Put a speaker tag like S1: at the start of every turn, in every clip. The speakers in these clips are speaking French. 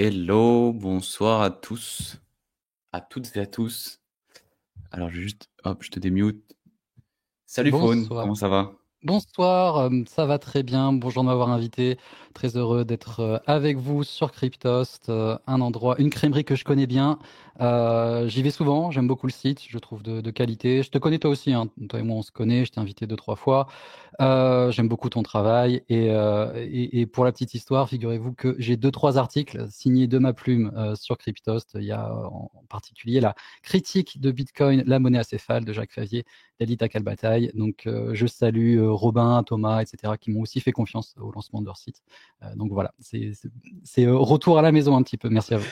S1: Hello, bonsoir à tous, à toutes et à tous. Alors, je te démute. Salut Faune,
S2: Bonsoir.
S1: comment ça va?
S2: Bonsoir, ça va très bien. Bonjour de m'avoir invité. Très heureux d'être avec vous sur Cryptost, un endroit, une crèmerie que je connais bien. J'y vais souvent, j'aime beaucoup le site, je trouve de qualité. Je te connais toi aussi, hein. Toi et moi on se connaît, je t'ai invité 2, 3 fois. J'aime beaucoup ton travail et pour la petite histoire, figurez-vous que j'ai 2, 3 articles signés de ma plume sur Cryptost. Il y a en particulier la critique de Bitcoin, la monnaie acéphale de Jacques Favier, d'Edith Kalbataille. Donc je salue Robin, Thomas, etc. qui m'ont aussi fait confiance au lancement de leur site. Donc voilà, c'est retour à la maison un petit peu. Merci à vous.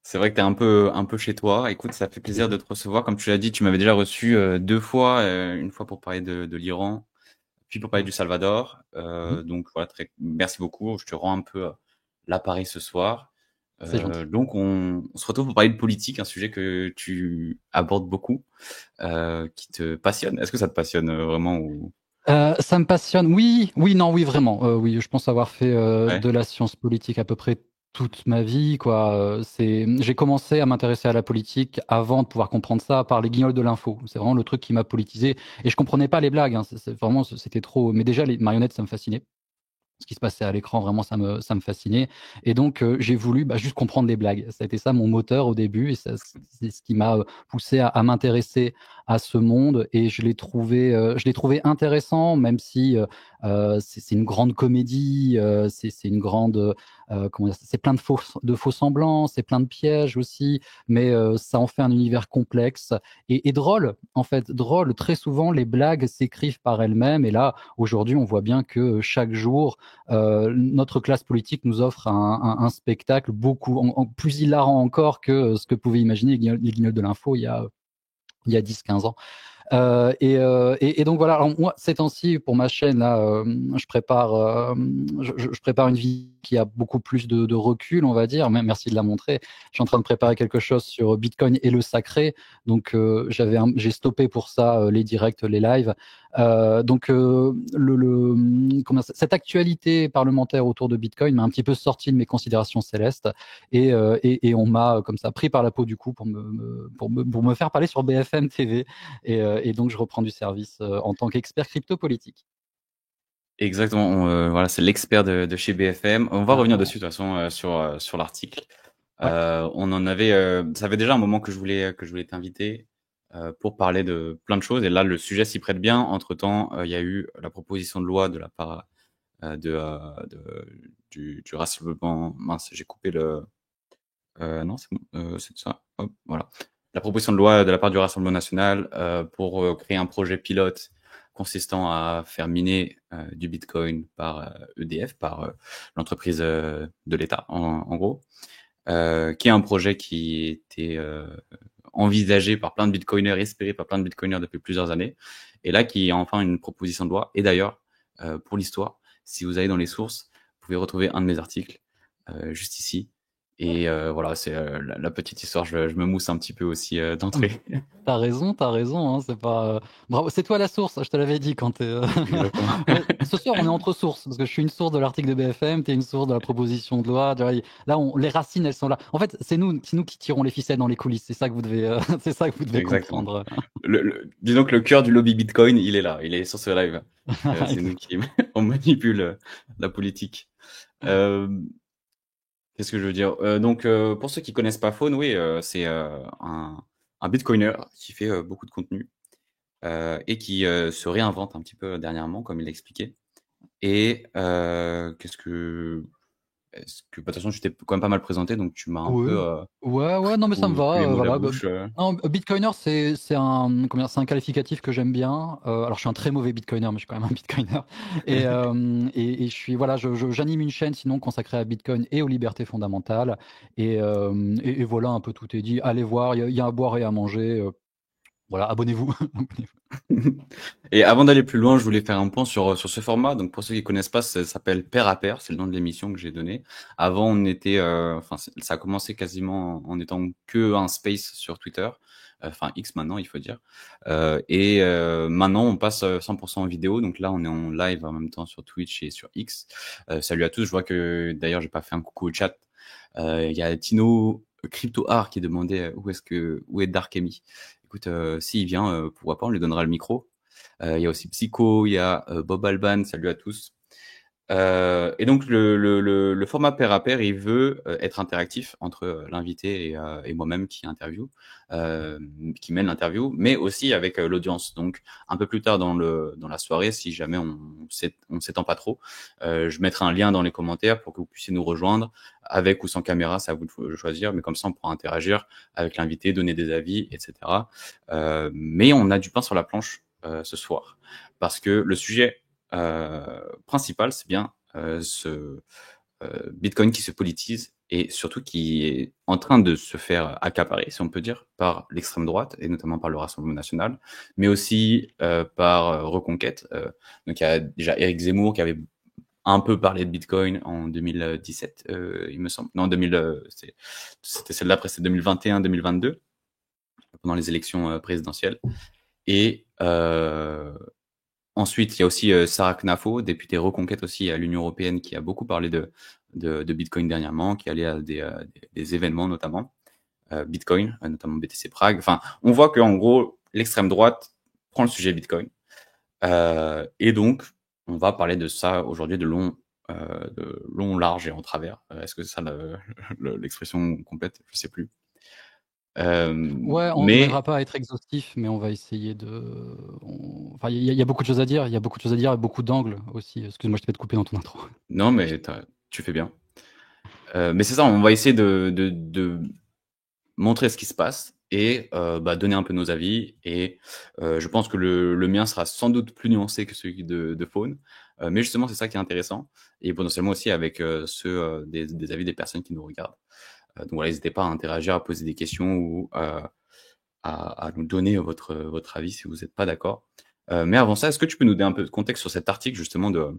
S1: C'est vrai que t'es un peu chez toi. Écoute, ça fait plaisir de te recevoir. Comme tu l'as dit, tu m'avais déjà reçu 2 fois, une fois pour parler de l'Iran, puis pour parler du Salvador.
S2: Mhm.
S1: Donc voilà, merci beaucoup. Je te rends un peu l'appareil ce soir.
S2: C'est gentil.
S1: Donc on se retrouve pour parler de politique, un sujet que tu abordes beaucoup, qui te passionne. Est-ce que ça te passionne vraiment ou...
S2: Ça me passionne. Oui, oui, non, oui, vraiment. Oui, je pense avoir fait
S1: Ouais.
S2: de la science politique à peu près toute ma vie, quoi. J'ai commencé à m'intéresser à la politique avant de pouvoir comprendre ça par les guignols de l'info. C'est vraiment le truc qui m'a politisé. Et je comprenais pas les blagues, hein. Vraiment, c'était trop. Mais déjà, les marionnettes, ça me fascinait. Ce qui se passait à l'écran, vraiment, ça me fascinait. Et donc, j'ai voulu juste comprendre les blagues. Ça a été ça mon moteur au début, et c'est ce qui m'a poussé à m'intéresser à ce monde. Et je l'ai trouvé intéressant, même si c'est une grande comédie, c'est une grande, comment dire, c'est plein de faux semblants, c'est plein de pièges aussi, mais ça en fait un univers complexe et drôle, en fait, drôle. Très souvent, les blagues s'écrivent par elles-mêmes, et là, aujourd'hui, on voit bien que chaque jour, notre classe politique nous offre un spectacle beaucoup plus hilarant encore que ce que pouvaient imaginer les guignols de l'info il y a 10, 15 ans. Et donc voilà, alors moi, ces temps-ci, pour ma chaîne, là, je prépare une vie qui a beaucoup plus de recul, on va dire. Merci de la montrer. Je suis en train de préparer quelque chose sur Bitcoin et le sacré. Donc, j'ai stoppé pour ça les directs, les lives. Donc, cette actualité parlementaire autour de Bitcoin m'a un petit peu sorti de mes considérations célestes et on m'a comme ça pris par la peau du cou pour me faire parler sur BFM TV. Et donc, je reprends du service en tant qu'expert crypto-politique.
S1: Exactement, voilà, c'est l'expert de chez BFM. On va
S2: Ah,
S1: revenir
S2: ouais.
S1: dessus de toute façon sur l'article.
S2: Ouais.
S1: Ça fait déjà un moment que je voulais t'inviter pour parler de plein de choses. Et là, le sujet s'y prête bien. Entre-temps, il y a eu la proposition de loi de la part du Rassemblement. Mince, j'ai coupé le. Non, c'est bon, c'est ça. Hop, voilà. La proposition de loi de la part du Rassemblement national pour créer un projet pilote consistant à faire miner du Bitcoin par EDF, par l'entreprise de l'État, en gros, qui est un projet qui était envisagé par plein de Bitcoiners, espéré par plein de Bitcoiners depuis plusieurs années, et là qui est enfin une proposition de loi. Et d'ailleurs, pour l'histoire, si vous allez dans les sources, vous pouvez retrouver un de mes articles juste ici. Et voilà, c'est la petite histoire. Je me mousse un petit peu aussi d'entrée.
S2: T'as raison, hein, c'est pas. Bravo, c'est toi la source, je te l'avais dit quand t'es.
S1: Exactement.
S2: Ce soir, on est entre sources, parce que je suis une source de l'article de BFM, t'es une source de la proposition de loi. Tu vois, là, les racines, elles sont là. En fait, c'est nous qui tirons les ficelles dans les coulisses. C'est ça que vous devez, c'est ça que vous devez
S1: Exactement.
S2: comprendre.
S1: Disons que le cœur du lobby Bitcoin, il est là, il est sur ce live. C'est nous qui on manipule la politique. Euh, Qu'est-ce que je veux dire? Donc, pour ceux qui connaissent pas Faune, oui, c'est un Bitcoiner qui fait beaucoup de contenu et qui se réinvente un petit peu dernièrement, comme il l'a expliqué. Et de toute façon, tu t'es quand même pas mal présenté, donc tu m'as un
S2: Oui.
S1: peu
S2: Ouais, ouais, non, mais ça me
S1: plus
S2: va.
S1: les mots à la
S2: Voilà.
S1: bouche.
S2: Non, Bitcoiner, c'est un qualificatif que j'aime bien. Alors, je suis un très mauvais Bitcoiner, mais je suis quand même un Bitcoiner. Et je suis, voilà, j'anime une chaîne sinon consacrée à Bitcoin et aux libertés fondamentales. Et voilà, un peu tout est dit. Allez voir, il y a à boire et à manger. Voilà, abonnez-vous. Abonnez-vous.
S1: Et avant d'aller plus loin, je voulais faire un point sur ce format. Donc, pour ceux qui connaissent pas, ça s'appelle Pair à Pair. C'est le nom de l'émission que j'ai donné. Avant, on était, enfin, ça a commencé quasiment en étant que un space sur Twitter. Enfin, X maintenant, il faut dire. Maintenant, on passe 100% en vidéo. Donc là, on est en live en même temps sur Twitch et sur X. Salut à tous. Je vois que d'ailleurs, j'ai pas fait un coucou au chat. Il y a Tino Crypto Art qui demandait où est Dark Amy. Écoute, s'il vient, pourquoi pas, on lui donnera le micro. Il y a aussi Psycho, il y a Bob Alban, salut à tous. Et donc le format pair à pair, il veut être interactif entre l'invité et moi-même qui mène l'interview, mais aussi avec l'audience. Donc un peu plus tard dans la soirée, si jamais on s'étend pas trop, je mettrai un lien dans les commentaires pour que vous puissiez nous rejoindre avec ou sans caméra, c'est à vous de choisir, mais comme ça on pourra interagir avec l'invité, donner des avis, etc. Mais on a du pain sur la planche ce soir parce que le sujet principal, c'est bien ce Bitcoin qui se politise et surtout qui est en train de se faire accaparer, si on peut dire, par l'extrême droite et notamment par le Rassemblement national, mais aussi par Reconquête. Donc il y a déjà Éric Zemmour qui avait un peu parlé de Bitcoin en 2017, il me semble. Non, 2000, c'était celle d'après, c'est 2021-2022, pendant les élections présidentielles. Et ensuite, il y a aussi Sarah Knafo, députée Reconquête aussi à l'Union européenne, qui a beaucoup parlé de Bitcoin dernièrement, qui est allée à des événements notamment, Bitcoin, notamment BTC Prague. Enfin, on voit qu'en gros, l'extrême droite prend le sujet Bitcoin. Et donc, on va parler de ça aujourd'hui de long, large et en travers. Est-ce que c'est ça l'expression complète? Je sais plus.
S2: Ouais, on n'arrivera pas à être exhaustif, mais on va essayer de. Enfin, il y a beaucoup de choses à dire. Il y a beaucoup de choses à dire et beaucoup d'angles aussi. Excuse-moi, je t'ai pas coupé dans ton intro.
S1: Non, mais tu fais bien. Mais c'est ça, on va essayer de montrer ce qui se passe et donner un peu nos avis. Et je pense que le mien sera sans doute plus nuancé que celui de Faune. Mais justement, c'est ça qui est intéressant. Et potentiellement aussi avec ceux des avis des personnes qui nous regardent. Donc voilà, n'hésitez pas à interagir, à poser des questions ou à nous donner votre avis si vous n'êtes pas d'accord. Mais avant ça, est-ce que tu peux nous donner un peu de contexte sur cet article justement de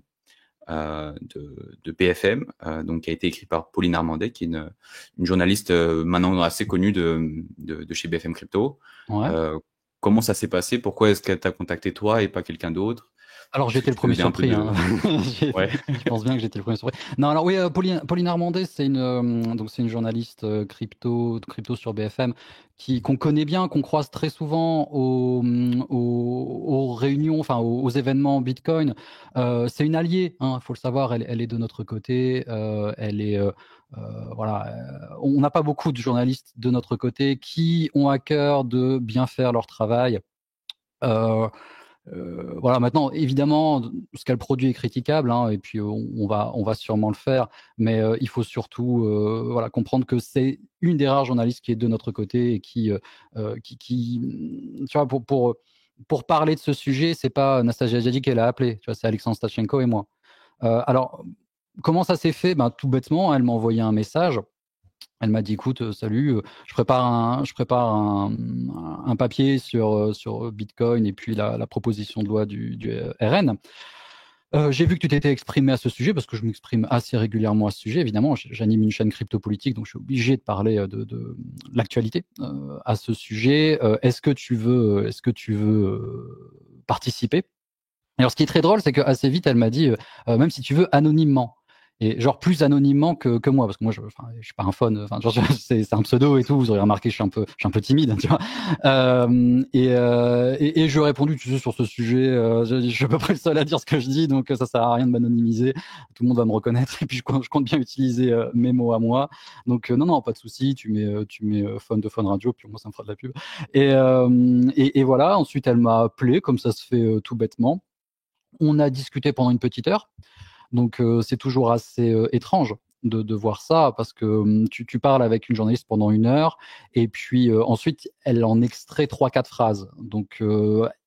S1: BFM, donc qui a été écrit par Pauline Armandet, qui est une journaliste maintenant assez connue de chez BFM Crypto.
S2: Ouais.
S1: Comment ça s'est passé? Pourquoi est-ce qu'elle t'a contacté toi et pas quelqu'un d'autre?
S2: Alors j'étais le premier surpris.
S1: Ouais.
S2: Je pense bien que j'étais le premier surpris. Non, alors oui, Pauline Armandet, c'est une journaliste crypto sur BFM qu'on connaît bien, qu'on croise très souvent aux réunions, enfin aux événements Bitcoin. C'est une alliée, hein, faut le savoir. Elle est de notre côté. Elle est voilà. On n'a pas beaucoup de journalistes de notre côté qui ont à cœur de bien faire leur travail. Voilà, maintenant, évidemment, ce qu'elle produit est critiquable, hein, et puis on va sûrement le faire, mais il faut surtout voilà, comprendre que c'est une des rares journalistes qui est de notre côté et qui tu vois, pour parler de ce sujet, c'est pas Nastasia Djadji qui l'a appelé, tu vois, c'est Alexandre Stachenko et moi. Alors, comment ça s'est fait? Ben, tout bêtement, elle m'a envoyé un message. Elle m'a dit, écoute, salut, je prépare un papier sur Bitcoin et puis la proposition de loi du RN. J'ai vu que tu t'étais exprimé à ce sujet parce que je m'exprime assez régulièrement à ce sujet. Évidemment, j'anime une chaîne crypto-politique, donc je suis obligé de parler de l'actualité à ce sujet. Est-ce que tu veux participer? Alors, ce qui est très drôle, c'est qu'assez vite, elle m'a dit, même si tu veux, anonymement. Et genre plus anonymement que moi, parce que moi, je suis pas un phone. Enfin, c'est un pseudo et tout. Vous aurez remarqué, je suis un peu timide, tu vois. Et je lui ai répondu, tu sais, sur ce sujet, je suis à peu près le seul à dire ce que je dis, donc ça sert à rien de m'anonymiser. Tout le monde va me reconnaître. Et puis je compte bien utiliser mes mots à moi. Donc non, pas de souci. Tu mets phone de Phone Radio, puis moi ça me fera de la pub. Et voilà. Ensuite, elle m'a appelé, comme ça se fait tout bêtement. On a discuté pendant une petite heure. Donc c'est toujours assez étrange de voir ça parce que tu parles avec une journaliste pendant une heure et puis ensuite elle en extrait 3-4 phrases. Donc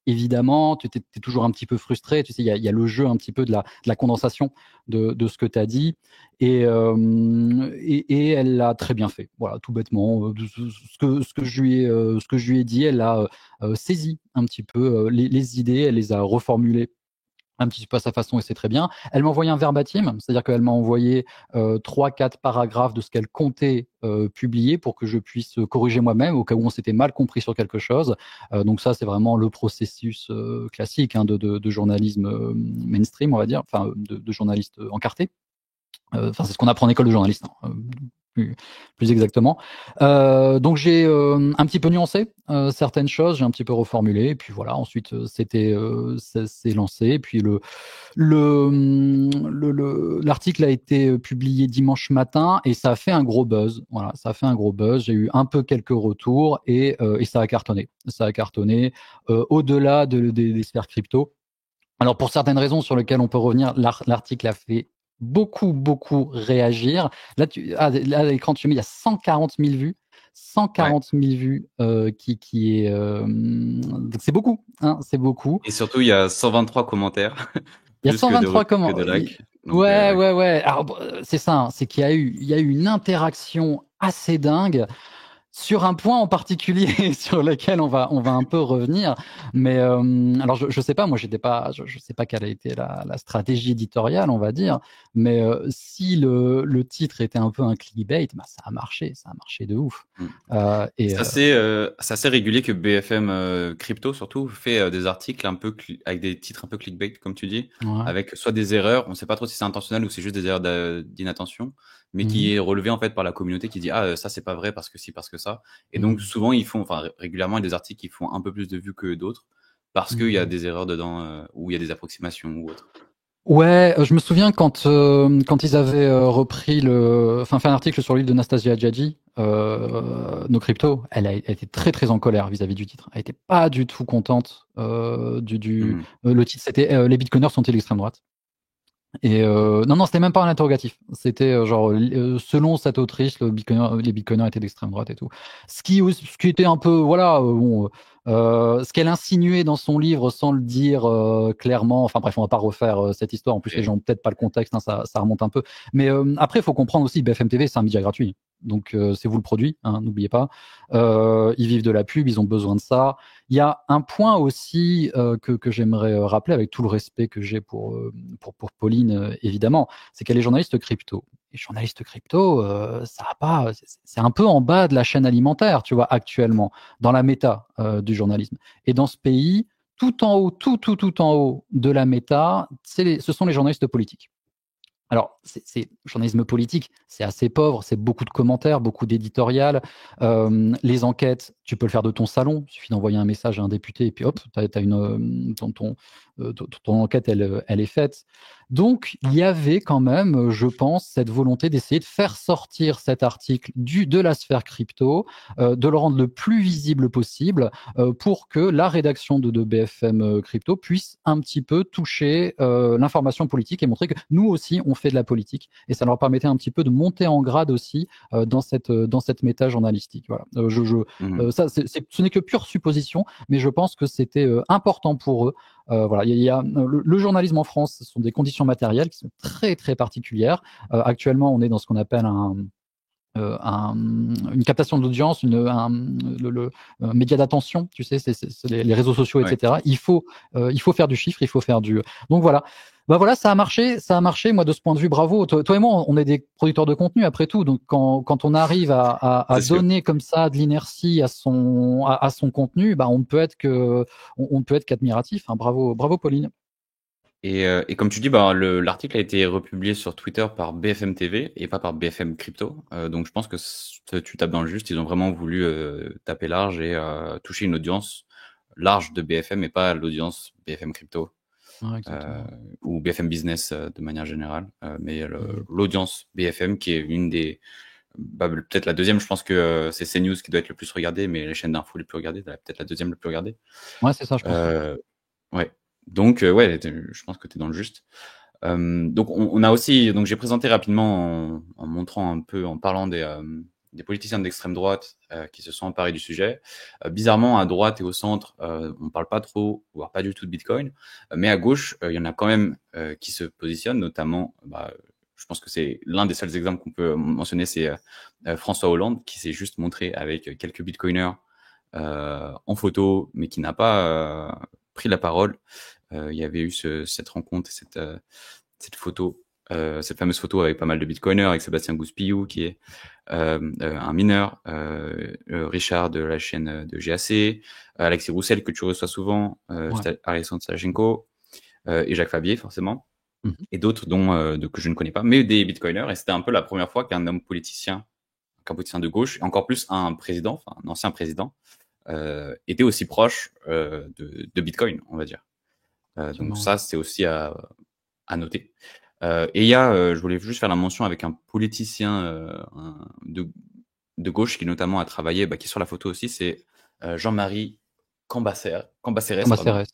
S2: évidemment, tu es toujours un petit peu frustré. Tu sais, il y a le jeu un petit peu de la condensation de ce que tu as dit et elle l'a très bien fait. Voilà, tout bêtement. Ce que je lui ai dit, elle a saisi un petit peu les idées, elle les a reformulées un petit peu à sa façon et c'est très bien. Elle m'a envoyé un verbatim, c'est-à-dire qu'elle m'a envoyé 3-4 paragraphes de ce qu'elle comptait publier pour que je puisse corriger moi-même au cas où on s'était mal compris sur quelque chose. Donc ça, c'est vraiment le processus classique hein, de journalisme mainstream, on va dire, enfin de journaliste encarté. Enfin, c'est ce qu'on apprend en école de journaliste. Hein. plus exactement. Donc j'ai un petit peu nuancé certaines choses, j'ai un petit peu reformulé, et puis voilà. Ensuite, ça s'est lancé. Et puis l'article a été publié dimanche matin et ça a fait un gros buzz. Voilà, ça a fait un gros buzz. J'ai eu un peu quelques retours et ça a cartonné. Ça a cartonné au-delà des sphères crypto. Alors pour certaines raisons sur lesquelles on peut revenir, l'article a fait beaucoup réagir. Là à l'écran tu mets, il y a 140 000 vues. 140 000 vues c'est beaucoup, hein, c'est beaucoup.
S1: Et surtout, il y a 123 commentaires,
S2: Il y a
S1: plus que
S2: 123
S1: que
S2: comment
S1: de likes. Donc,
S2: Ouais,
S1: ouais.
S2: ouais, ouais. Alors, c'est ça, hein, c'est qu'il y a eu une interaction assez dingue sur un point en particulier sur lequel on va un peu revenir. Mais alors, je sais pas, moi, je sais pas quelle a été la stratégie éditoriale, on va dire. Mais si le titre était un peu un clickbait, bah, ça a marché de ouf.
S1: Mm.
S2: Et
S1: C'est assez régulier que BFM Crypto, surtout, fait des articles un peu avec des titres un peu clickbait, comme tu dis,
S2: ouais.
S1: avec soit des erreurs, on ne sait pas trop si c'est intentionnel ou c'est juste des erreurs d'inattention, mais
S2: Mhm.
S1: qui est relevé en fait par la communauté qui dit ah ça c'est pas vrai parce que si parce que ça. Et donc
S2: Mhm.
S1: souvent enfin régulièrement il y a des articles qui font un peu plus de vues que d'autres parce qu'il y a
S2: Mhm.
S1: des erreurs dedans ou il y a des approximations ou autre.
S2: Ouais, je me souviens quand ils avaient fait un article sur le livre de Nastasia Hadjadji, Nos Cryptos, elle a été très en colère vis-à-vis du titre. Elle était pas du tout contente
S1: Mhm.
S2: le titre c'était Les Bitcoiners sont-ils l'extrême droite? Et non, c'était même pas un interrogatif. C'était selon cette autrice, les bitcoiners étaient d'extrême droite et tout. Ce qui était un peu, voilà, ce qu'elle insinuait dans son livre sans le dire clairement. Enfin bref, on va pas refaire cette histoire. En plus, les
S1: Et,
S2: gens ont peut-être pas le contexte, hein, ça remonte un peu. Mais après, il faut comprendre aussi, BFM TV, c'est un média gratuit. Donc c'est vous le produit, hein, n'oubliez pas. Ils vivent de la pub, ils ont besoin de ça. Il y a un point aussi que j'aimerais rappeler avec tout le respect que j'ai pour Pauline, évidemment, c'est qu'elle est journaliste crypto. Et journaliste crypto, ça a pas, c'est un peu en bas de la chaîne alimentaire, tu vois, actuellement, dans la méta du journalisme. Et dans ce pays, tout en haut, tout en haut de la méta, ce sont les journalistes politiques. Alors, c'est journalisme politique, c'est assez pauvre, c'est beaucoup de commentaires, beaucoup d'éditorial. Les enquêtes, tu peux le faire de ton salon, il suffit d'envoyer un message à un député et puis hop, ton enquête, elle est faite. Donc, il y avait quand même, je pense, cette volonté d'essayer de faire sortir cet article de la sphère crypto, de le rendre le plus visible possible, pour que la rédaction de BFM Crypto puisse un petit peu toucher l'information politique et montrer que nous aussi, on fait de la politique. Et ça leur permettait un petit peu de monter en grade aussi dans cette méta journalistique. Voilà.
S1: mhm.
S2: Ce n'est que pure supposition, mais je pense que c'était important pour eux. Voilà, il y a le journalisme en France, ce sont des conditions matérielles qui sont très particulières. Actuellement, on est dans ce qu'on appelle une captation d'audience, un média d'attention, tu sais, c'est les réseaux sociaux,
S1: Ouais.
S2: etc. Il faut faire du chiffre, il faut faire du. Donc voilà. Bah voilà, ça a marché, ça a marché. Moi, de ce point de vue, bravo. Toi et moi, on est des producteurs de contenu après tout. Donc quand on arrive à
S1: C'est sûr.
S2: donner comme ça de l'inertie à son contenu, bah on ne peut être on ne peut être qu'admiratif. Hein. Bravo Pauline.
S1: Et comme tu dis, bah, l'article a été republié sur Twitter par BFM TV et pas par BFM Crypto. Donc je pense que tu tapes dans le juste. Ils ont vraiment voulu taper large et toucher une audience large de BFM et pas l'audience BFM Crypto
S2: Ouais,
S1: euh,
S2: exactement.
S1: ou BFM Business de manière générale. Mais
S2: Mhm.
S1: l'audience BFM qui est une des, bah, peut-être la deuxième. Je pense que c'est CNews qui doit être le plus regardé, mais les chaînes d'infos les plus regardées, peut-être la deuxième le plus regardée.
S2: Ouais, c'est ça, je pense. Ouais.
S1: Euh, ouais. Donc ouais, je pense que tu es dans le juste. Donc on a aussi, donc j'ai présenté rapidement en montrant un peu, en parlant des politiciens d'extrême droite qui se sont emparés du sujet. Bizarrement, à droite et au centre, on parle pas trop, voire pas du tout de Bitcoin, mais à gauche, il y en a quand même qui se positionnent, notamment, bah, je pense que c'est l'un des seuls exemples qu'on peut mentionner, c'est François Hollande qui s'est juste montré avec quelques Bitcoiners en photo, mais qui n'a pas pris la parole. Il y avait eu cette rencontre, cette photo, cette fameuse photo avec pas mal de bitcoiners, avec Sébastien Gouspillou qui est un mineur, Richard de la chaîne de GAC, Alexis Roussel que tu reçois souvent,
S2: Ouais.
S1: Alexandre Stajenko et Jacques Fabier forcément,
S2: Mhm.
S1: et d'autres que je ne connais pas, mais des bitcoiners. Et c'était un peu la première fois qu'un homme politicien qu'un politicien de gauche, et encore plus un président, enfin un ancien président, était aussi proche de Bitcoin, on va dire. Donc ça, c'est aussi à noter. Et il y a, je voulais juste faire la mention avec un politicien de gauche qui notamment a travaillé, qui est sur la photo aussi, c'est Jean-Marie Cambacérès, pardon,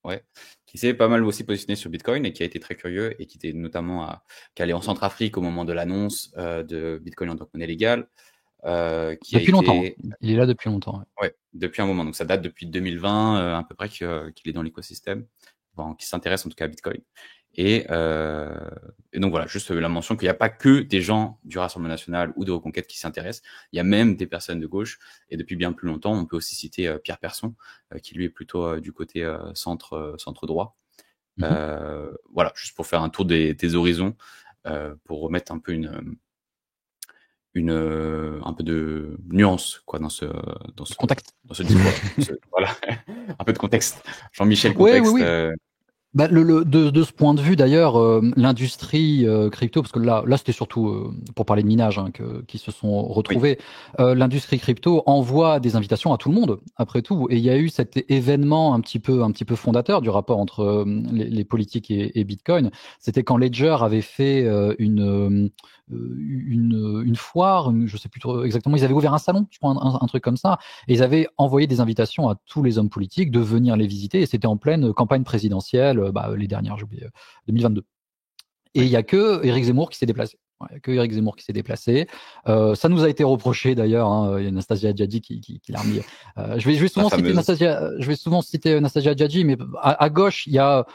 S1: ouais, qui s'est pas mal aussi positionné sur Bitcoin et qui a été très curieux et qui était notamment qui allait en Centrafrique au moment de l'annonce de Bitcoin en tant que monnaie légale.
S2: Depuis longtemps. Il est là depuis longtemps.
S1: Ouais, depuis un moment. Donc ça date depuis 2020 à peu près qu'il est dans l'écosystème, qui s'intéresse en tout cas à Bitcoin. Et donc voilà, juste la mention qu'il n'y a pas que des gens du Rassemblement national ou de Reconquête qui s'intéressent, il y a même des personnes de gauche, et depuis bien plus longtemps, on peut aussi citer Pierre Persson, qui lui est plutôt du côté centre droit. Voilà, juste pour faire un tour des horizons, pour remettre un peu un peu de nuance quoi dans ce
S2: contexte,
S1: dans ce discours. Voilà, un peu de contexte. Jean-Michel contexte.
S2: Oui. De ce point de vue, d'ailleurs, l'industrie crypto, parce que là c'était surtout pour parler de minage qui se sont retrouvés. Oui. L'industrie crypto envoie des invitations à tout le monde, après tout. Et il y a eu cet événement un petit peu fondateur du rapport entre les politiques et Bitcoin. C'était quand Ledger avait fait une foire, je sais plus trop exactement. Ils avaient ouvert un salon, je crois, un truc comme ça, et ils avaient envoyé des invitations à tous les hommes politiques de venir les visiter. Et c'était en pleine campagne présidentielle. Les dernières, j'ai oublié, 2022. Et il n'y a que Éric Zemmour qui s'est déplacé. Il n'y a que Éric Zemmour qui s'est déplacé. Ça nous a été reproché d'ailleurs. Il y a Anastasia Hadjadji qui l'a remis. Je vais souvent citer Anastasia Hadjadji, mais à gauche, il y a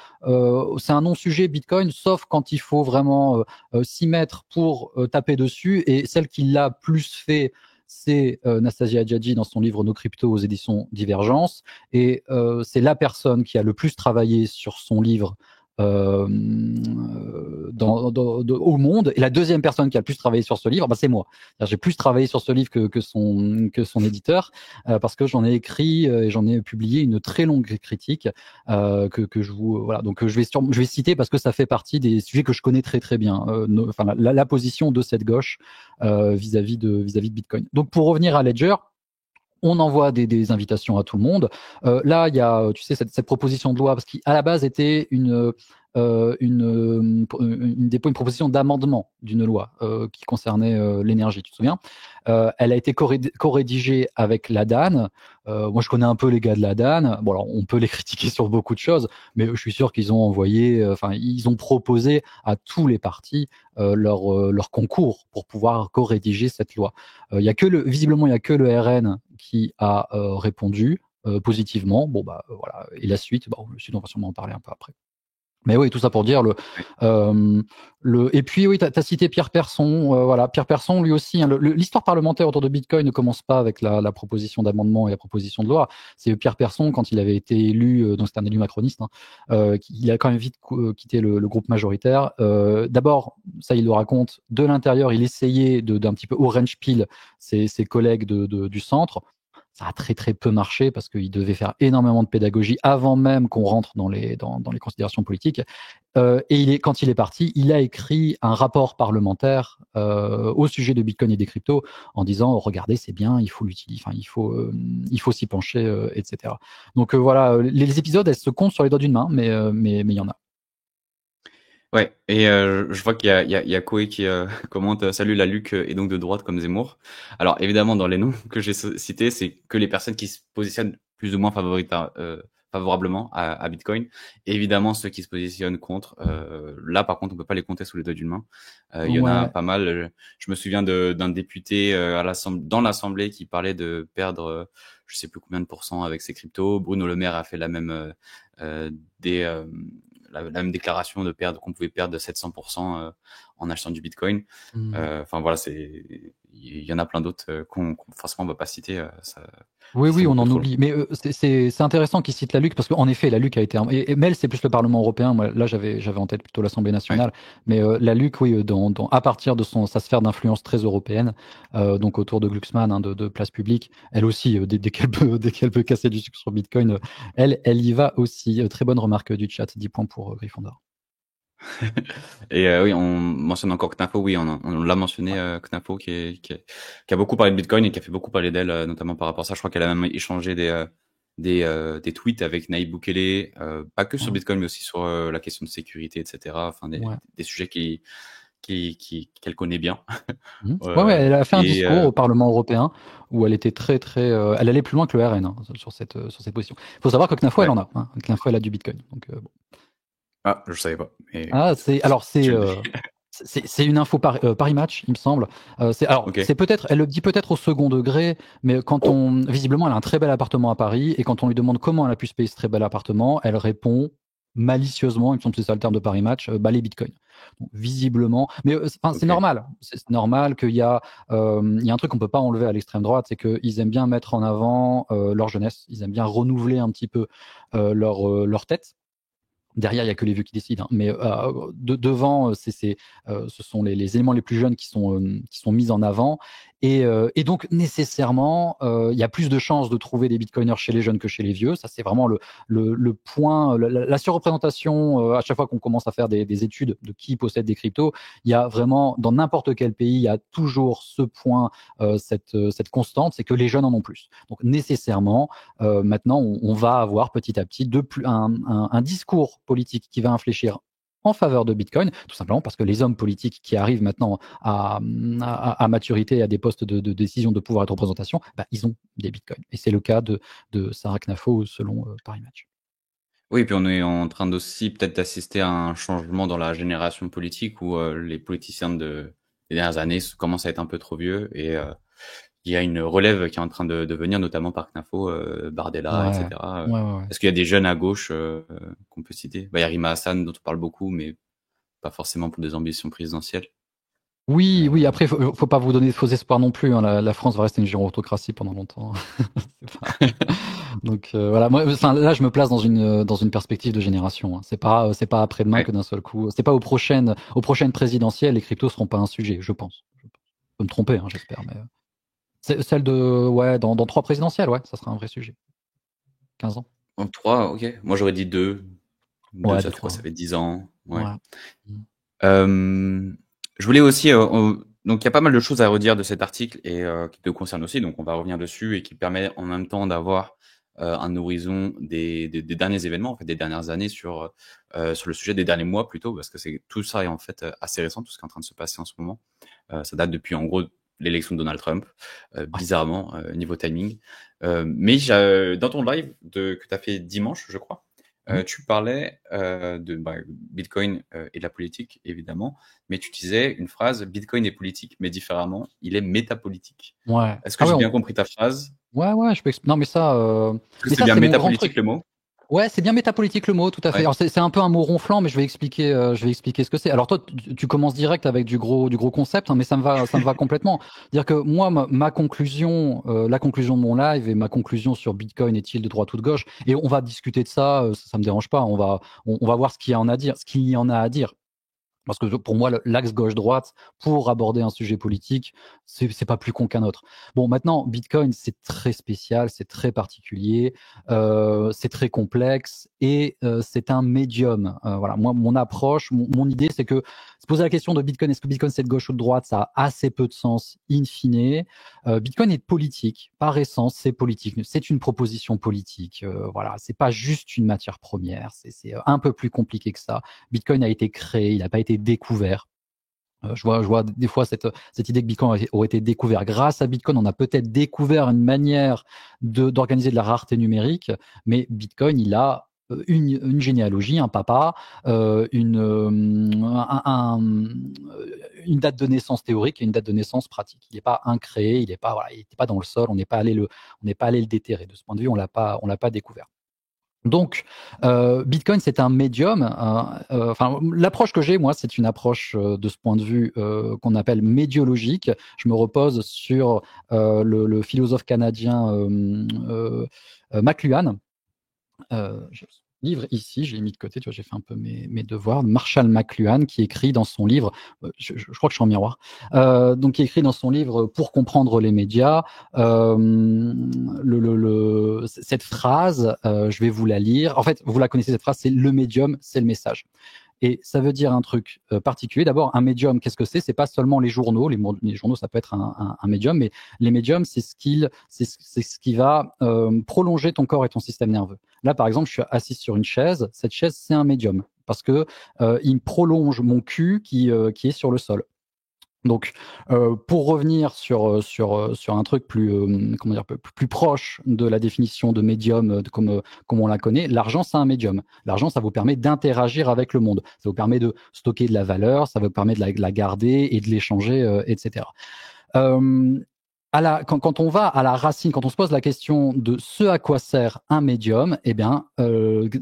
S2: c'est un non-sujet Bitcoin, sauf quand il faut vraiment s'y mettre pour taper dessus. Et celle qui l'a plus fait, c'est Anastasia Hadjadji dans son livre Nos cryptos aux éditions Divergence. Et c'est la personne qui a le plus travaillé sur son livre au monde. Et la deuxième personne qui a le plus travaillé sur ce livre, c'est moi. J'ai plus travaillé sur ce livre que son éditeur, parce que j'en ai écrit et j'en ai publié une très longue critique que je vous voilà. Donc je vais citer parce que ça fait partie des sujets que je connais très très bien. La position de cette gauche vis-à-vis de Bitcoin. Donc pour revenir à Ledger, on envoie des invitations à tout le monde. Là, il y a, tu sais, cette proposition de loi, parce qu'à la base était une proposition d'amendement d'une loi qui concernait l'énergie, tu te souviens. Elle a été co-rédigée avec la DAN. Moi, je connais un peu les gars de la DAN. Bon, alors, on peut les critiquer sur beaucoup de choses, mais je suis sûr qu'ils ont ils ont proposé à tous les partis leur concours pour pouvoir co-rédiger cette loi. Visiblement, il y a que le RN qui a répondu positivement. Voilà. Et la suite, le Sud, on va sûrement en parler un peu après. Mais oui, tout ça pour dire et puis oui, t'as cité Pierre Persson. Voilà, Pierre Persson, lui aussi. L'histoire parlementaire autour de Bitcoin ne commence pas avec la proposition d'amendement et la proposition de loi. C'est Pierre Persson, quand il avait été élu, donc c'est un élu macroniste, il a quand même vite quitté le groupe majoritaire. D'abord, ça il le raconte, de l'intérieur, il essayait d'un petit peu orange peel ses collègues du centre. Ça a très très peu marché parce qu'il devait faire énormément de pédagogie avant même qu'on rentre dans les considérations politiques. Et quand il est parti, il a écrit un rapport parlementaire au sujet de Bitcoin et des cryptos en disant regardez, c'est bien, il faut l'utiliser, il faut s'y pencher, etc. Donc voilà, les épisodes, elles se comptent sur les doigts d'une main, mais il y en a.
S1: Ouais, et je vois qu'il y a Koé qui commente salut, la Luc est donc de droite comme Zemmour. Alors évidemment, dans les noms que j'ai cités, c'est que les personnes qui se positionnent plus ou moins favorablement à Bitcoin. Et évidemment, ceux qui se positionnent contre, là par contre, on peut pas les compter sous les doigts d'une main. Il y en a pas mal. Je me souviens d'un député dans l'Assemblée qui parlait de perdre je sais plus combien de pourcents avec ses cryptos. Bruno Le Maire a fait la même la même déclaration qu'on pouvait perdre de 700% en achetant du Bitcoin. Voilà, il y en a plein d'autres qu'on forcément on va pas citer.
S2: Oui, on en oublie. Mais c'est intéressant qu'il cite la LUC parce qu'en effet, la LUC a été. Et Mel, c'est plus le Parlement européen. Moi, là, j'avais en tête plutôt l'Assemblée nationale. Ouais. Mais la LUC, oui, à partir de sa sphère d'influence très européenne, donc autour de Glucksmann, de place publique, elle aussi, dès qu'elle peut casser du sucre sur Bitcoin, elle y va aussi. Très bonne remarque du chat. 10 points pour Gryffondor.
S1: Et oui, on mentionne encore Knafo. Oui, on l'a mentionné, Knafo, qui a beaucoup parlé de Bitcoin et qui a fait beaucoup parler d'elle, notamment par rapport à ça. Je crois qu'elle a même échangé des tweets avec Nayib Bukele, pas que sur
S2: Ouais.
S1: Bitcoin, mais aussi sur la question de sécurité, etc. Enfin,
S2: Ouais.
S1: des sujets qu'elle connaît bien.
S2: Ouais, elle a fait un
S1: Et
S2: discours au Parlement européen où elle était très, très, elle allait plus loin que le RN hein, sur cette position. Il faut savoir que Knafo, elle
S1: ouais.
S2: en a. Hein. Knafo, elle a du Bitcoin. Donc, bon.
S1: Ah, je savais pas. Mais
S2: Ah, alors
S1: tu le dis.
S2: c'est une info Paris Match, il me semble. Alors
S1: Ok.
S2: c'est peut-être, elle le dit peut-être au second degré, mais visiblement elle a un très bel appartement à Paris et quand on lui demande comment elle a pu se payer ce très bel appartement, elle répond malicieusement, il me semble que c'est ça le terme de Paris Match, bah les bitcoins. Donc, visiblement, mais c'est
S1: Ok.
S2: normal, c'est normal il y a un truc qu'on peut pas enlever à l'extrême droite, c'est qu'ils aiment bien mettre en avant leur jeunesse, ils aiment bien renouveler un petit peu leur tête. Derrière, il n'y a que les vieux qui décident. Hein. Mais devant, ce sont les éléments les plus jeunes qui sont mis en avant. Et donc, nécessairement, il y a plus de chances de trouver des bitcoiners chez les jeunes que chez les vieux. Ça, c'est vraiment le point, la surreprésentation. À chaque fois qu'on commence à faire des études de qui possède des cryptos, il y a vraiment, dans n'importe quel pays, il y a toujours ce point, cette constante, c'est que les jeunes en ont plus. Donc, nécessairement, maintenant, on va avoir petit à petit un discours politique qui va infléchir en faveur de Bitcoin, tout simplement parce que les hommes politiques qui arrivent maintenant à maturité et à des postes de décision de pouvoir et de représentation, bah, ils ont des Bitcoins. Et c'est le cas de Sarah Knafo selon Paris Match.
S1: Oui, puis on est en train d'aussi peut-être d'assister à un changement dans la génération politique où les politiciens des dernières années commencent à être un peu trop vieux et il y a une relève qui est en train de venir, notamment par Knafo, Bardella,
S2: Ouais,
S1: etc.
S2: ouais.
S1: Est-ce qu'il y a des jeunes à gauche qu'on peut citer? Bah, il y a Rima Hassan dont on parle beaucoup, mais pas forcément pour des ambitions présidentielles.
S2: Oui, oui,
S1: Euh,
S2: après, faut pas vous donner de faux espoirs non plus. Hein. La France va rester une gérontocratie pendant longtemps. C'est pas- Donc voilà, moi, enfin, là, je me place dans une perspective de génération. Hein. C'est pas après-demain que
S1: ouais.
S2: d'un seul coup. C'est pas aux prochaines présidentielles, les cryptos seront pas un sujet, je pense. Je peux me tromper, hein, j'espère, mais celle de, ouais, dans 3 présidentielles, ouais, ça sera un vrai sujet. 15 ans.
S1: En trois, ok. Moi j'aurais dit deux. Deux,
S2: Ouais,
S1: ça
S2: deux,
S1: fait quoi?
S2: trois.
S1: Ça fait 10 ans. Ouais.
S2: Ouais. Mm.
S1: Je voulais aussi, donc il y a pas mal de choses à redire de cet article et qui te concerne aussi, donc on va revenir dessus et qui permet en même temps d'avoir un horizon des derniers événements, en fait, des dernières années sur le sujet des derniers mois plutôt, parce que c'est tout ça est en fait assez récent, tout ce qui est en train de se passer en ce moment. Ça date depuis en gros l'élection de Donald Trump,
S2: Ouais.
S1: bizarrement niveau timing. Mais dans ton live que tu as fait dimanche, je crois.
S2: Mm.
S1: Tu parlais de Bitcoin et de la politique, évidemment, mais tu disais une phrase, Bitcoin est politique, mais différemment, il est métapolitique.
S2: Ouais.
S1: Est-ce que
S2: Ah ouais,
S1: j'ai bien compris ta phrase?
S2: ouais, je peux non,
S1: Est-ce que
S2: mais
S1: c'est
S2: ça,
S1: bien
S2: c'est mon grand truc.
S1: métapolitique le mot?
S2: Ouais, c'est bien métapolitique le mot, tout à fait.
S1: Ouais.
S2: Alors c'est un peu un mot ronflant, mais je vais expliquer ce que c'est. Alors toi, tu commences direct avec du gros concept, hein, mais ça me va complètement. Dire que moi, ma conclusion, la conclusion de mon live et ma conclusion sur Bitcoin est-il de droite ou de gauche, et on va discuter de ça, ça me dérange pas. On va voir ce qu'il y en a à dire, ce qu'il y en a à dire. Parce que pour moi, l'axe gauche-droite, pour aborder un sujet politique, c'est pas plus con qu'un autre. Bon, maintenant, Bitcoin, c'est très spécial, c'est très particulier, c'est très complexe et c'est un médium. Voilà, moi, mon approche, mon idée, c'est que se poser la question de Bitcoin, est-ce que Bitcoin c'est de gauche ou de droite, ça a assez peu de sens in fine. Bitcoin est politique, par essence, c'est politique. C'est une proposition politique. Voilà, c'est pas juste une matière première, c'est un peu plus compliqué que ça. Bitcoin a été créé, il n'a pas été découvert. Je vois des fois cette idée que Bitcoin aurait été découvert. Grâce à Bitcoin, on a peut-être découvert une manière d'organiser de la rareté numérique, mais Bitcoin, il a une généalogie, un papa, une date de naissance théorique et une date de naissance pratique. Il n'est pas incréé, il n'était pas dans le sol, on n'est pas allé le déterrer. De ce point de vue, on l'a pas découvert. Donc, Bitcoin, c'est un médium. Enfin, l'approche que j'ai, moi, c'est une approche de ce point de vue qu'on appelle médiologique. Je me repose sur le philosophe canadien McLuhan. J'ai ce livre ici, je l'ai mis de côté, tu vois, j'ai fait un peu mes devoirs. Marshall McLuhan, qui écrit dans son livre, je crois que je suis en miroir, donc qui écrit dans son livre Pour comprendre les médias, cette phrase, je vais vous la lire. En fait, vous la connaissez cette phrase, c'est le médium, c'est le message. Et ça veut dire un truc particulier. D'abord, un médium, qu'est-ce que c'est? C'est pas seulement les journaux. Les journaux, ça peut être un médium, mais les médiums, c'est ce qui va prolonger ton corps et ton système nerveux. Là, par exemple, je suis assis sur une chaise. Cette chaise, c'est un médium parce que il me prolonge mon cul qui est sur le sol. Donc, pour revenir sur un truc plus comment dire, plus proche de la définition de médium, comme on la connaît, l'argent, c'est un médium. L'argent, ça vous permet d'interagir avec le monde. Ça vous permet de stocker de la valeur, ça vous permet de la garder et de l'échanger, etc. Quand on va à la racine, quand on se pose la question de ce à quoi sert un médium, eh bien,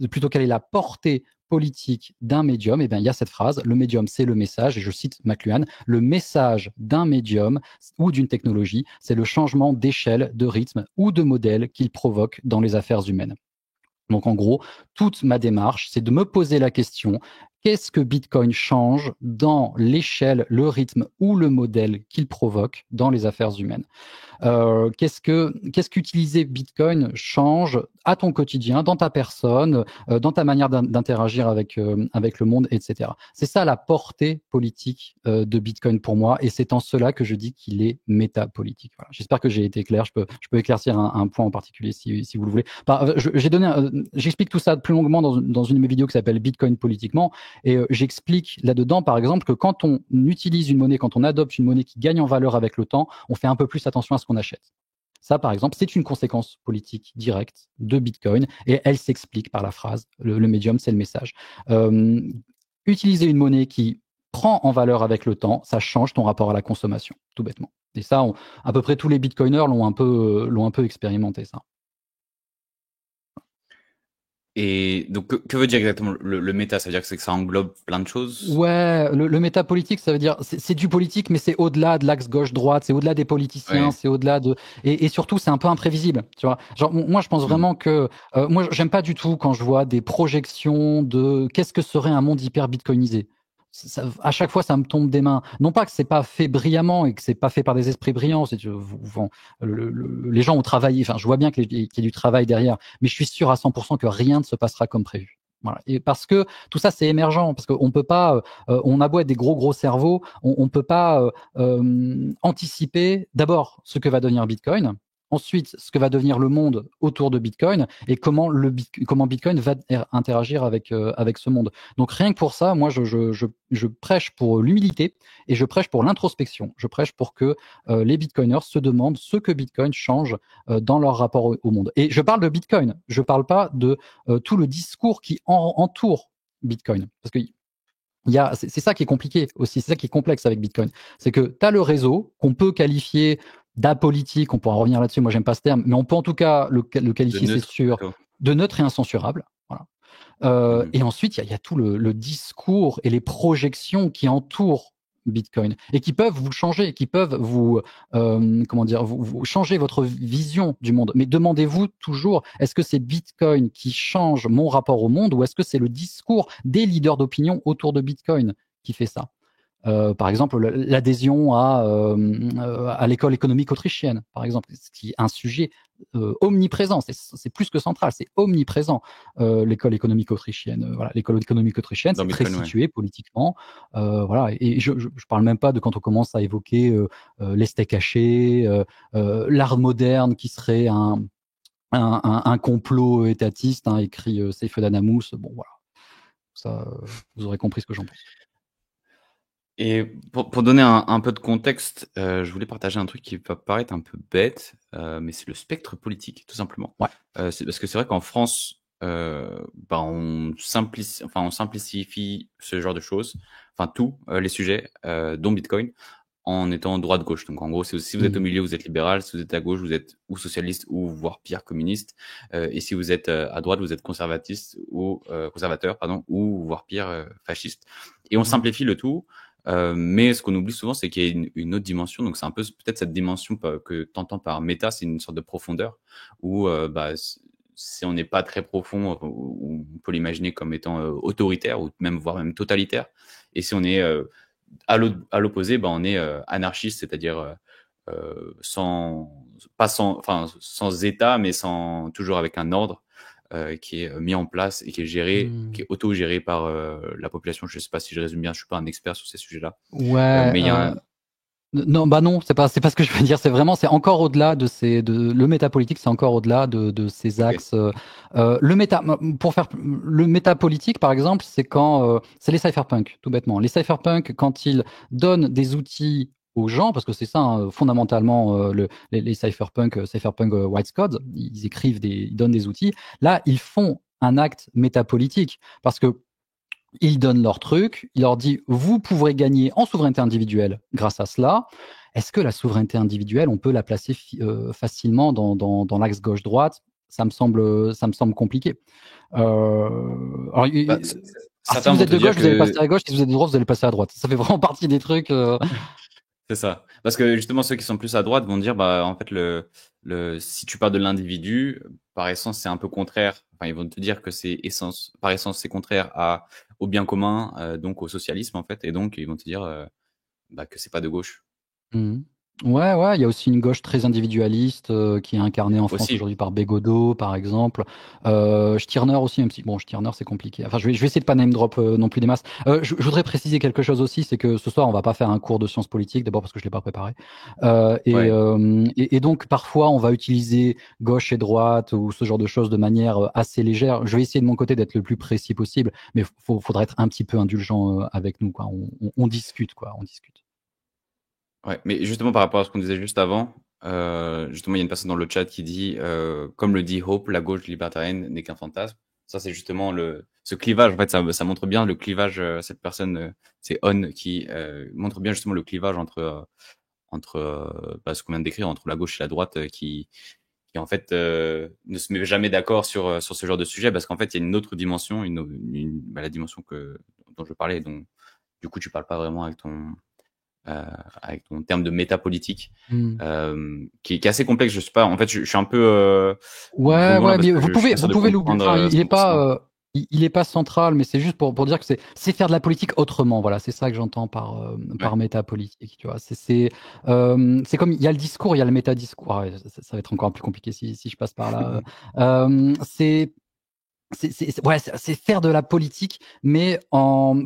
S2: plutôt quelle est la portée politique d'un médium, eh bien, il y a cette phrase, le médium, c'est le message, et je cite McLuhan, le message d'un médium ou d'une technologie, c'est le changement d'échelle, de rythme ou de modèle qu'il provoque dans les affaires humaines. Donc, en gros, toute ma démarche, c'est de me poser la question, qu'est-ce que Bitcoin change dans l'échelle, le rythme ou le modèle qu'il provoque dans les affaires humaines? Qu'est-ce qu'utiliser Bitcoin change à ton quotidien, dans ta personne, dans ta manière d'interagir avec le monde, etc. C'est ça la portée politique de Bitcoin pour moi, et c'est en cela que je dis qu'il est métapolitique. Voilà. J'espère que j'ai été clair. Je peux éclaircir un point en particulier si vous le voulez. J'explique tout ça plus longuement dans une de mes vidéos qui s'appelle Bitcoin politiquement, et j'explique là-dedans, par exemple, que quand on utilise une monnaie, quand on adopte une monnaie qui gagne en valeur avec le temps, on fait un peu plus attention à ce qu'on achète. Ça, par exemple, c'est une conséquence politique directe de Bitcoin, et elle s'explique par la phrase, le médium, c'est le message. Utiliser une monnaie qui prend en valeur avec le temps, ça change ton rapport à la consommation, tout bêtement. Et ça, à peu près tous les bitcoiners l'ont un peu expérimenté, ça.
S1: Et donc, que veut dire exactement le méta? Ça veut dire que ça englobe plein de choses?
S2: Ouais, le métapolitique, ça veut dire c'est du politique, mais c'est au-delà de l'axe gauche-droite, c'est au-delà des politiciens,
S1: Ouais.
S2: c'est au-delà de et surtout c'est un peu imprévisible, tu vois. Genre moi je pense
S1: Mhm.
S2: vraiment que moi j'aime pas du tout quand je vois des projections de qu'est-ce que serait un monde hyper bitcoinisé. À chaque fois, ça me tombe des mains. Non pas que c'est pas fait brillamment et que c'est pas fait par des esprits brillants. Les gens ont travaillé. Enfin, je vois bien qu'il y a du travail derrière, mais je suis sûr à 100% que rien ne se passera comme prévu. Voilà. Et parce que tout ça, c'est émergent, parce qu'on peut pas, on a beau être des gros cerveaux, on peut pas anticiper d'abord ce que va devenir Bitcoin, ensuite ce que va devenir le monde autour de Bitcoin et comment Bitcoin va interagir avec ce monde. Donc rien que pour ça, moi je prêche pour l'humilité et je prêche pour l'introspection. Je prêche pour que les Bitcoiners se demandent ce que Bitcoin change dans leur rapport au monde. Et je parle de Bitcoin, je parle pas de tout le discours qui entoure Bitcoin. Parce que c'est ça qui est compliqué aussi, c'est ça qui est complexe avec Bitcoin. C'est que tu as le réseau qu'on peut qualifier d'apolitique, on pourra revenir là-dessus, moi j'aime pas ce terme, mais on peut en tout cas le
S1: De
S2: qualifier, c'est
S1: neutre,
S2: sûr,
S1: plutôt.
S2: de neutre et incensurable. Voilà.
S1: Mhm.
S2: Et ensuite, il y a tout le discours et les projections qui entourent Bitcoin et qui peuvent vous changer, qui peuvent vous, comment dire, vous changer votre vision du monde. Mais demandez-vous toujours, est-ce que c'est Bitcoin qui change mon rapport au monde ou est-ce que c'est le discours des leaders d'opinion autour de Bitcoin qui fait ça? Par exemple, l'adhésion à l'école économique autrichienne, par exemple, ce qui est un sujet omniprésent. C'est plus que central, c'est omniprésent. L'école économique autrichienne, voilà, l'école économique autrichienne,
S1: Dans
S2: c'est très
S1: Bitcoin, ouais.
S2: situé politiquement, voilà. Et je parle même pas de quand on commence à évoquer les steaks hachés, l'art moderne qui serait un complot étatiste, hein, écrit Seyfo Danamous. Bon, voilà, ça, vous aurez compris ce que j'en pense.
S1: Et pour donner un peu de contexte, je voulais partager un truc qui va paraître un peu bête, mais c'est le spectre politique, tout simplement.
S2: Ouais.
S1: C'est parce que c'est vrai qu'en France, bah, on simplifie ce genre de choses, enfin tous les sujets, dont Bitcoin, en étant droite-gauche. Donc en gros, si vous êtes au
S2: Mhm.
S1: milieu, vous êtes libéral, si vous êtes à gauche, vous êtes ou socialiste ou voire pire communiste, et si vous êtes à droite, vous êtes conservateur, pardon, ou voire pire fasciste. Et on
S2: Mhm.
S1: simplifie le tout. Mais ce qu'on oublie souvent, c'est qu'il y a une autre dimension. Donc c'est un peu peut-être cette dimension que tu entends par méta, c'est une sorte de profondeur où bah, si on n'est pas très profond, on peut l'imaginer comme étant autoritaire ou voire même totalitaire. Et si on est à l'opposé, bah, on est anarchiste, c'est-à-dire sans État, mais toujours avec un ordre. qui est mis en place et qui est géré, qui est auto-géré par la population. Je sais pas si je résume bien, je suis pas un expert sur ces sujets-là.
S2: Ouais.
S1: Mais il y a un...
S2: Non, bah non, c'est pas ce que je veux dire. C'est encore au-delà le métapolitique, c'est encore au-delà de ces
S1: Ok.
S2: axes. Pour faire le métapolitique, par exemple, c'est quand c'est les cypherpunks, tout bêtement. Les cypherpunks, quand ils donnent des outils aux gens, parce que c'est ça fondamentalement les cypherpunk White Scots, ils ils donnent des outils. Là, ils font un acte métapolitique parce que ils donnent leur truc, il leur dit vous pourrez gagner en souveraineté individuelle grâce à cela. Est-ce que la souveraineté individuelle, on peut la placer facilement dans l'axe gauche-droite? Ça me semble compliqué. Alors,
S1: Bah,
S2: si
S1: certains
S2: vous
S1: vont
S2: êtes
S1: te
S2: de
S1: dire
S2: gauche, vous allez passer
S1: que
S2: à gauche. Si vous êtes de droite, vous allez passer à droite. Ça fait vraiment partie des trucs.
S1: c'est ça. Parce que justement, ceux qui sont plus à droite vont dire, bah, en fait, si tu pars de l'individu, par essence, c'est un peu contraire. Enfin, ils vont te dire que par essence, c'est contraire au bien commun, donc au socialisme, en fait. Et donc, ils vont te dire, bah, que c'est pas de gauche.
S2: Mhm. Ouais, il y a aussi une gauche très individualiste qui est incarnée en France
S1: Aussi.
S2: aujourd'hui par Bégodeau, par exemple. Stirner aussi, même si bon, Stirner c'est compliqué. Enfin, je vais essayer de pas name drop non plus des masses. Je voudrais préciser quelque chose aussi, c'est que ce soir on va pas faire un cours de sciences politiques, d'abord parce que je l'ai pas préparé,
S1: Ouais.
S2: et donc parfois on va utiliser gauche et droite ou ce genre de choses de manière assez légère. Je vais essayer de mon côté d'être le plus précis possible, mais faudra être un petit peu indulgent avec nous, quoi. On discute, quoi, on discute.
S1: Ouais, mais justement par rapport à ce qu'on disait juste avant, justement il y a une personne dans le chat qui dit, comme le dit Hope, la gauche libertarienne n'est qu'un fantasme. Ça c'est justement ce clivage. En fait, ça montre bien le clivage. Cette personne, c'est On qui montre bien justement le clivage entre ce qu'on vient de décrire entre la gauche et la droite, qui en fait ne se met jamais d'accord sur ce genre de sujet parce qu'en fait il y a une autre dimension, la dimension dont je parlais, dont du coup tu parles pas vraiment avec ton terme de métapolitique,
S2: Hmm.
S1: qui est assez complexe. Je sais pas. En fait, je suis un peu
S2: Ouais,
S1: brouillon là parce
S2: mais
S1: que je suis pas sûr
S2: vous
S1: de
S2: pouvez l'oublier.
S1: comprendre
S2: Enfin, il est
S1: 100%.
S2: pas, il est pas central, mais c'est juste pour dire que c'est faire de la politique autrement. Voilà, c'est ça que j'entends par
S1: Ouais.
S2: métapolitique. Tu vois, c'est comme il y a le discours, il y a le métadiscours. Ah ouais, ça va être encore plus compliqué si je passe par là. C'est faire de la politique, mais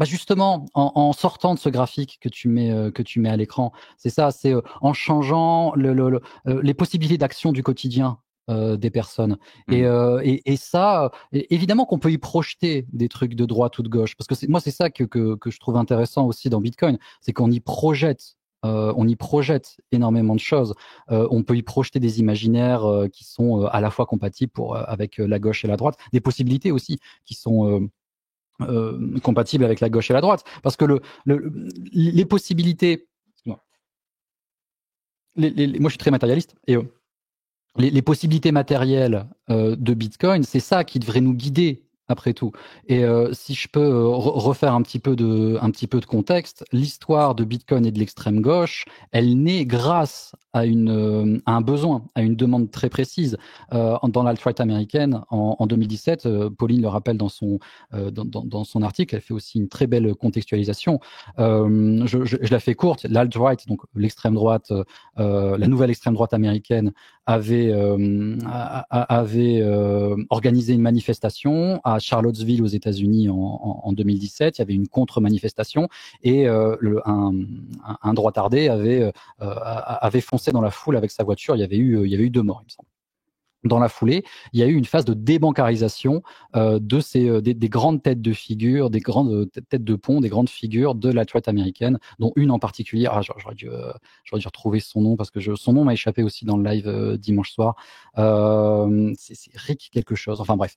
S2: justement en sortant de ce graphique que tu mets à l'écran. C'est ça, c'est en changeant les possibilités d'action du quotidien des personnes.
S1: Mhm.
S2: Et ça, évidemment qu'on peut y projeter des trucs de droite ou de gauche, parce que moi c'est ça que je trouve intéressant aussi dans Bitcoin, c'est qu'on y projette. On y projette énormément de choses. On peut y projeter des imaginaires qui sont à la fois compatibles avec la gauche et la droite, des possibilités aussi qui sont compatibles avec la gauche et la droite, parce que les possibilités, moi je suis très matérialiste et les possibilités matérielles de Bitcoin, c'est ça qui devrait nous guider après tout. Et si je peux refaire un petit peu de contexte, l'histoire de Bitcoin et de l'extrême gauche, elle naît grâce à un besoin, à une demande très précise. Dans l'alt-right américaine, en 2017, Pauline le rappelle dans son article, elle fait aussi une très belle contextualisation. Je la fais courte. L'alt-right, donc l'extrême droite, la nouvelle extrême droite américaine, avait organisé une manifestation à Charlottesville aux États-Unis en 2017. Il y avait une contre-manifestation et un droitardé avait foncé dans la foule avec sa voiture. Il y avait eu 2 morts, il me semble. Dans la foulée, il y a eu une phase de débancarisation des grandes têtes de figure, des grandes têtes de pont, des grandes figures de la droite américaine, dont une en particulier. J'aurais dû retrouver son nom parce que son nom m'a échappé aussi dans le live dimanche soir. C'est Rick quelque chose. Enfin bref.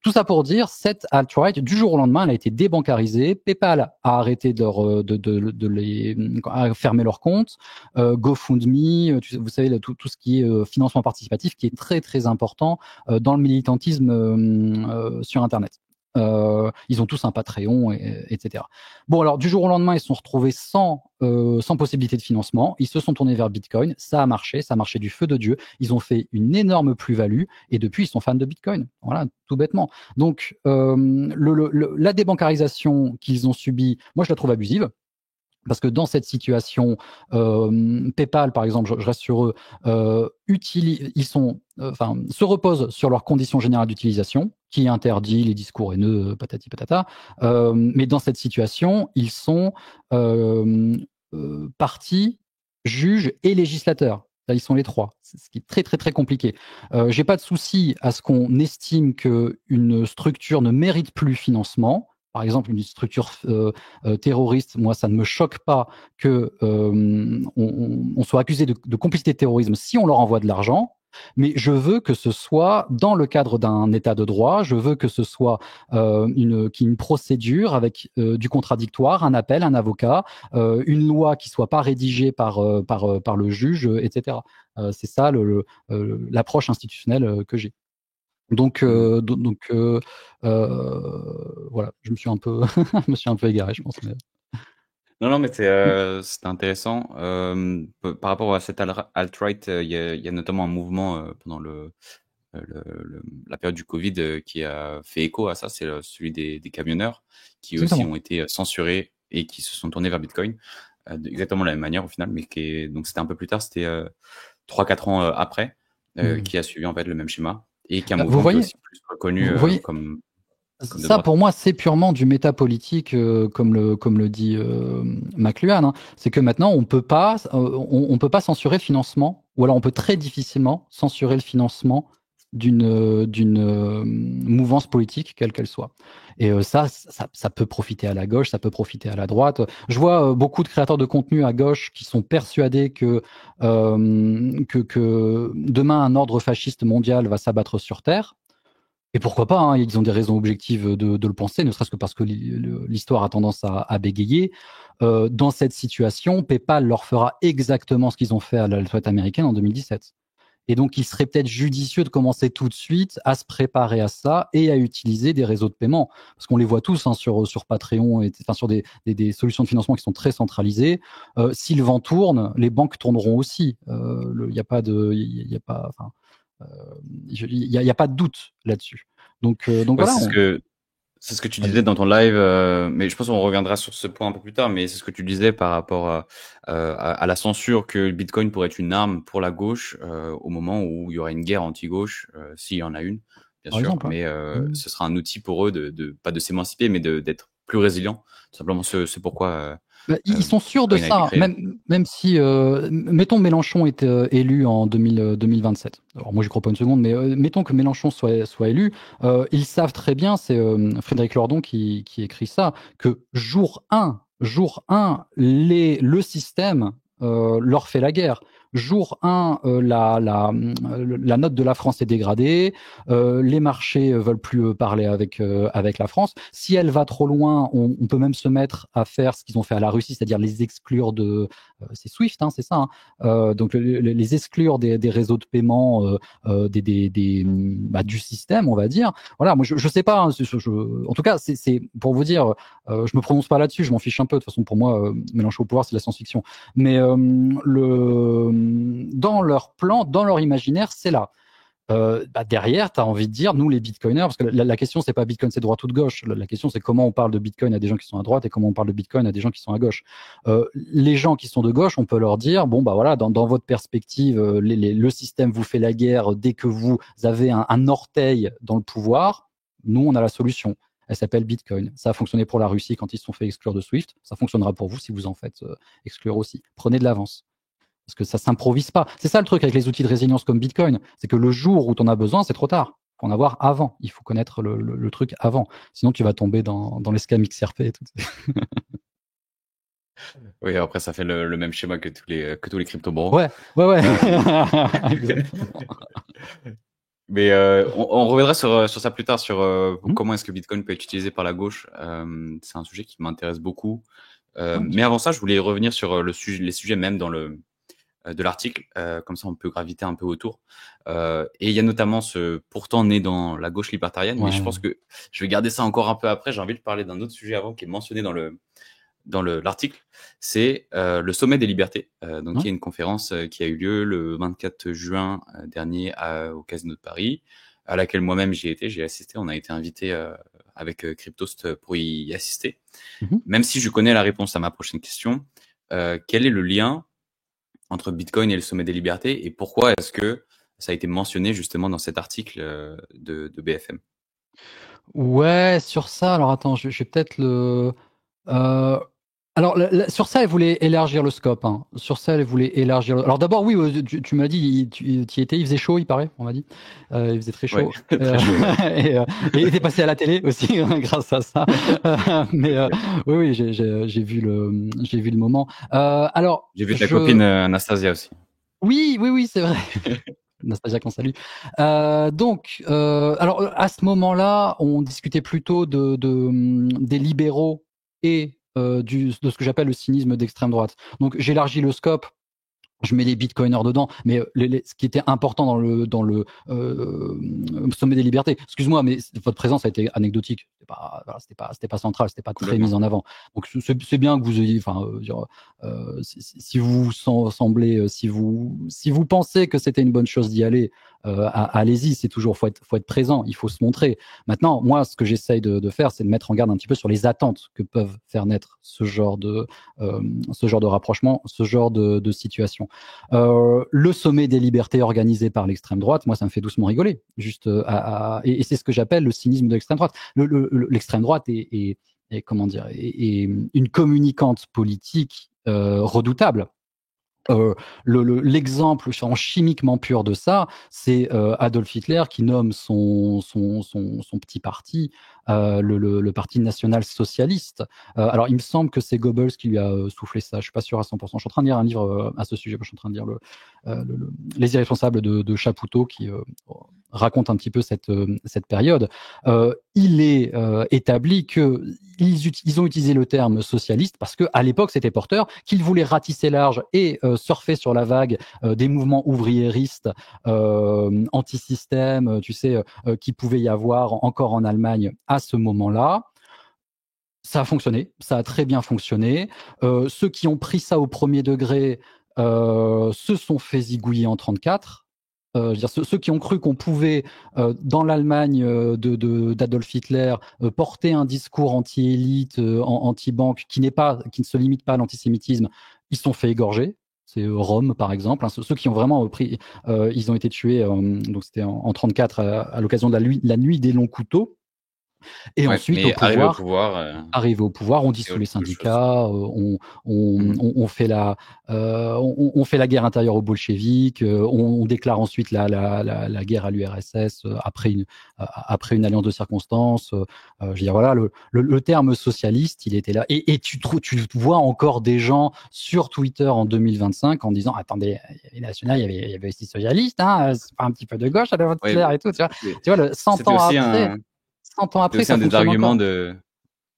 S2: Tout ça pour dire, cette alt-right, du jour au lendemain, elle a été débancarisée. PayPal a arrêté à fermer leurs comptes. GoFundMe, vous savez, tout ce qui est financement participatif, qui est très très important dans le militantisme sur Internet. Ils ont tous un Patreon, etc. Bon, alors du jour au lendemain, ils se sont retrouvés sans possibilité de financement. Ils se sont tournés vers Bitcoin. Ça a marché du feu de Dieu. Ils ont fait une énorme plus-value et depuis, ils sont fans de Bitcoin. Voilà, tout bêtement. Donc, la débancarisation qu'ils ont subie, moi, je la trouve abusive. Parce que dans cette situation, PayPal, par exemple, je reste sur eux, se reposent sur leurs conditions générales d'utilisation, qui interdit les discours haineux, patati patata. Mais dans cette situation, ils sont partie, juge et législateur. Là, ils sont les trois, ce qui est très très très compliqué. J'ai pas de souci à ce qu'on estime qu'une structure ne mérite plus financement. Par exemple, une structure terroriste, moi, ça ne me choque pas que on soit accusé de complicité de terrorisme si on leur envoie de l'argent. Mais je veux que ce soit dans le cadre d'un état de droit. Je veux que ce soit une procédure avec du contradictoire, un appel, un avocat, une loi qui soit pas rédigée par le juge, etc. C'est ça l'approche institutionnelle que j'ai. Donc, voilà, je me suis un peu, je me suis un peu égaré, je pense. Mais...
S1: Non, mais c'était intéressant. Par rapport à cette alt-right, il y a notamment un mouvement pendant la période du Covid qui a fait écho à ça. C'est celui des camionneurs qui aussi ont été censurés et qui se sont tournés vers Bitcoin. Exactement de la même manière au final, mais donc c'était un peu plus tard, c'était 3-4 ans après, qui a suivi en fait le même schéma et qui est un mouvement qui est aussi plus reconnu comme
S2: ça, pour moi, c'est purement du métapolitique, comme le dit McLuhan. Hein. C'est que maintenant, on peut pas censurer le financement, ou alors on peut très difficilement censurer le financement d'une mouvance politique, quelle qu'elle soit. Et ça peut profiter à la gauche, ça peut profiter à la droite. Je vois beaucoup de créateurs de contenu à gauche qui sont persuadés que demain un ordre fasciste mondial va s'abattre sur Terre. Et pourquoi pas, hein, ils ont des raisons objectives de le penser, ne serait-ce que parce que l'histoire a tendance à bégayer. Dans cette situation, PayPal leur fera exactement ce qu'ils ont fait à l'Alphabet américaine en 2017. Et donc, il serait peut-être judicieux de commencer tout de suite à se préparer à ça et à utiliser des réseaux de paiement. Parce qu'on les voit tous hein, sur Patreon, sur des solutions de financement qui sont très centralisées. Si le vent tourne, les banques tourneront aussi. Il n'y a pas de... Il n'y a pas de doute là-dessus. Donc voilà.
S1: C'est ce que tu disais dans ton live, mais je pense qu'on reviendra sur ce point un peu plus tard, mais c'est ce que tu disais par rapport à la censure que le Bitcoin pourrait être une arme pour la gauche au moment où il y aura une guerre anti-gauche, s'il y en a une, bien sûr,
S2: exemple,
S1: mais ce sera un outil pour eux pas de s'émanciper, mais d'être plus résilients. Tout simplement, c'est pourquoi...
S2: ils sont sûrs de ça, même si, mettons Mélenchon est élu en 2027. Alors moi, j'y crois pas une seconde, mais mettons que Mélenchon soit élu, ils savent très bien, c'est Frédéric Lordon qui écrit ça, que jour 1, le système leur fait la guerre. Jour 1, la note de la France est dégradée, les marchés veulent plus parler avec la France. Si elle va trop loin, on peut même se mettre à faire ce qu'ils ont fait à la Russie, c'est-à-dire les exclure c'est SWIFT, hein, c'est ça. Hein. Donc les exclure des réseaux de paiement, du système, on va dire. Voilà, moi je sais pas. Hein, en tout cas, c'est pour vous dire, je me prononce pas là-dessus, je m'en fiche un peu. De toute façon, pour moi, Mélenchon au pouvoir, c'est la science-fiction. Mais dans leur plan, dans leur imaginaire, c'est là. Derrière, tu as envie de dire, nous les bitcoiners, parce que la question, c'est pas Bitcoin, c'est droite ou de gauche. La question, c'est comment on parle de Bitcoin à des gens qui sont à droite et comment on parle de Bitcoin à des gens qui sont à gauche. Les gens qui sont de gauche, on peut leur dire, bon, bah voilà, dans votre perspective, le système vous fait la guerre dès que vous avez un orteil dans le pouvoir. Nous, on a la solution. Elle s'appelle Bitcoin. Ça a fonctionné pour la Russie quand ils se sont fait exclure de SWIFT. Ça fonctionnera pour vous si vous en faites exclure aussi. Prenez de l'avance. Parce que ça s'improvise pas. C'est ça le truc avec les outils de résilience comme Bitcoin, c'est que le jour où tu en as besoin, c'est trop tard. Il faut en avoir avant. Il faut connaître le truc avant. Sinon, tu vas tomber dans les scams XRP et tout.
S1: Oui, après, ça fait le même schéma que tous les crypto-bros.
S2: Ouais.
S1: Mais on reviendra sur ça plus tard, sur comment est-ce que Bitcoin peut être utilisé par la gauche. C'est un sujet qui m'intéresse beaucoup. Mais avant ça, je voulais revenir sur les sujets même de l'article, comme ça on peut graviter un peu autour. Et il y a notamment pourtant né dans la gauche libertarienne, mais je pense que je vais garder ça encore un peu après. J'ai envie de parler d'un autre sujet avant qui est mentionné dans l'article, c'est le sommet des libertés. Donc il y a une conférence qui a eu lieu le 24 juin dernier au Casino de Paris, à laquelle moi-même j'ai assisté. On a été invité avec Cryptost pour y assister.
S2: Mhm.
S1: Même si je connais la réponse à ma prochaine question, quel est le lien entre Bitcoin et le sommet des libertés et pourquoi est-ce que ça a été mentionné justement dans cet article de BFM?
S2: Ouais, sur ça, alors attends, je vais peut-être le. Euh, alors, sur ça, elle voulait élargir le scope. Hein. Sur ça, elle voulait élargir. Alors d'abord, oui, tu m'as dit, tu y étais, il faisait chaud, il paraît, on m'a dit. Il faisait très
S1: Ouais,
S2: chaud.
S1: très chaud. Ouais.
S2: Et il était passé à la télé aussi, grâce à ça. Mais oui, oui, j'ai vu le moment. Alors,
S1: J'ai vu ta copine Anastasia aussi.
S2: Oui, oui, oui, c'est vrai. Nastasia qu'on salue. Donc, alors à ce moment-là, on discutait plutôt des libéraux et de ce que j'appelle le cynisme d'extrême droite. Donc, j'élargis le scope. Je mets les bitcoiners dedans, mais ce qui était important dans le sommet des libertés. Excuse-moi, mais votre présence a été anecdotique. C'était pas central, c'était pas très
S1: Complètement.
S2: mis en avant. Donc c'est bien que vous ayez, enfin, si vous semblez, si vous pensez que c'était une bonne chose d'y aller, allez-y. C'est toujours faut être présent, il faut se montrer. Maintenant, moi, ce que j'essaye de faire, c'est de mettre en garde un petit peu sur les attentes que peuvent faire naître ce genre de rapprochement, ce genre de situation. Le sommet des libertés organisé par l'extrême droite, moi, ça me fait doucement rigoler. Juste, et c'est ce que j'appelle le cynisme de l'extrême droite. L'extrême droite est comment dire, est une communicante politique redoutable. L'exemple chimiquement pur de ça, c'est Adolf Hitler qui nomme son petit parti le Parti national socialiste. Alors, il me semble que c'est Goebbels qui lui a soufflé ça. Je suis pas sûr à 100%. Je suis en train de lire un livre à ce sujet. Je suis en train de lire Les Irresponsables de Chapoutot qui raconte un petit peu cette période. Il est établi que ils ont utilisé le terme socialiste parce que à l'époque c'était porteur, qu'ils voulaient ratisser large et surfer sur la vague des mouvements ouvriéristes anti-système, tu sais, qui pouvait y avoir encore en Allemagne à ce moment-là. Ça a fonctionné, ça a très bien fonctionné. Ceux qui ont pris ça au premier degré se sont fait zigouiller en 34. Je veux dire, ceux qui ont cru qu'on pouvait, dans l'Allemagne d'Adolf Hitler, porter un discours anti-élite, anti-banque, qui ne se limite pas à l'antisémitisme, ils se sont fait égorger. C'est Rome, par exemple. Hein. Ceux qui ont vraiment pris, ils ont été tués. Donc c'était en 34 à l'occasion de la nuit des longs couteaux. Et
S1: Ouais,
S2: ensuite, au
S1: mais arrivé au
S2: pouvoir,
S1: pouvoir,
S2: on
S1: c'est
S2: dissout les
S1: autre chose.
S2: syndicats,
S1: Mhm.
S2: on fait on fait la guerre intérieure aux bolcheviks, on déclare ensuite la guerre à l'URSS après une alliance de circonstances. Je veux dire, voilà, le terme socialiste, il était là. Et tu vois encore des gens sur Twitter en 2025 en disant, attendez, les nationales, il y avait aussi socialiste, hein, c'est pas un petit peu de gauche, à votre
S1: Ouais,
S2: Hitler et tout, tu vois, 100
S1: c'était
S2: ans
S1: aussi
S2: après.
S1: un,
S2: 100 ans
S1: c'était
S2: après,
S1: aussi
S2: ça
S1: un des
S2: fonctionne
S1: arguments
S2: encore.
S1: de.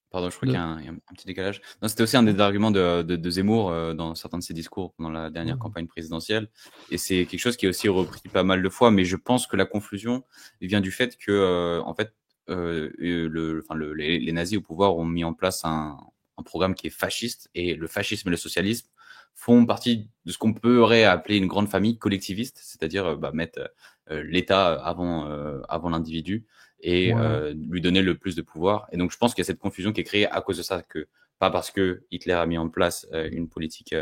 S1: Pardon, je crois qu'il y a un petit décalage. Non, c'était aussi un des arguments de Zemmour dans certains de ses discours pendant la dernière campagne présidentielle. Et c'est quelque chose qui est aussi repris pas mal de fois. Mais je pense que la confusion vient du fait que, en fait, les nazis au pouvoir ont mis en place un programme qui est fasciste. Et le fascisme et le socialisme font partie de ce qu'on pourrait appeler une grande famille collectiviste, c'est-à-dire mettre l'État avant l'individu et
S2: Ouais.
S1: lui donner le plus de pouvoir. Et donc, je pense qu'il y a cette confusion qui est créée à cause de ça, que pas parce que Hitler a mis en place une politique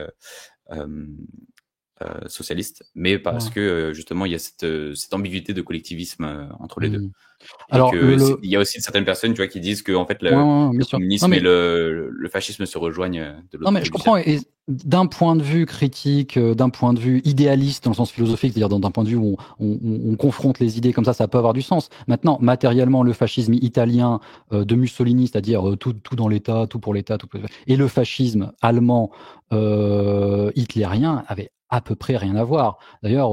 S1: euh, socialiste, mais parce
S2: Ouais.
S1: que justement, il y a cette ambiguïté de collectivisme entre les deux.
S2: Mmh.
S1: Et
S2: Alors
S1: que il y a aussi certaines personnes, tu vois, qui disent que en fait
S2: ouais, ouais, ouais, bien
S1: le
S2: sûr. Non
S1: communisme et
S2: mais
S1: le fascisme se rejoignent de
S2: non
S1: l'autre
S2: mais je
S1: côté du
S2: comprends
S1: cercle.
S2: et d'un point de vue critique, d'un point de vue idéaliste dans le sens philosophique, c'est-à-dire d'un point de vue où on confronte les idées comme ça peut avoir du sens. Maintenant, matériellement, le fascisme italien de Mussolini, c'est-à-dire tout dans l'État, tout pour l'État, et le fascisme allemand hitlérien avait à peu près rien à voir. D'ailleurs,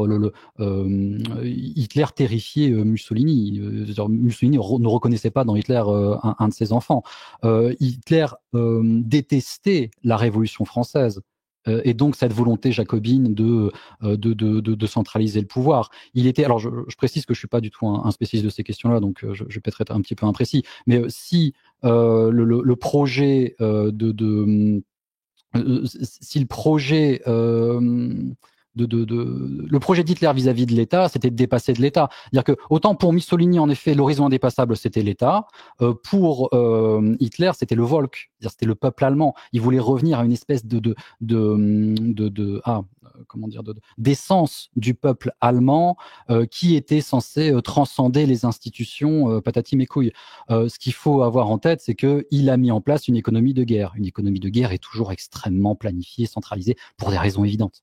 S2: Hitler terrifiait Mussolini. Mussolini ne reconnaissait pas dans Hitler un de ses enfants. Hitler détestait la Révolution française et donc cette volonté jacobine de centraliser le pouvoir. Il était, alors je précise que je suis pas du tout un spécialiste de ces questions-là, donc je vais peut-être être un petit peu imprécis, mais si le projet si le projet le projet d'Hitler vis-à-vis de l'État, c'était de dépasser de l'État. C'est-à-dire que autant pour Mussolini, en effet, l'horizon indépassable, c'était l'État. Pour Hitler, c'était le Volk, c'est-à-dire c'était le peuple allemand. Il voulait revenir à une espèce d'essence du peuple allemand qui était censé transcender les institutions patati mes couilles. Ce qu'il faut avoir en tête, c'est qu'il a mis en place une économie de guerre. Une économie de guerre est toujours extrêmement planifiée, centralisée, pour des raisons évidentes.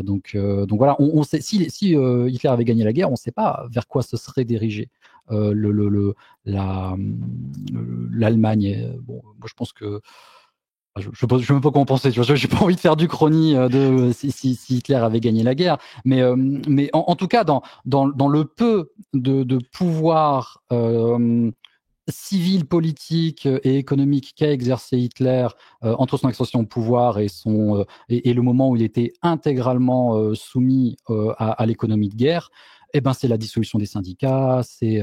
S2: Donc voilà, on sait, si Hitler avait gagné la guerre, on ne sait pas vers quoi se serait dirigé l'Allemagne. Bon, moi je pense que je ne sais même pas quoi en penser. Je n'ai pas envie de faire du chrony de si Hitler avait gagné la guerre, mais en tout cas dans le peu de pouvoir civil, politique et économique qu'a exercé Hitler entre son accession au pouvoir et le moment où il était intégralement soumis à l'économie de guerre, eh ben c'est la dissolution des syndicats, c'est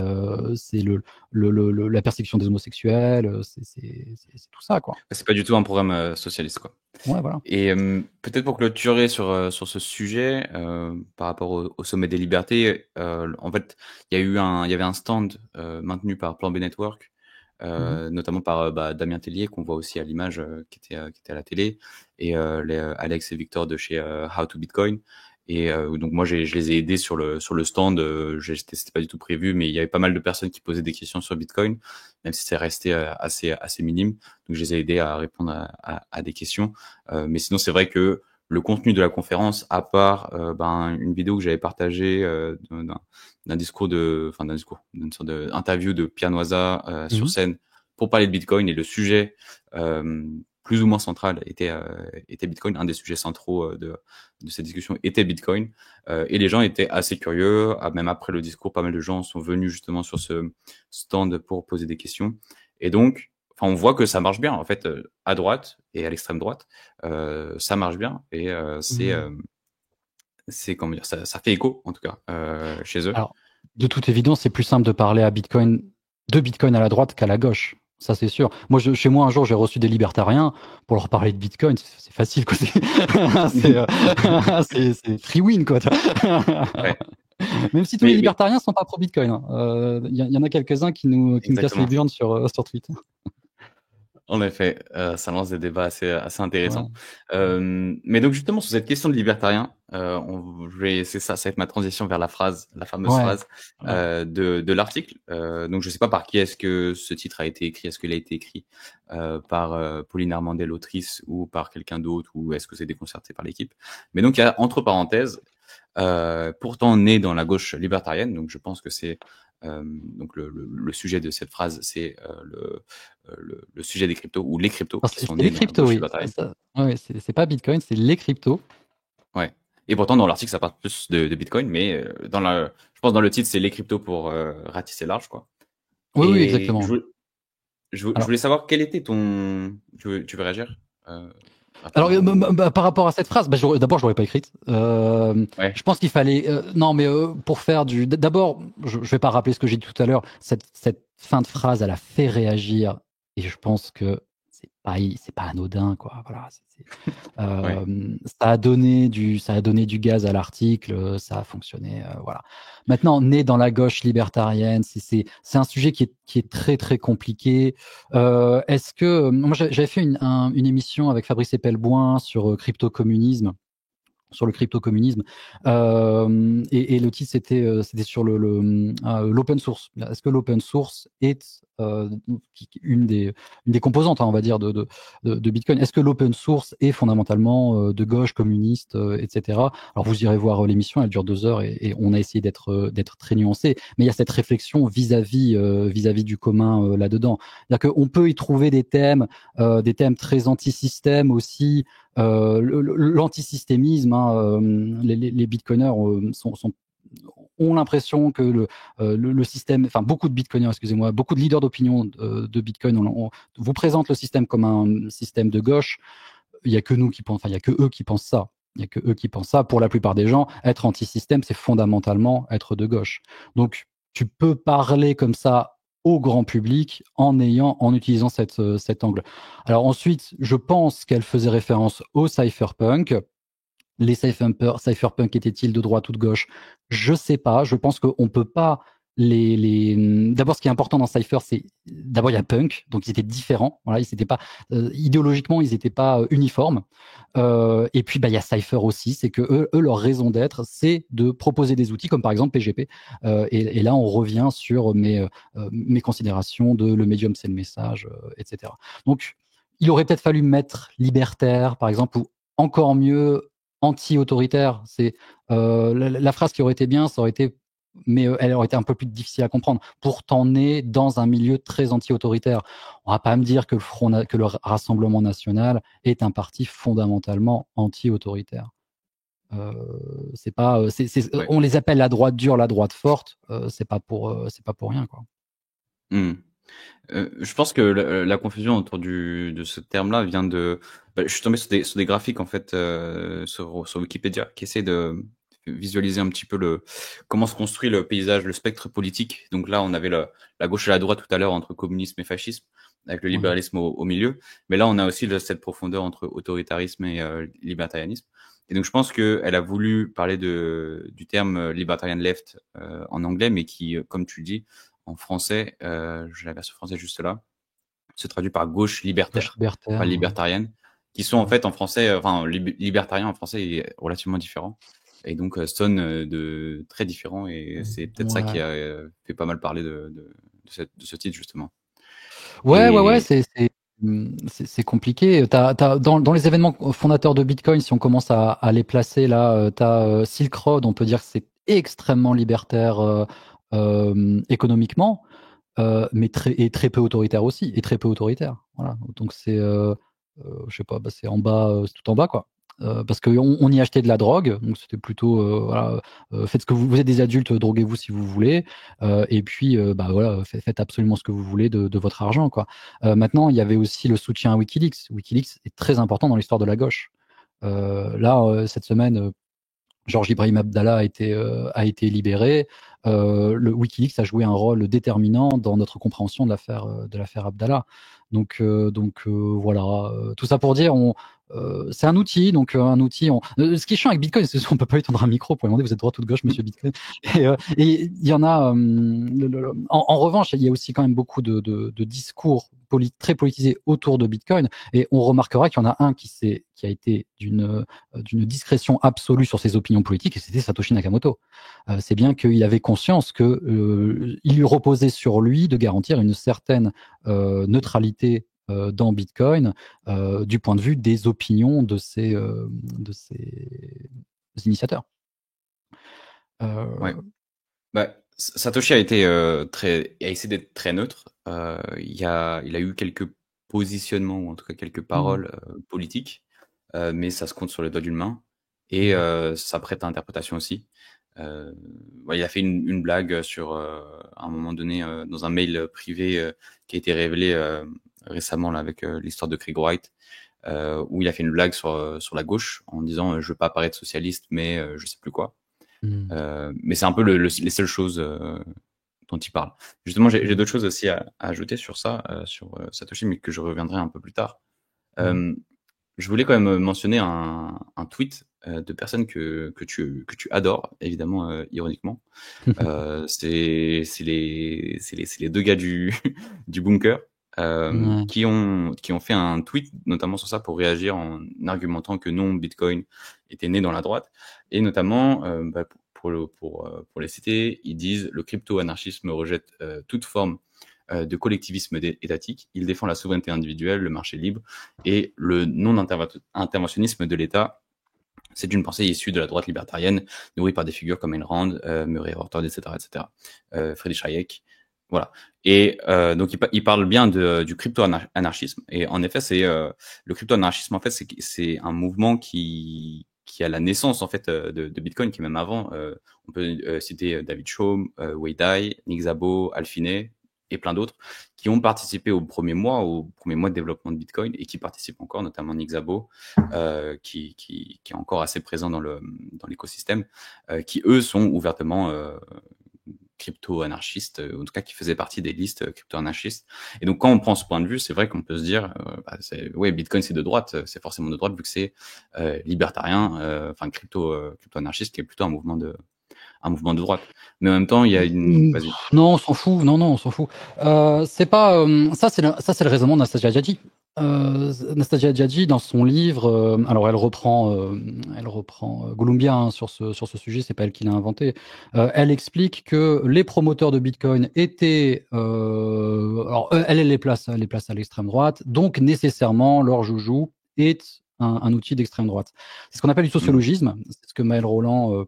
S2: la persécution des homosexuels, c'est tout ça, quoi.
S1: C'est pas du tout un programme socialiste, quoi.
S2: Ouais, voilà.
S1: Et peut-être pour clôturer sur ce sujet, par rapport au sommet des libertés, en fait, il y avait un stand maintenu par Plan B Network, notamment par Damien Tellier, qu'on voit aussi à l'image, qui était à la télé, et Alex et Victor de chez How to Bitcoin. Et donc moi, je les ai aidés sur le stand. C'était pas du tout prévu, mais il y avait pas mal de personnes qui posaient des questions sur Bitcoin, même si c'est resté assez minime. Donc je les ai aidés à répondre à des questions. Mais sinon, c'est vrai que le contenu de la conférence, à part une vidéo que j'avais partagée d'un discours d'une sorte d'interview de Pierre Noisa sur scène pour parler de Bitcoin, et le sujet plus ou moins central était Bitcoin. Un des sujets centraux de cette discussion était Bitcoin, et les gens étaient assez curieux. Même après le discours, pas mal de gens sont venus justement sur ce stand pour poser des questions, et donc on voit que ça marche bien en fait, à droite et à l'extrême droite, ça marche bien, et c'est comment dire, ça fait écho en tout cas chez eux.
S2: Alors, de toute évidence, c'est plus simple de parler de Bitcoin à la droite qu'à la gauche. Ça, c'est sûr. Moi, chez moi, un jour, j'ai reçu des libertariens pour leur parler de Bitcoin. C'est facile, quoi. C'est free win, quoi.
S1: Ouais.
S2: Même si tous les libertariens ne sont pas pro-Bitcoin. Il y en a quelques-uns qui nous cassent les burnes sur Twitter.
S1: En effet, ça lance des débats assez intéressants. Ouais. Mais donc justement sur cette question de libertarien, c'est ça va être ma transition vers la fameuse phrase de l'article. Donc je sais pas par qui est-ce que ce titre a été écrit. Est-ce qu'il a été écrit par Pauline Armandel, l'autrice, ou par quelqu'un d'autre, ou est-ce que c'est déconcerté par l'équipe? Mais donc il y a entre parenthèses, pourtant né dans la gauche libertarienne. Donc je pense que c'est donc le sujet de cette phrase, c'est le sujet des cryptos, ou les cryptos qui sont nés dans la gauche libertarienne.
S2: Oui, c'est pas Bitcoin, c'est les cryptos.
S1: Ouais. Et pourtant dans l'article ça parle plus de Bitcoin, mais je pense dans le titre c'est les cryptos pour ratisser large, quoi.
S2: Oui, exactement.
S1: Je voulais savoir quel était ton. Tu veux réagir?
S2: Alors, par rapport à cette phrase, d'abord, je l'aurais pas écrite. Je pense qu'il fallait. Non, mais pour faire du. D'abord, je vais pas rappeler ce que j'ai dit tout à l'heure. Cette fin de phrase, elle a fait réagir, et je pense que c'est pas anodin, quoi. Voilà. Ça a donné du gaz à l'article, ça a fonctionné, voilà. Maintenant, né dans la gauche libertarienne, c'est un sujet qui est très très compliqué. Est-ce que moi j'avais fait une émission avec Fabrice Epelboin sur crypto-communisme, sur le crypto-communisme, et le titre c'était sur l'open source. Est-ce que l'open source est une des composantes, on va dire, de Bitcoin? Est-ce que l'open source est fondamentalement de gauche, communiste, etc. Alors vous irez voir l'émission, elle dure 2 heures, et on a essayé d'être très nuancé, mais il y a cette réflexion vis-à-vis du commun là-dedans. C'est-à-dire qu'on peut y trouver des thèmes très anti-système aussi. L'antisystémisme, les bitcoiners ont l'impression que le système, enfin beaucoup de bitcoiners, excusez-moi, beaucoup de leaders d'opinion de Bitcoin vous présentent le système comme un système de gauche. Il y a que nous qui pensons, enfin il y a que eux qui pensent ça. Il y a que eux qui pensent ça. Pour la plupart des gens, être anti-système, c'est fondamentalement être de gauche. Donc tu peux parler comme ça au grand public en utilisant cet angle. Alors ensuite, je pense qu'elle faisait référence au cypherpunk. Les cypherpunks étaient-ils de droite ou de gauche? Je sais pas. Je pense qu'on peut pas D'abord, ce qui est important dans Cypher, c'est d'abord il y a punk, donc ils étaient différents. Voilà, ils n'étaient pas idéologiquement, ils n'étaient pas uniformes. Et puis, il y a Cypher aussi, c'est que eux, leur raison d'être, c'est de proposer des outils comme par exemple PGP. Et là, on revient sur mes considérations de le médium, c'est le message, etc. Donc, il aurait peut-être fallu mettre libertaire, par exemple, ou encore mieux anti-autoritaire. C'est la phrase qui aurait été bien, ça aurait été, mais elle aurait été un peu plus difficile à comprendre. Pourtant né dans un milieu très anti-autoritaire. On va pas me dire que que le Rassemblement national est un parti fondamentalement anti-autoritaire. C'est pas,
S1: Ouais.
S2: on les appelle la droite dure, la droite forte. C'est pas pour rien, quoi.
S1: Mmh. Je pense que la confusion autour de ce terme-là vient de. Je suis tombé sur des graphiques en fait sur Wikipédia qui essaient de visualiser un petit peu comment se construit le paysage, le spectre politique. Donc là, on avait la gauche et la droite tout à l'heure entre communisme et fascisme, avec le
S2: Ouais.
S1: libéralisme au milieu. Mais là, on a aussi cette profondeur entre autoritarisme et libertarianisme. Et donc, je pense qu'elle a voulu parler du terme libertarian left en anglais, mais qui, comme tu dis, en français, j'ai la version française juste là, se traduit par gauche
S2: Gauche
S1: libertaire, pas
S2: libertaire. Ouais.
S1: libertarienne, qui sont en
S2: Ouais.
S1: fait en français, enfin libertarien en français est relativement différent et donc sonne de très différent et c'est peut-être ça qui
S2: Ouais.
S1: a fait pas mal parler de ce titre justement.
S2: Ouais,
S1: Et
S2: c'est compliqué. Dans les événements fondateurs de Bitcoin, si on commence à les placer là, tu as Silk Road, on peut dire que c'est extrêmement libertaire économiquement, mais très peu autoritaire aussi, et très peu autoritaire. Voilà. Donc je sais pas, c'est en bas, c'est tout en bas, quoi. Parce qu'on y achetait de la drogue, donc c'était plutôt voilà, faites ce que vous êtes des adultes, droguez-vous si vous voulez, et puis voilà, faites absolument ce que vous voulez de votre argent, quoi. Maintenant, il y avait aussi le soutien à WikiLeaks. WikiLeaks est très important dans l'histoire de la gauche. Là, cette semaine, Georges Ibrahim Abdallah a été libéré. Le WikiLeaks a joué un rôle déterminant dans notre compréhension de l'affaire Abdallah. Voilà, tout ça pour dire, c'est un outil, donc un outil. Ce qui est chiant avec Bitcoin, c'est qu'on peut pas lui tendre un micro pour lui demander vous êtes droite ou de gauche, Monsieur Bitcoin. Et il y en a. En revanche, il y a aussi quand même beaucoup de discours très politisés autour de Bitcoin, et on remarquera qu'il y en a un qui a été d'une discrétion absolue sur ses opinions politiques, et c'était Satoshi Nakamoto. C'est bien qu'il avait conscience que il lui reposait sur lui de garantir une certaine neutralité dans Bitcoin du point de vue des opinions de ses initiateurs.
S1: ouais, Satoshi a été a essayé d'être très neutre. Il a eu quelques positionnements ou en tout cas quelques
S2: Mmh,
S1: paroles politiques, mais ça se compte sur les doigts d'une main et
S2: mmh,
S1: ça prête à interprétation aussi. Euh, il a fait une blague sur à un moment donné dans un mail privé qui a été révélé récemment là, avec l'histoire de Craig Wright, où il a fait une blague sur la gauche en disant je veux pas paraître socialiste, mais je sais plus quoi.
S2: mmh,
S1: Mais c'est un peu les seules choses dont il parle. Justement, j'ai
S2: mmh,
S1: d'autres choses aussi à ajouter sur ça, sur Satoshi, mais que je reviendrai un peu plus tard.
S2: mmh.
S1: Euh, je voulais quand même mentionner un tweet de personnes que tu adores, évidemment, ironiquement. C'est les deux gars du bunker
S2: Ouais.
S1: qui ont fait un tweet notamment sur ça pour réagir en argumentant que non, Bitcoin était né dans la droite. Et notamment, pour les citer, ils disent le crypto-anarchisme rejette toute forme de collectivisme étatique. Il défend la souveraineté individuelle, le marché libre et le non-interventionnisme de l'État. C'est une pensée issue de la droite libertarienne, nourrie par des figures comme Ayn Rand, Murray Rothbard, etc., etc. Friedrich Hayek, voilà. Et donc il parle bien du crypto-anarchisme. Et en effet, le crypto-anarchisme. En fait, c'est un mouvement qui a la naissance en fait de Bitcoin, qui est même avant. On peut citer David Chaum, Wei Dai, Nick Szabo, Alphine et plein d'autres qui ont participé aux premiers mois de développement de Bitcoin et qui participent encore, notamment Nick Szabo, qui est encore assez présent dans l'écosystème, qui eux sont ouvertement crypto-anarchistes, en tout cas qui faisaient partie des listes crypto-anarchistes. Et donc quand on prend ce point de vue, c'est vrai qu'on peut se dire, ouais, Bitcoin c'est de droite, c'est forcément de droite vu que c'est libertarien, enfin crypto-anarchiste qui est plutôt un mouvement de droite. Mais en même temps, il y a une... Vas-y.
S2: Non, on s'en fout. Non, on s'en fout. C'est pas ça. C'est le raisonnement d'Anastasia Djadji. Anastasia Djadji, dans son livre, alors elle reprend Golumbia hein, sur ce sujet. C'est pas elle qui l'a inventé. Elle explique que les promoteurs de Bitcoin étaient, alors elle les place à l'extrême droite, donc nécessairement leur joujou est un outil d'extrême droite. C'est ce qu'on appelle du sociologisme. C'est ce que Maël Roland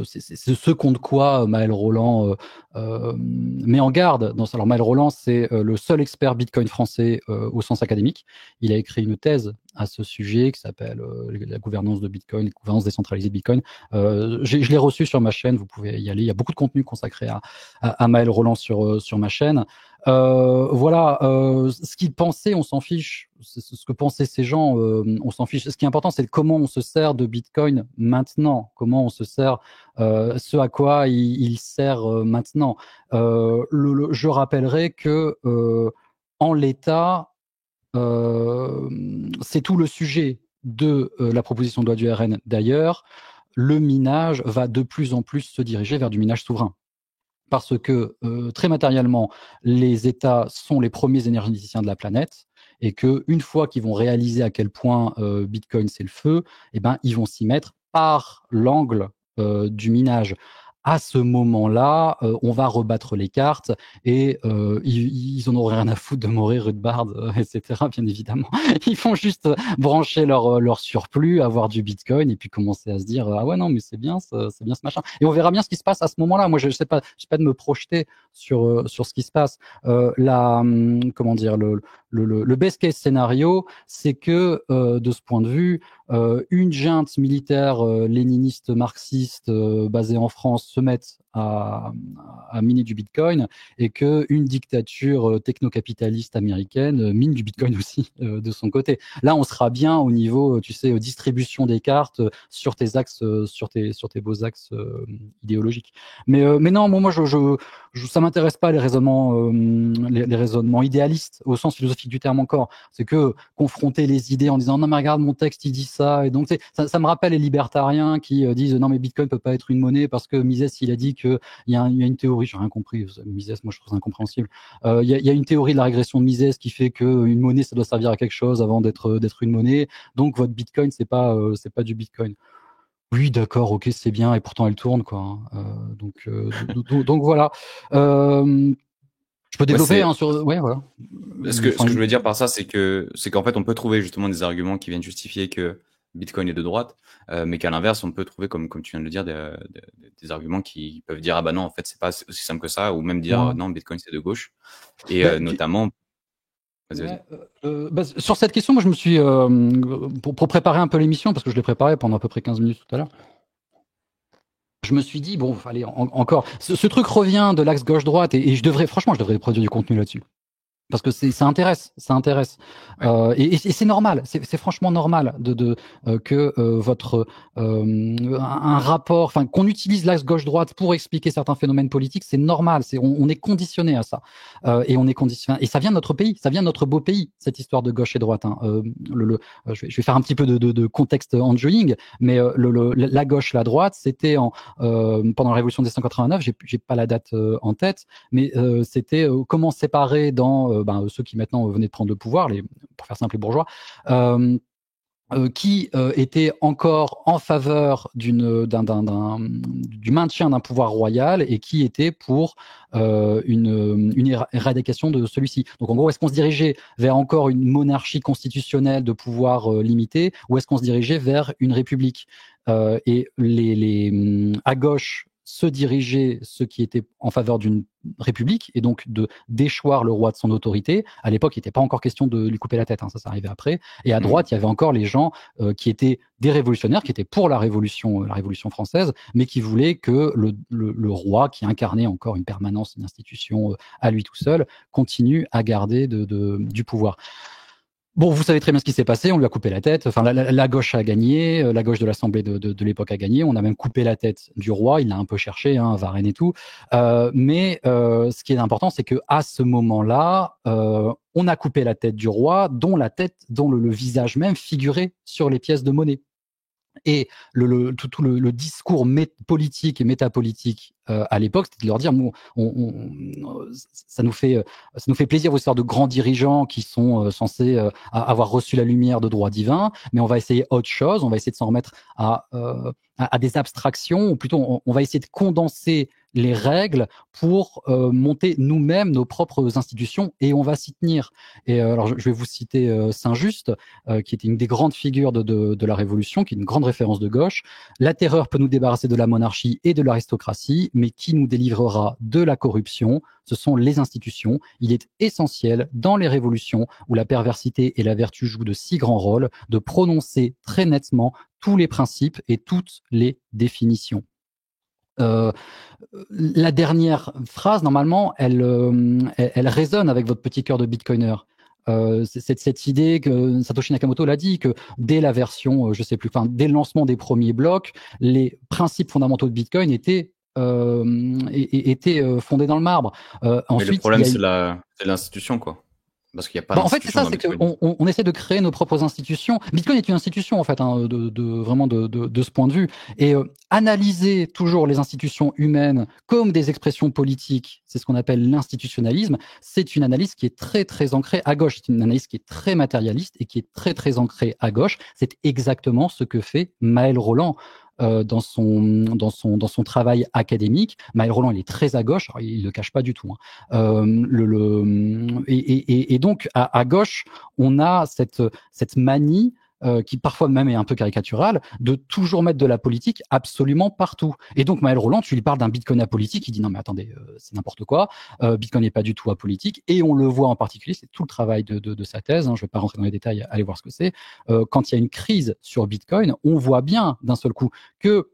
S2: c'est ce contre quoi Maël Roland met en garde. Alors Maël Roland, c'est le seul expert Bitcoin français au sens académique. Il a écrit une thèse à ce sujet qui s'appelle la gouvernance de Bitcoin, la gouvernance décentralisée de Bitcoin. Je l'ai reçu sur ma chaîne, vous pouvez y aller. Il y a beaucoup de contenu consacré à Maël Roland sur ma chaîne. Voilà, ce qu'ils pensaient, on s'en fiche. Ce que pensaient ces gens, on s'en fiche. Ce qui est important, c'est comment on se sert de Bitcoin maintenant, comment on se sert, ce à quoi il sert maintenant. Je rappellerai que en l'état, c'est tout le sujet de la proposition de loi du RN d'ailleurs. Le minage va de plus en plus se diriger vers du minage souverain. Parce que très matériellement, les États sont les premiers énergéticiens de la planète et qu'une fois qu'ils vont réaliser à quel point Bitcoin c'est le feu, eh ben, ils vont s'y mettre par l'angle du minage. À ce moment-là, on va rebattre les cartes et ils en auraient rien à foutre de mourir Rothbard, etc. Bien évidemment, ils font juste brancher leur surplus, avoir du Bitcoin et puis commencer à se dire ah ouais non mais c'est bien ce machin. Et on verra bien ce qui se passe à ce moment-là. Moi je sais pas de me projeter sur ce qui se passe. Comment dire le best case scénario, c'est que de ce point de vue, une junte militaire léniniste marxiste basée en France se mette à miner du Bitcoin et que une dictature techno-capitaliste américaine mine du Bitcoin aussi de son côté. Là, on sera bien au niveau, tu sais, distribution des cartes sur tes axes, sur tes beaux axes idéologiques. Mais non, moi, ça m'intéresse pas les raisonnements idéalistes au sens philosophique du terme encore. C'est que confronter les idées en disant non mais regarde mon texte il dit ça et donc ça me rappelle les libertariens qui disent non mais Bitcoin peut pas être une monnaie parce que Mises il a dit que il y a une théorie, j'ai rien compris Mises, moi je trouve ça incompréhensible. Il y a une théorie de la régression de Mises qui fait que une monnaie ça doit servir à quelque chose avant d'être une monnaie. Donc votre Bitcoin c'est pas du Bitcoin. Oui, d'accord, ok, c'est bien, et pourtant elle tourne, quoi. Donc voilà. Je peux développer sur. Ouais, voilà.
S1: Ce que je voulais dire par ça, c'est qu'en fait, on peut trouver justement des arguments qui viennent justifier que Bitcoin est de droite, mais qu'à l'inverse, on peut trouver, comme tu viens de le dire, des arguments qui peuvent dire ah bah non, en fait, c'est pas aussi simple que ça, ou même dire non, Bitcoin c'est de gauche, et notamment.
S2: Sur cette question, moi je me suis pour préparer un peu l'émission, parce que je l'ai préparée pendant à peu près 15 minutes tout à l'heure. Je me suis dit, bon, allez, encore. Ce truc revient de l'axe gauche-droite et je devrais produire du contenu là-dessus. Parce que ça intéresse. Ouais. Et c'est normal, c'est franchement normal que votre un rapport, enfin qu'on utilise l'axe gauche-droite pour expliquer certains phénomènes politiques, c'est normal. On est conditionné à ça, et on est conditionné. Et ça vient de notre pays, ça vient de notre beau pays, cette histoire de gauche et droite. Hein. Je vais faire un petit peu de contexte enjoying, mais la gauche, la droite, c'était pendant la Révolution des 189. J'ai pas la date en tête, mais c'était comment séparer dans ceux qui maintenant venaient de prendre le pouvoir, pour faire simple, les bourgeois, qui étaient encore en faveur du maintien d'un pouvoir royal et qui étaient pour une éradication de celui-ci. Donc en gros, est-ce qu'on se dirigeait vers encore une monarchie constitutionnelle de pouvoir limité, ou est-ce qu'on se dirigeait vers une république et à gauche se dirigeaient ceux qui étaient en faveur d'une république et donc de déchoir le roi de son autorité. À l'époque, il n'était pas encore question de lui couper la tête, hein, ça arrivait après. Et à droite, il y avait encore les gens qui étaient des révolutionnaires, qui étaient pour la révolution française, mais qui voulaient que le roi, qui incarnait encore une permanence, une institution à lui tout seul, continue à garder du pouvoir. Bon, vous savez très bien ce qui s'est passé. On lui a coupé la tête. Enfin, la gauche a gagné. La gauche de l'Assemblée de l'époque a gagné. On a même coupé la tête du roi. Il l'a un peu cherché, hein, Varenne et tout. Mais ce qui est important, c'est que à ce moment-là, on a coupé la tête du roi, dont le visage même figurait sur les pièces de monnaie. Et tout le discours politique et métapolitique à l'époque, c'était de leur dire, ça nous fait plaisir vos histoires de grands dirigeants qui sont censés avoir reçu la lumière de droit divin, mais on va essayer autre chose, on va essayer de s'en remettre à des abstractions, ou plutôt on va essayer de condenser les règles pour monter nous-mêmes nos propres institutions, et on va s'y tenir. Et alors je vais vous citer Saint-Just, qui était une des grandes figures de la Révolution, qui est une grande référence de gauche. La terreur peut nous débarrasser de la monarchie et de l'aristocratie, mais qui nous délivrera de la corruption? Ce sont les institutions. Il est essentiel, dans les révolutions où la perversité et la vertu jouent de si grands rôles, de prononcer très nettement tous les principes et toutes les définitions. La dernière phrase, normalement, elle résonne avec votre petit cœur de bitcoiner. C'est cette idée que Satoshi Nakamoto l'a dit, que dès la version, je sais plus, enfin dès le lancement des premiers blocs, les principes fondamentaux de Bitcoin étaient fondés dans le marbre.
S1: Mais le
S2: Ensuite,
S1: problème, c'est l'institution, quoi. Parce qu'il n'y a pas
S2: en fait, c'est
S1: d'institution
S2: ça,
S1: dans
S2: c'est
S1: Bitcoin.
S2: qu'on essaie de créer nos propres institutions. Bitcoin est une institution, en fait, hein, vraiment de ce point de vue. Et analyser toujours les institutions humaines comme des expressions politiques, c'est ce qu'on appelle l'institutionnalisme, c'est une analyse qui est très, très ancrée à gauche. C'est une analyse qui est très matérialiste et qui est très, très ancrée à gauche. C'est exactement ce que fait Maël Rolland. Dans son travail académique. Maël Rolland, il est très à gauche, alors il le cache pas du tout, hein. Et donc à gauche, on a cette manie qui parfois même est un peu caricaturale, de toujours mettre de la politique absolument partout. Et donc Maël Rolland, tu lui parles d'un Bitcoin apolitique, il dit non mais attendez, c'est n'importe quoi, Bitcoin n'est pas du tout apolitique, et on le voit en particulier, c'est tout le travail de sa thèse, hein, je ne vais pas rentrer dans les détails, allez voir ce que c'est, quand il y a une crise sur Bitcoin, on voit bien d'un seul coup que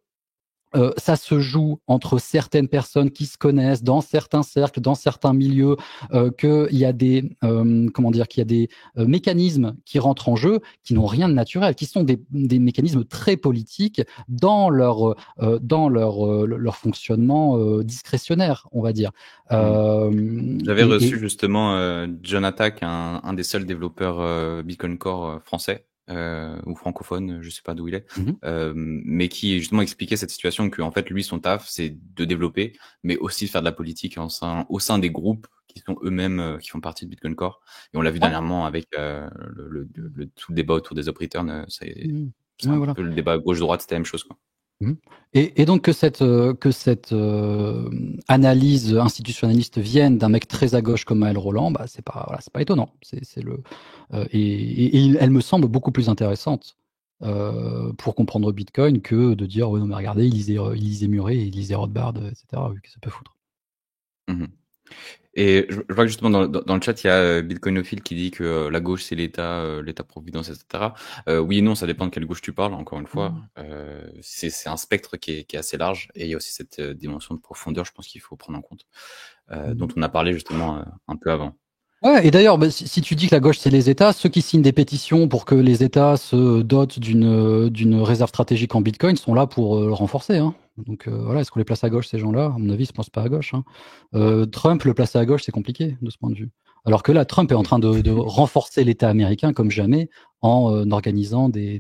S2: ça se joue entre certaines personnes qui se connaissent dans certains cercles, dans certains milieux, qu'il y a des qu'il y a des mécanismes qui rentrent en jeu qui n'ont rien de naturel, qui sont des mécanismes très politiques dans leur fonctionnement discrétionnaire, on va dire.
S1: J'avais reçu justement John Attack, un des seuls développeurs Bitcoin Core français. Ou francophone, je sais pas d'où il est, mais qui justement expliquait cette situation que en fait lui son taf c'est de développer, mais aussi de faire de la politique au sein des groupes qui sont eux-mêmes qui font partie de Bitcoin Core. Et on l'a vu dernièrement avec tout le débat autour des up returns, c'est un peu le débat gauche-droite, c'était la même chose, quoi.
S2: Et donc que cette analyse institutionnaliste vienne d'un mec très à gauche comme Maël Rolland, bah c'est pas étonnant. Et elle me semble beaucoup plus intéressante pour comprendre Bitcoin que de dire non mais regardez, il lisait Murray, il lisait Rothbard, etc. Qu'est-ce que ça peut foutre.
S1: Et je vois que justement dans le chat, il y a Bitcoinophile qui dit que la gauche c'est l'État-providence, etc. Oui et non, ça dépend de quelle gauche tu parles, encore une fois. C'est un spectre qui est assez large, et il y a aussi cette dimension de profondeur, je pense qu'il faut prendre en compte, dont on a parlé justement un peu avant.
S2: Ouais, et d'ailleurs, si tu dis que la gauche c'est les États, ceux qui signent des pétitions pour que les États se dotent d'une réserve stratégique en Bitcoin sont là pour le renforcer, hein. Donc voilà, est-ce qu'on les place à gauche ces gens-là? À mon avis, ils se pensent pas à gauche, hein. Trump le placer à gauche, c'est compliqué de ce point de vue. Alors que là, Trump est en train de renforcer l'État américain comme jamais en organisant des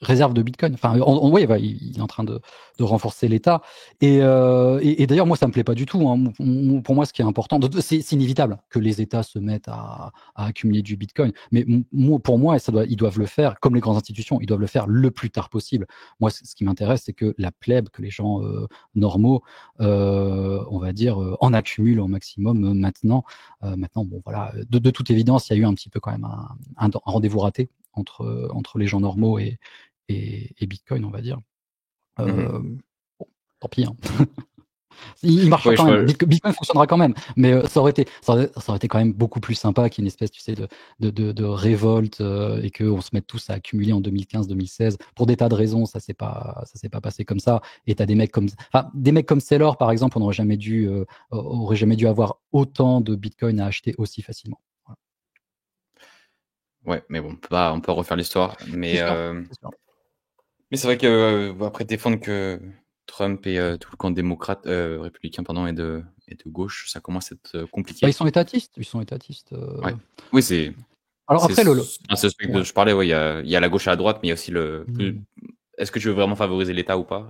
S2: réserve de Bitcoin. Enfin, ouais, il est en train de renforcer l'État. Et d'ailleurs, moi, ça me plaît pas du tout, hein. Pour moi, ce qui est important, c'est inévitable que les États se mettent à accumuler du Bitcoin. Mais pour moi, ils doivent le faire, comme les grandes institutions, ils doivent le faire le plus tard possible. Moi, ce qui m'intéresse, c'est que la plèbe, que les gens normaux, on va dire, en accumulent au maximum maintenant. Maintenant, bon, voilà, de toute évidence, il y a eu un petit peu quand même un rendez-vous raté entre les gens normaux et Bitcoin, on va dire. Bon, tant pis, hein. Il marchera
S1: Oui, je
S2: quand même.
S1: vois.
S2: Bitcoin fonctionnera quand même, mais ça aurait été quand même beaucoup plus sympa qu'il y ait une espèce, tu sais, de révolte et qu'on se mette tous à accumuler en 2015-2016 pour des tas de raisons. Ça s'est pas passé comme ça. Et t'as des mecs comme Saylor, par exemple, on aurait jamais dû avoir autant de Bitcoin à acheter aussi facilement. Voilà.
S1: Ouais, mais bon, on peut refaire l'histoire.
S2: C'est sûr, c'est sûr.
S1: Mais c'est vrai que après défendre que Trump et tout le camp démocrate, républicain, pardon, et de gauche, ça commence à être
S2: Bah,
S1: compliqué.
S2: ils sont étatistes. Ils sont étatistes.
S1: Ouais. Oui, c'est
S2: Alors
S1: c'est
S2: après,
S1: un suspect dont
S2: ouais.
S1: je parlais. Ouais, il y a la gauche et la droite, mais il y a aussi
S2: Hmm.
S1: est-ce que tu veux vraiment favoriser l'État ou pas?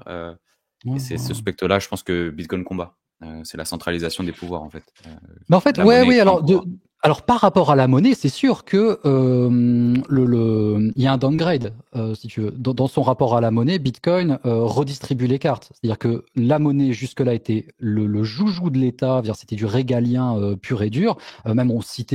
S2: Ouais,
S1: Et c'est
S2: ouais,
S1: ce
S2: ouais.
S1: spectre-là, je pense que Bitcoin combat. C'est la centralisation des pouvoirs en fait.
S2: Mais en fait,
S1: La
S2: ouais,
S1: monnaie
S2: oui.
S1: étant un
S2: Alors,
S1: pouvoir.
S2: alors par rapport à la monnaie, c'est sûr que il y a un downgrade, si tu veux, dans son rapport à la monnaie. Bitcoin redistribue les cartes, c'est-à-dire que la monnaie jusque-là était le joujou de l'État, c'était du régalien pur et dur. Même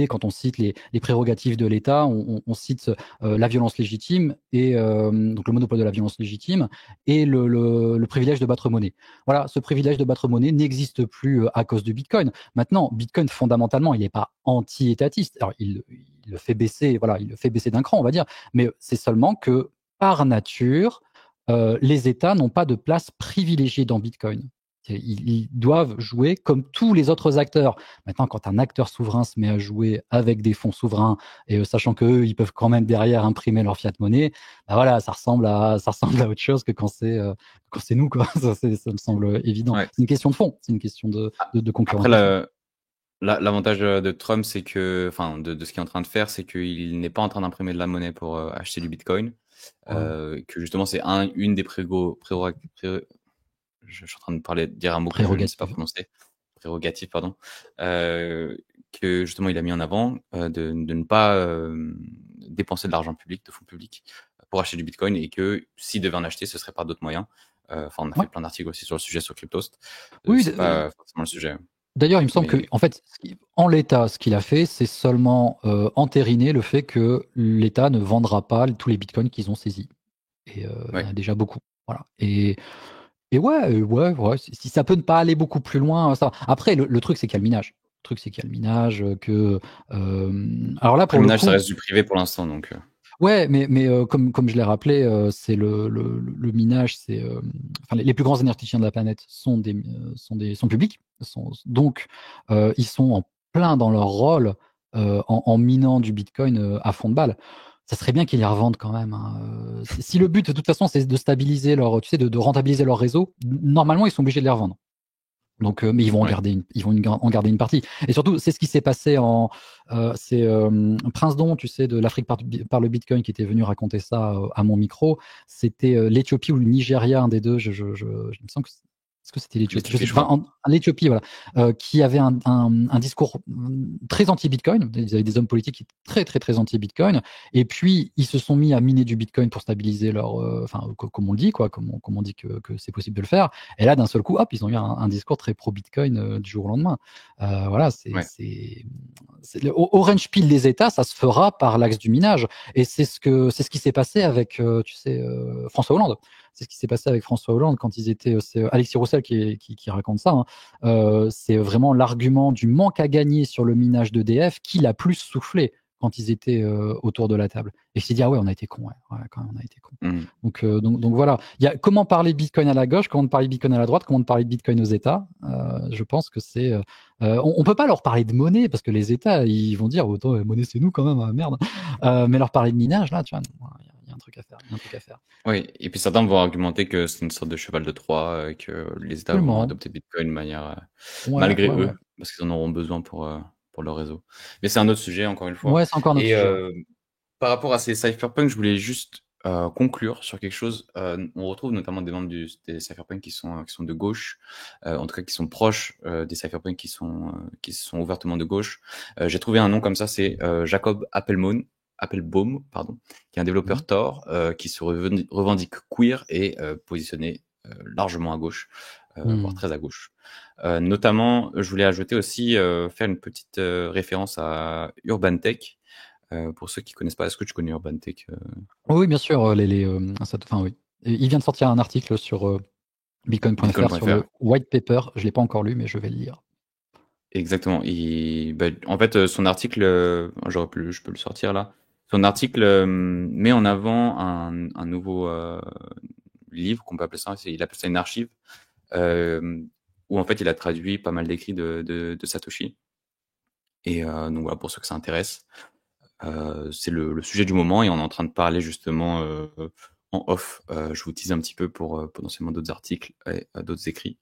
S2: quand on cite les prérogatives de l'État, on cite la violence légitime et donc le monopole de la violence légitime et le privilège de battre monnaie. Voilà, ce privilège de battre monnaie n'existe plus à cause du Bitcoin. Maintenant, Bitcoin, fondamentalement, il n'est pas anti-étatiste. Alors, il le fait baisser, voilà, il le fait baisser d'un cran, on va dire, mais c'est seulement que, par nature, les États n'ont pas de place privilégiée dans Bitcoin. Ils doivent jouer comme tous les autres acteurs. Maintenant, quand un acteur souverain se met à jouer avec des fonds souverains et sachant qu'eux, ils peuvent quand même derrière imprimer leur fiat monnaie, bah voilà, ça ressemble à autre chose que quand c'est nous, quoi. Ça me semble évident.
S1: Ouais.
S2: C'est une question de fond, c'est une question de
S1: Après,
S2: concurrensation.
S1: l'avantage de Trump, c'est que, enfin, de ce qu'il est en train de faire, c'est qu'il n'est pas en train d'imprimer de la monnaie pour acheter du Bitcoin.
S2: Ouais.
S1: Que justement, c'est une des je suis en train de dire un mot que je ne sais pas
S2: Prérogative.
S1: prononcer. Prérogatives, pardon. Que justement, il a mis en avant de ne pas dépenser de l'argent public, de fonds publics, pour acheter du Bitcoin et que s'il devait en acheter, ce serait par d'autres moyens. Enfin, on a
S2: Ouais.
S1: fait plein d'articles aussi sur le sujet sur Cryptost.
S2: Oui,
S1: C'est pas forcément le sujet,
S2: d'ailleurs, il me semble que,
S1: mais
S2: en fait, en l'état, ce qu'il a fait, c'est seulement entériner le fait que l'État ne vendra pas tous les bitcoins qu'ils ont saisis. Et il y en
S1: ouais.
S2: a déjà beaucoup. Voilà. Et ouais, ouais, si ça peut ne pas aller beaucoup plus loin, ça va. Après, le truc, c'est qu'il y a le minage. Le truc, c'est qu'il y a le minage, alors là,
S1: Après,
S2: pour
S1: le
S2: le
S1: minage, ça
S2: coup,
S1: reste du privé pour l'instant, donc.
S2: ouais, mais comme je l'ai rappelé, c'est le minage, enfin, les plus grands énergéticiens de la planète sont publics, donc ils sont en plein dans leur rôle en minant du Bitcoin à fond de balle. Ça serait bien qu'ils les revendent quand même, hein. Si le but de toute façon c'est de stabiliser tu sais, de rentabiliser leur réseau, normalement ils sont obligés de les revendre. Donc, mais ils vont
S1: Ouais.
S2: en garder une partie. Et surtout, c'est ce qui s'est passé c'est Prince Don, tu sais, de l'Afrique par le Bitcoin, qui était venu raconter ça à mon micro. C'était l'Éthiopie ou le Nigeria, un des deux. Il me semble que est-ce que c'était l'Éthiopie? Je
S1: L'Éthiopie,
S2: sais
S1: je
S2: pas.
S1: crois.
S2: L'Éthiopie, voilà, qui avait un discours très anti-Bitcoin. Ils avaient des hommes politiques qui étaient très, très, très anti-Bitcoin. Et puis, ils se sont mis à miner du Bitcoin pour stabiliser enfin, comme on le dit, quoi, comme on dit que c'est possible de le faire. Et là, d'un seul coup, hop, ils ont eu un discours très pro-Bitcoin du jour au lendemain. Voilà,
S1: Ouais.
S2: le orange peel des États, ça se fera par l'axe du minage. Et c'est ce qui s'est passé avec, tu sais, François Hollande. C'est ce qui s'est passé avec François Hollande quand ils étaient. C'est Alexis Roussel qui raconte ça, hein. C'est vraiment l'argument du manque à gagner sur le minage d'EDF qui l'a plus soufflé quand ils étaient autour de la table. Et je s'est dit, ah ouais, on a été con, ouais. Ouais, quand même, on a été con.
S1: Mhm.
S2: Donc voilà. Il y a comment parler de Bitcoin à la gauche, comment parler de Bitcoin à la droite, comment parler de Bitcoin aux États. Je pense que on peut pas leur parler de monnaie parce que les États, ils vont dire, autant monnaie c'est nous quand même, hein, merde. Mais leur parler de minage, là, tu vois, il y a un truc à faire. Il y a un truc à faire.
S1: Oui, et puis certains vont argumenter que c'est une sorte de cheval de Troie, que les États vont
S2: Absolument.
S1: adopter Bitcoin de manière,
S2: Ouais,
S1: malgré
S2: ouais, ouais.
S1: eux, parce qu'ils en auront besoin pour leur réseau. Mais c'est un autre sujet, encore une fois.
S2: Ouais, c'est encore notre
S1: Et
S2: sujet. Ouais.
S1: par rapport à ces cypherpunks, je voulais juste conclure sur quelque chose. On retrouve notamment des membres des cypherpunks qui sont de gauche, en tout cas qui sont proches des cypherpunks qui sont ouvertement de gauche. J'ai trouvé un nom comme ça, c'est Jacob Appelbaum, pardon, qui est un
S2: Mhm.
S1: développeur Tor qui se revendique queer et positionné largement à gauche, voire
S2: Hmm.
S1: très à gauche. Notamment, je voulais ajouter aussi faire une petite référence à Urban Tech. Pour ceux qui connaissent pas, est-ce que tu connais Urban Tech?
S2: Oui, bien sûr. Enfin, oui. Et il vient de sortir un article Bitcoin.fr sur le
S1: Bitcoin.fr.
S2: white paper. Je l'ai pas encore lu, mais je vais le lire.
S1: Exactement. En fait, son article, je peux le sortir là. Son article met en avant un nouveau livre qu'on peut appeler ça. Il appelle ça une archive, où en fait il a traduit pas mal d'écrits de Satoshi. Et donc voilà, pour ceux que ça intéresse, c'est le sujet du moment et on est en train de parler justement en off. Je vous tease un petit peu pour potentiellement d'autres articles et d'autres écrits.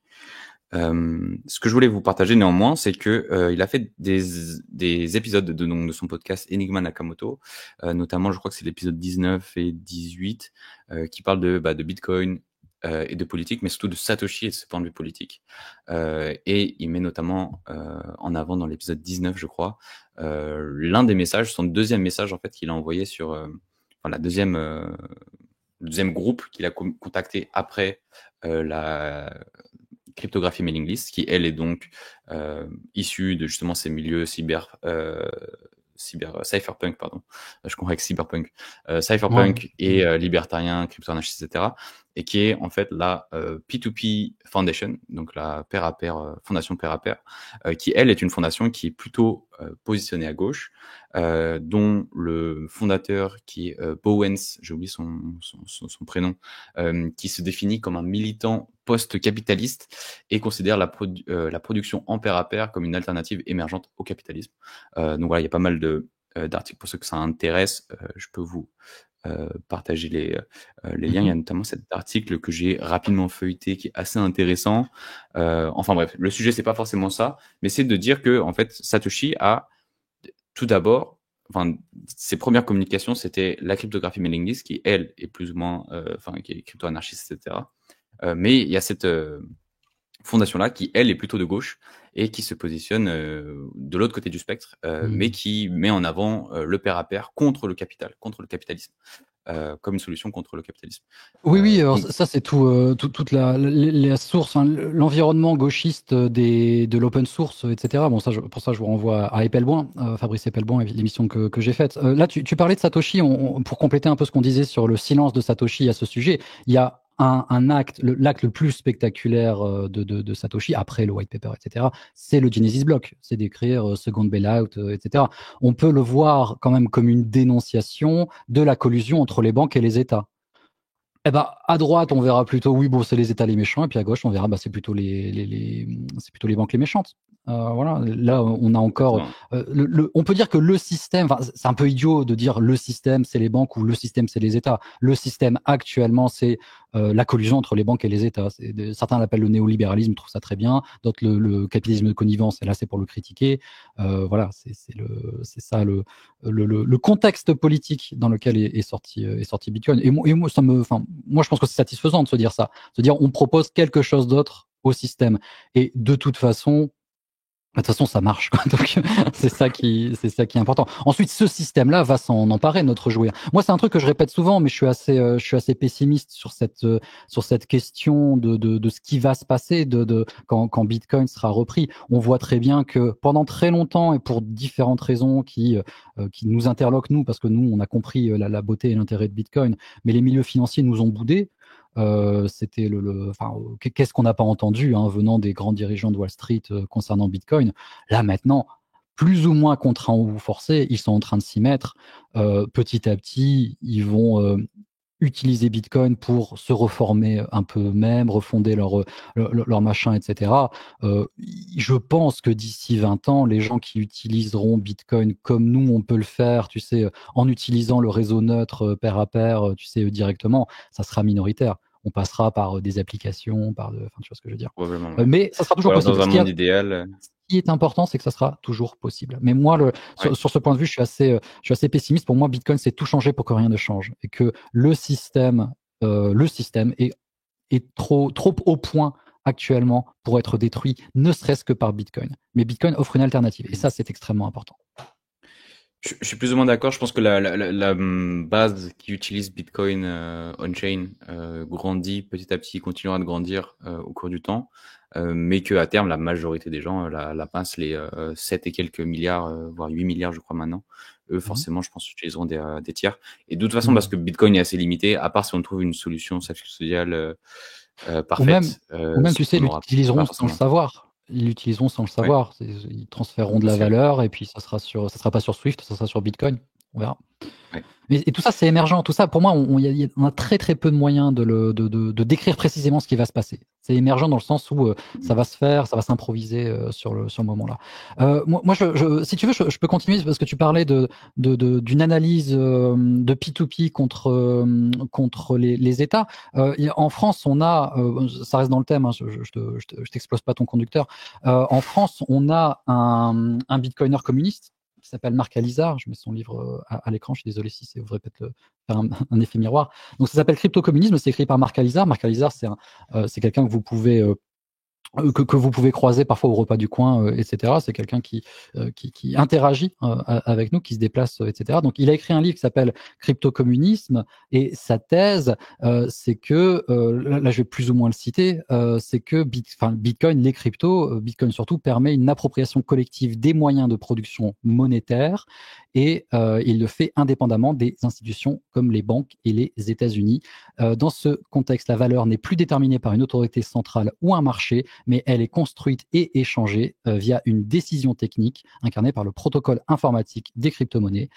S1: Ce que je voulais vous partager néanmoins, c'est que il a fait des épisodes de son podcast Enigma Nakamoto, notamment je crois que c'est l'épisode 19 et 18, qui parlent de Bitcoin et de politique, mais surtout de Satoshi et de ses points de vue politiques. Et il met notamment en avant dans l'épisode 19, je crois, l'un des messages, son deuxième message en fait qu'il a envoyé sur le deuxième groupe qu'il a contacté après la cryptographie mailing list, qui elle est donc issue de justement ces milieux cypherpunk, pardon, je comprends avec cyberpunk, cypherpunk et libertarien, crypto-anarchiste, etc., et qui est en fait la P2P Foundation, donc la pair à pair, fondation pair à pair, qui elle est une fondation qui est plutôt positionnée à gauche, dont le fondateur qui est Bowens, j'ai oublié son prénom, qui se définit comme un militant post-capitaliste et considère la production en pair à pair comme une alternative émergente au capitalisme. Donc voilà, il y a pas mal d'articles pour ceux que ça intéresse. Je peux vous partager les liens. Il y a notamment cet article que j'ai rapidement feuilleté qui est assez intéressant. Enfin bref, le sujet c'est pas forcément ça, mais c'est de dire que en fait Satoshi a tout d'abord, enfin ses premières communications c'était la cryptographie mailing list qui elle est plus ou moins, qui est crypto-anarchiste, etc. Mais il y a cette fondation-là qui, elle, est plutôt de gauche et qui se positionne de l'autre côté du spectre, mais qui met en avant le pair à pair contre le capital, contre le capitalisme, comme une solution contre le capitalisme.
S2: Oui, alors ça c'est toute la source, hein, l'environnement gauchiste de l'open source, etc. Bon, pour ça, je vous renvoie à Eppelboin, Fabrice Eppelboin, l'émission que j'ai faite. Là, tu parlais de Satoshi, pour compléter un peu ce qu'on disait sur le silence de Satoshi à ce sujet, il y a l'acte le plus spectaculaire de Satoshi, après le white paper, etc., c'est le Genesis block, c'est d'écrire second bailout, etc. On peut le voir quand même comme une dénonciation de la collusion entre les banques et les États. Eh ben, à droite, on verra plutôt, oui, bon, c'est les États les méchants, et puis à gauche, on verra, c'est plutôt c'est plutôt les banques les méchantes. Voilà, là, on a encore, on peut dire que le système, c'est un peu idiot de dire le système, c'est les banques ou le système, c'est les États. Le système actuellement, c'est la collusion entre les banques et les États. Certains l'appellent le néolibéralisme, je trouve ça très bien. D'autres le capitalisme de connivence, et là, c'est pour le critiquer. Voilà, c'est ça le contexte politique dans lequel est sorti Bitcoin. Et moi, moi, je pense que c'est satisfaisant de se dire ça, se dire on propose quelque chose d'autre au système. Et de toute façon, ça marche, quoi. Donc, c'est ça qui est important. Ensuite, ce système-là va s'en emparer, notre jouet. Moi, c'est un truc que je répète souvent, mais je suis assez pessimiste sur cette question de ce qui va se passer quand Bitcoin sera repris. On voit très bien que pendant très longtemps et pour différentes raisons qui nous interloquent, nous, parce que nous, on a compris la beauté et l'intérêt de Bitcoin, mais les milieux financiers nous ont boudés. C'était qu'est-ce qu'on n'a pas entendu, hein, venant des grands dirigeants de Wall Street concernant Bitcoin. Là maintenant, plus ou moins contraints ou forcés, ils sont en train de s'y mettre. Petit à petit, ils vont utiliser Bitcoin pour se reformer un peu eux-mêmes, refonder leur machin, etc. Je pense que d'ici 20 ans, les gens qui utiliseront Bitcoin comme nous, on peut le faire, tu sais, en utilisant le réseau neutre pair à pair, tu sais, directement, ça sera minoritaire. On passera par des applications, tu vois ce que je veux dire.
S1: Probablement, ouais.
S2: Mais ça sera toujours
S1: Ou alors
S2: possible.
S1: dans un monde idéal.
S2: Ce qui est important, c'est que ça sera toujours possible. Mais moi, sur ce point de vue, je suis assez pessimiste. Pour moi, Bitcoin, c'est tout changer pour que rien ne change. Et que le système est trop au point actuellement pour être détruit, ne serait-ce que par Bitcoin. Mais Bitcoin offre une alternative. Et ça, c'est extrêmement important.
S1: Je suis plus ou moins d'accord. Je pense que la base qui utilise Bitcoin on-chain grandit petit à petit, continuera de grandir au cours du temps, mais que à terme, la majorité des gens la passent les 7 et quelques milliards, voire 8 milliards, je crois maintenant. Eux,
S2: Mhm.
S1: forcément, je pense, utiliseront des tiers. Et de toute façon, parce
S2: Mhm.
S1: que Bitcoin est assez limité, à part si on trouve une solution self-custodiale
S2: Ou même,
S1: parfaite,
S2: ou même, tu sais,
S1: on
S2: ils
S1: n'aura pas
S2: l'utiliseront sans le
S1: forcément le temps.
S2: savoir. Ils l'utiliseront sans le
S1: Ouais,
S2: savoir. Ils transféreront de la
S1: aussi, ouais.
S2: valeur et puis ça sera pas sur Swift, ça sera sur Bitcoin. On verra.
S1: Ouais.
S2: Et tout ça, c'est émergent. Tout ça, pour moi, on a très très peu de moyens de décrire précisément ce qui va se passer. C'est émergent dans le sens où ça va se faire, ça va s'improviser sur le moment là. Moi si tu veux, je peux continuer parce que tu parlais d'une analyse de P2P contre les États. En France, on a, ça reste dans le thème, hein, je t'explose pas ton conducteur. En France, on a un bitcoiner communiste qui s'appelle Marc Alizard. Je mets son livre à l'écran. Je suis désolé si ça voudrait peut-être faire un effet miroir. Donc ça s'appelle Crypto-communisme. C'est écrit par Marc Alizard. Marc Alizard, c'est quelqu'un que vous pouvez que vous pouvez croiser parfois au repas du coin, etc. C'est quelqu'un qui interagit avec nous, qui se déplace, etc. Donc, il a écrit un livre qui s'appelle Crypto-communisme et sa thèse, c'est que, là, je vais plus ou moins le citer, c'est que Bitcoin, les cryptos, Bitcoin surtout, permet une appropriation collective des moyens de production monétaire et il le fait indépendamment des institutions comme les banques et les États-Unis. Dans ce contexte, la valeur n'est plus déterminée par une autorité centrale ou un marché, mais elle est construite et échangée via une décision technique incarnée par le protocole informatique des crypto-monnaies.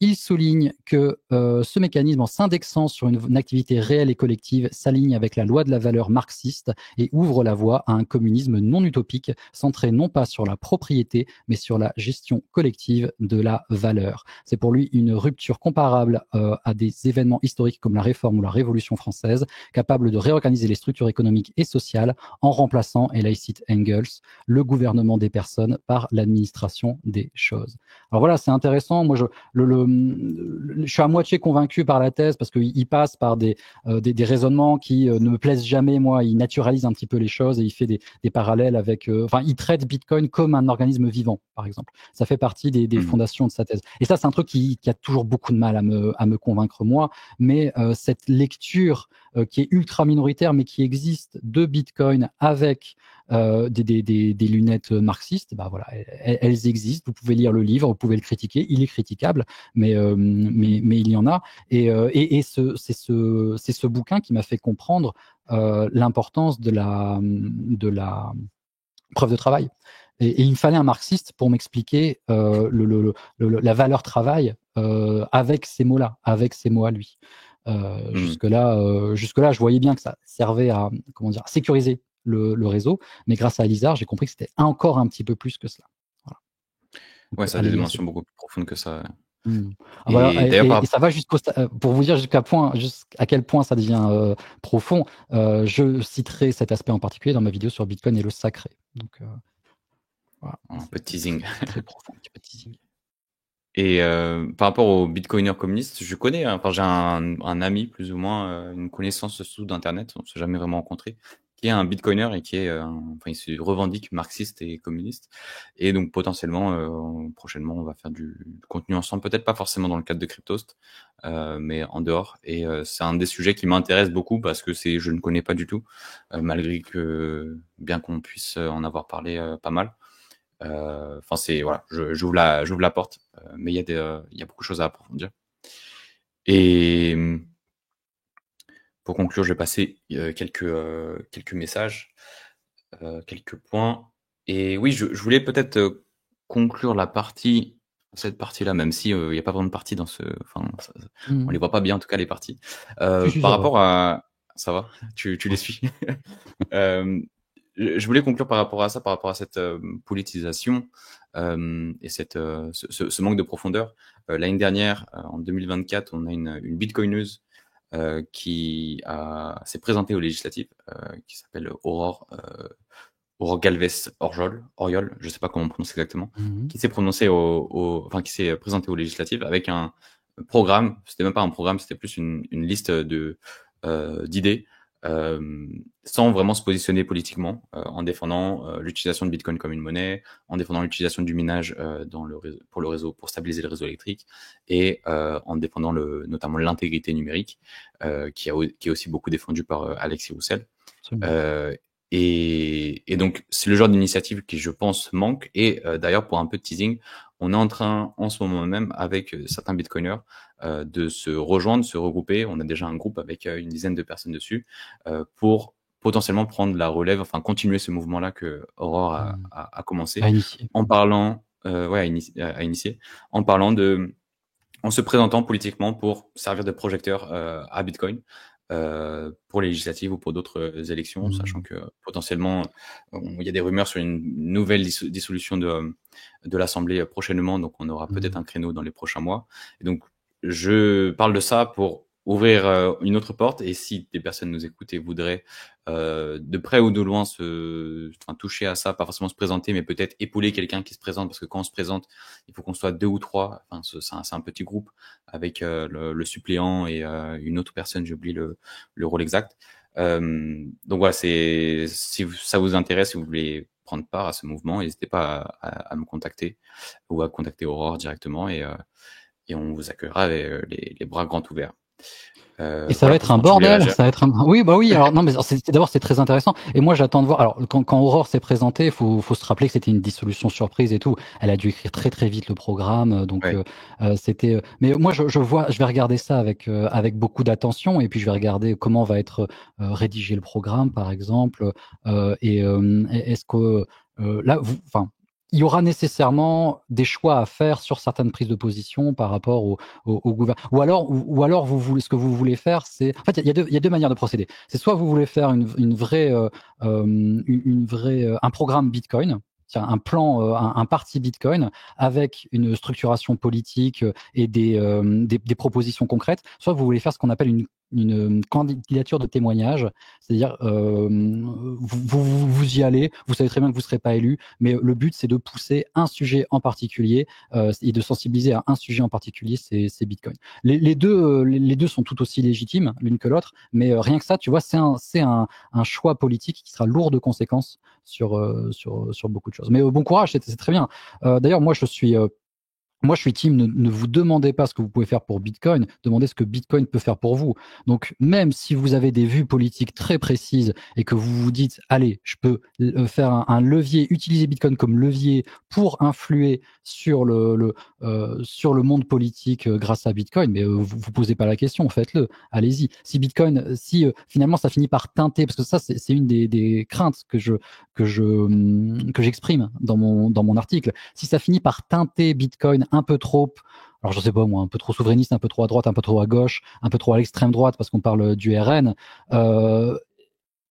S2: Il souligne que ce mécanisme, en s'indexant sur une activité réelle et collective, s'aligne avec la loi de la valeur marxiste et ouvre la voie à un communisme non utopique, centré non pas sur la propriété, mais sur la gestion collective de la valeur. C'est pour lui une rupture comparable à des événements historiques comme la Réforme ou la Révolution française, capable de réorganiser les structures économiques et sociales en remplaçant, et là il cite Engels, le gouvernement des personnes par l'administration des choses. Alors voilà, c'est intéressant. Moi, je suis à moitié convaincu par la thèse parce qu'il passe par des raisonnements qui ne me plaisent jamais. Moi, il naturalise un petit peu les choses et il fait des parallèles avec. Enfin, il traite Bitcoin comme un organisme vivant, par exemple. Ça fait partie des
S1: Mhm.
S2: fondations de sa thèse. Et ça, c'est un truc qui a toujours beaucoup de mal à me convaincre moi. Mais cette lecture qui est ultra minoritaire, mais qui existe de Bitcoin avec des lunettes marxistes, bah voilà, elles existent. Vous pouvez lire le livre, vous pouvez le critiquer. Il est critiquable, mais il y en a. Et c'est ce bouquin qui m'a fait comprendre l'importance de la preuve de travail. Et il me fallait un marxiste pour m'expliquer la valeur travail avec ces mots-là, avec ces mots à lui.
S1: Mhm.
S2: Jusque-là, je voyais bien que ça servait à, comment dire, à sécuriser le réseau, mais grâce à Alizar, j'ai compris que c'était encore un petit peu plus que cela. Voilà.
S1: Ouais,
S2: Donc,
S1: ça a
S2: allez
S1: des
S2: lire ce
S1: dimensions
S2: bouquin.
S1: beaucoup plus profondes que ça.
S2: Hmm. Ah, voilà,
S1: Et d'ailleurs,
S2: et ça va pour vous dire jusqu'à quel point ça devient profond. Je citerai cet aspect en particulier dans ma vidéo sur Bitcoin et le sacré. Donc voilà,
S1: un peu de teasing.
S2: c'est très profond, un petit peu de teasing.
S1: Et par rapport aux bitcoiners communistes, je connais, hein, enfin j'ai un ami plus ou moins, une connaissance sous d'internet, on s'est jamais vraiment rencontré, qui est un bitcoiner et qui est, enfin il se revendique marxiste et communiste. Et donc potentiellement, prochainement, on va faire du contenu ensemble, peut-être pas forcément dans le cadre de Cryptost, mais en dehors. Et c'est un des sujets qui m'intéresse beaucoup parce que je ne connais pas du tout, malgré que bien qu'on puisse en avoir parlé pas mal. Enfin, c'est voilà, j'ouvre la porte, mais il y a beaucoup de choses à approfondir. Et pour conclure, je vais passer quelques messages, quelques points. Et oui, je voulais peut-être conclure cette partie-là, même si il n'y a pas vraiment de partie dans enfin, on les
S2: Mhm.
S1: voit pas bien en tout cas les parties.
S2: Si, si,
S1: Par
S2: ça va.
S1: rapport à, ça va, tu les suis. Euh, je voulais conclure par rapport à ça, par rapport à cette politisation et ce manque de profondeur. L'année dernière, en 2024, on a une bitcoineuse s'est présentée aux législatives, qui s'appelle Aurore Galvez Oriol, je sais pas comment on prononce exactement,
S2: Mhm.
S1: qui s'est prononcée enfin qui s'est présentée aux législatives avec un programme. C'était même pas un programme, c'était plus une liste d'idées sans vraiment se positionner politiquement, en défendant l'utilisation de Bitcoin comme une monnaie, en défendant l'utilisation du minage pour le réseau, pour stabiliser le réseau électrique, et en défendant notamment l'intégrité numérique, qui est aussi beaucoup défendue par Alexis Roussel. Et donc, c'est le genre d'initiative qui, je pense, manque. Et d'ailleurs, pour un peu de teasing, on est en train, en ce moment même, avec certains bitcoiners, de se rejoindre, se regrouper. On a déjà un groupe avec une dizaine de personnes dessus, pour potentiellement prendre la relève, enfin continuer ce mouvement-là que Aurore a commencé,
S2: À initier.
S1: en parlant, à initier, en parlant en se présentant politiquement pour servir de projecteur à Bitcoin, pour les législatives ou pour d'autres élections, sachant que potentiellement il y a des rumeurs sur une nouvelle dissolution de l'Assemblée prochainement, donc on aura peut-être un créneau dans les prochains mois. Et donc je parle de ça pour ouvrir une autre porte, et si des personnes nous écoutent et voudraient de près ou de loin toucher à ça, pas forcément se présenter, mais peut-être épauler quelqu'un qui se présente, parce que quand on se présente, il faut qu'on soit 2 ou 3. Enfin, c'est un petit groupe avec le suppléant et une autre personne, j'ai oublié le rôle exact. Donc voilà, si ça vous intéresse, si vous voulez prendre part à ce mouvement, n'hésitez pas à me contacter ou à contacter Aurore directement, et on vous accueillera avec les bras grands ouverts.
S2: Et ça va être un
S1: quand tu voulais
S2: bordel,
S1: réagir.
S2: ça va être un... Oui, bah oui, alors non, mais d'abord c'est très intéressant. Et moi j'attends de voir. Alors quand Aurore s'est présentée, faut se rappeler que c'était une dissolution surprise et tout. Elle a dû écrire très très vite le programme, donc
S1: Ouais.
S2: c'était. Mais moi je vais regarder ça avec beaucoup d'attention, et puis je vais regarder comment va être rédigé le programme, par exemple. Est-ce que là, enfin, il y aura nécessairement des choix à faire sur certaines prises de position par rapport au gouvernement. Ou alors vous voulez, ce que vous voulez faire, c'est, en fait, il y a deux manières de procéder. C'est soit vous voulez faire une vraie, un programme Bitcoin, un plan, un parti Bitcoin avec une structuration politique et des propositions concrètes, soit vous voulez faire ce qu'on appelle une candidature de témoignage, c'est-à-dire vous y allez, vous savez très bien que vous ne serez pas élu, mais le but c'est de pousser un sujet en particulier et de sensibiliser à un sujet en particulier, c'est Bitcoin. Les deux sont tout aussi légitimes l'une que l'autre, mais rien que ça, tu vois, c'est un choix politique qui sera lourd de conséquences sur beaucoup de choses. Mais bon courage, c'est très bien. D'ailleurs, moi je suis team, ne vous demandez pas ce que vous pouvez faire pour Bitcoin, demandez ce que Bitcoin peut faire pour vous. Donc, même si vous avez des vues politiques très précises et que vous vous dites, allez, je peux faire un levier, utiliser Bitcoin comme levier pour influer sur sur le monde politique grâce à Bitcoin, mais vous posez pas la question, faites-le, allez-y. Si Bitcoin, si finalement ça finit par teinter, parce que ça, c'est une des craintes que j'exprime dans mon article, si ça finit par teinter Bitcoin un peu trop, alors je sais pas moi, un peu trop souverainiste, un peu trop à droite, un peu trop à gauche, un peu trop à l'extrême droite parce qu'on parle du RN,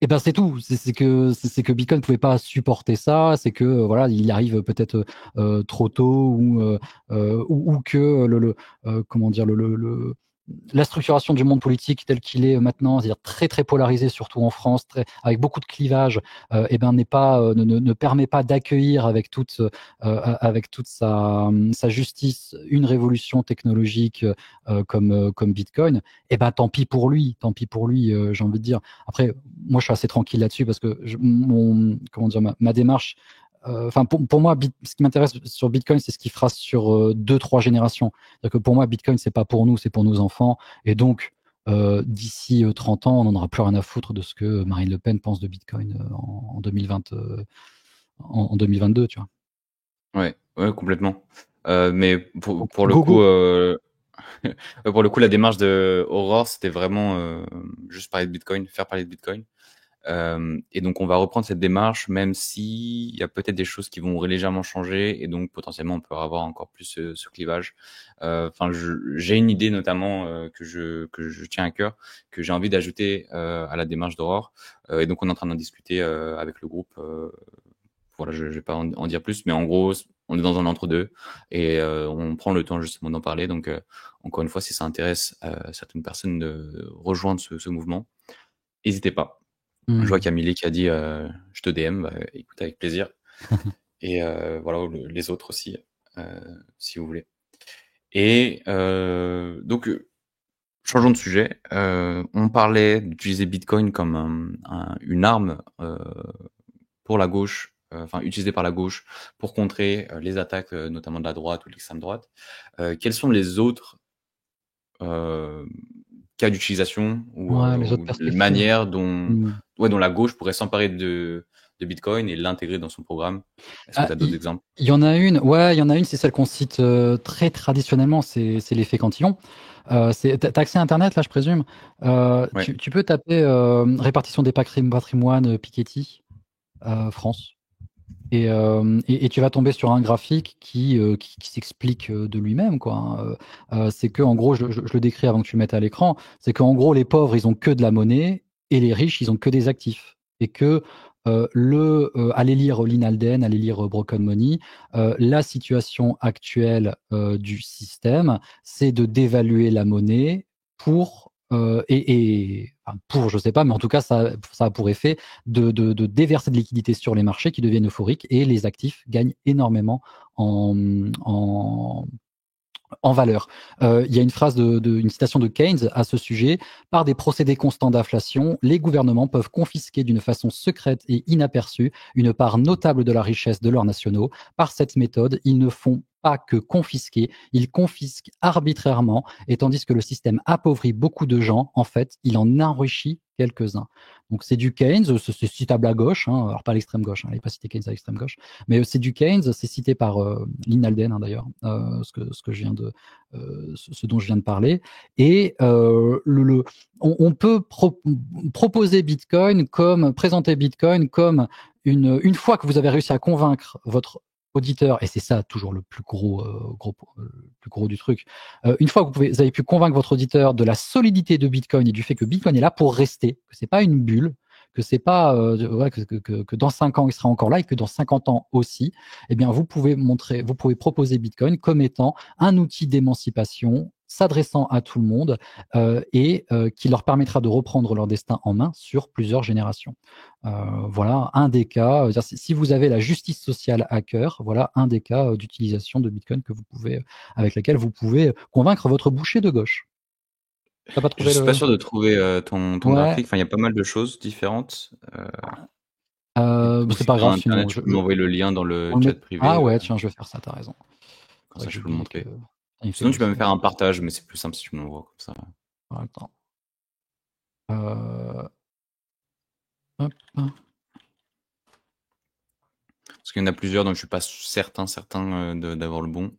S2: et ben c'est tout. C'est que Bitcoin ne pouvait pas supporter ça. C'est que voilà, il arrive peut-être trop tôt ou que comment dire la structuration du monde politique tel qu'il est maintenant, c'est-à-dire très très polarisé, surtout en France, avec beaucoup de clivages, et ben ne permet pas d'accueillir avec toute sa justice une révolution technologique comme Bitcoin. Et ben tant pis pour lui, j'ai envie de dire. Après, moi je suis assez tranquille là-dessus parce que comment dire, ma démarche. Enfin, pour moi, ce qui m'intéresse sur Bitcoin, c'est ce qu'il fera sur 2-3 générations. C'est-à-dire que pour moi, Bitcoin, c'est pas pour nous, c'est pour nos enfants. Et donc, d'ici 30 ans, on n'en aura plus rien à foutre de ce que Marine Le Pen pense de Bitcoin en 2020, en 2022, tu vois.
S1: Ouais, complètement. Mais
S2: Donc,
S1: pour le
S2: go
S1: coup,
S2: go.
S1: pour le coup, la démarche de Aurore, c'était vraiment juste parler de Bitcoin, faire parler de Bitcoin. Et donc, on va reprendre cette démarche, même si il y a peut-être des choses qui vont légèrement changer, et donc potentiellement, on peut avoir encore plus ce clivage. Enfin, j'ai une idée notamment que je tiens à cœur, que j'ai envie d'ajouter à la démarche d'Aurore. Et donc, on est en train d'en discuter avec le groupe. Voilà, je vais pas en dire plus, mais en gros, on est dans un entre-deux, et on prend le temps justement d'en parler. Donc, encore une fois, si ça intéresse certaines personnes de rejoindre ce mouvement, n'hésitez pas. Je vois Camille qui a dit je te DM, bah, écoute avec plaisir. Et voilà, les autres aussi, si vous voulez. Et donc Changeons de sujet. On parlait d'utiliser Bitcoin comme une arme pour la gauche, enfin utilisée par la gauche pour contrer les attaques, notamment de la droite ou de l'extrême droite. Quels sont les autres cas d'utilisation
S2: Ouais, les autres
S1: ou les
S2: perspectives.
S1: manières dont,
S2: Hmm.
S1: dont la gauche pourrait s'emparer de Bitcoin et l'intégrer dans son programme? Est-ce que tu as d'autres exemples?
S2: Il y en a une, ouais, il y en a une, c'est celle qu'on cite très traditionnellement, c'est l'effet cantillon. T'as accès à Internet, là, je présume.
S1: Ouais.
S2: Tu peux taper répartition des patrimoines Piketty, France. Et tu vas tomber sur un graphique qui s'explique de lui-même, quoi, hein. C'est que, en gros, je le décris avant que tu le mettes à l'écran, c'est qu'en gros, les pauvres, ils ont que de la monnaie et les riches, ils ont que des actifs. Et que allez lire Lynn Alden, allez lire Broken Money, la situation actuelle du système, c'est de dévaluer la monnaie pour enfin, pour, je sais pas, mais en tout cas, ça a pour effet de déverser de liquidités sur les marchés qui deviennent euphoriques et les actifs gagnent énormément en, en, en valeur. Il y a une phrase une citation de Keynes à ce sujet. Par des procédés constants d'inflation, les gouvernements peuvent confisquer d'une façon secrète et inaperçue une part notable de la richesse de leurs nationaux. Par cette méthode, ils ne font pas que confisquer, ils confisquent arbitrairement, et tandis que le système appauvrit beaucoup de gens, en fait, il en enrichit quelques-uns. Donc c'est du Keynes, c'est citable à gauche, hein, alors pas à l'extrême gauche, hein, il n'est pas cité Keynes à l'extrême gauche, mais c'est du Keynes, c'est cité par Lynn Alden, hein, d'ailleurs, ce dont je viens de parler. Et on peut proposer Bitcoin présenter Bitcoin comme une fois que vous avez réussi à convaincre votre auditeur, et c'est ça toujours le plus gros du truc, une fois que vous avez pu convaincre votre auditeur de la solidité de Bitcoin et du fait que Bitcoin est là pour rester, que c'est pas une bulle, que c'est pas que dans 5 ans il sera encore là et que dans 50 ans aussi, eh bien vous pouvez proposer Bitcoin comme étant un outil d'émancipation s'adressant à tout le monde et qui leur permettra de reprendre leur destin en main sur plusieurs générations. Voilà un des cas. Si vous avez la justice sociale à cœur, voilà un des cas d'utilisation de Bitcoin avec laquelle vous pouvez convaincre votre boucher de gauche. T'as pas
S1: Je
S2: trouvé
S1: suis pas
S2: le...
S1: sûr de trouver ton
S2: Ouais,
S1: graphique. Enfin, il y a pas mal de choses différentes. Ou
S2: c'est
S1: si
S2: pas
S1: tu as
S2: grave,
S1: internet,
S2: sinon
S1: tu peux m'envoyer le lien dans le
S2: on le
S1: chat
S2: met... Ah
S1: privé.
S2: ouais, tiens, je vais faire ça, t'as raison.
S1: Comme
S2: C'est vrai
S1: ça,
S2: que j'ai
S1: je peux le
S2: oublié que...
S1: montrer.
S2: Il fait
S1: Sinon,
S2: beau
S1: tu peux me
S2: ça.
S1: faire un partage, mais c'est plus simple si tu me l'envoies comme ça.
S2: Attends. Hop.
S1: Parce qu'il y en a plusieurs, donc je suis pas certain d'avoir le bon.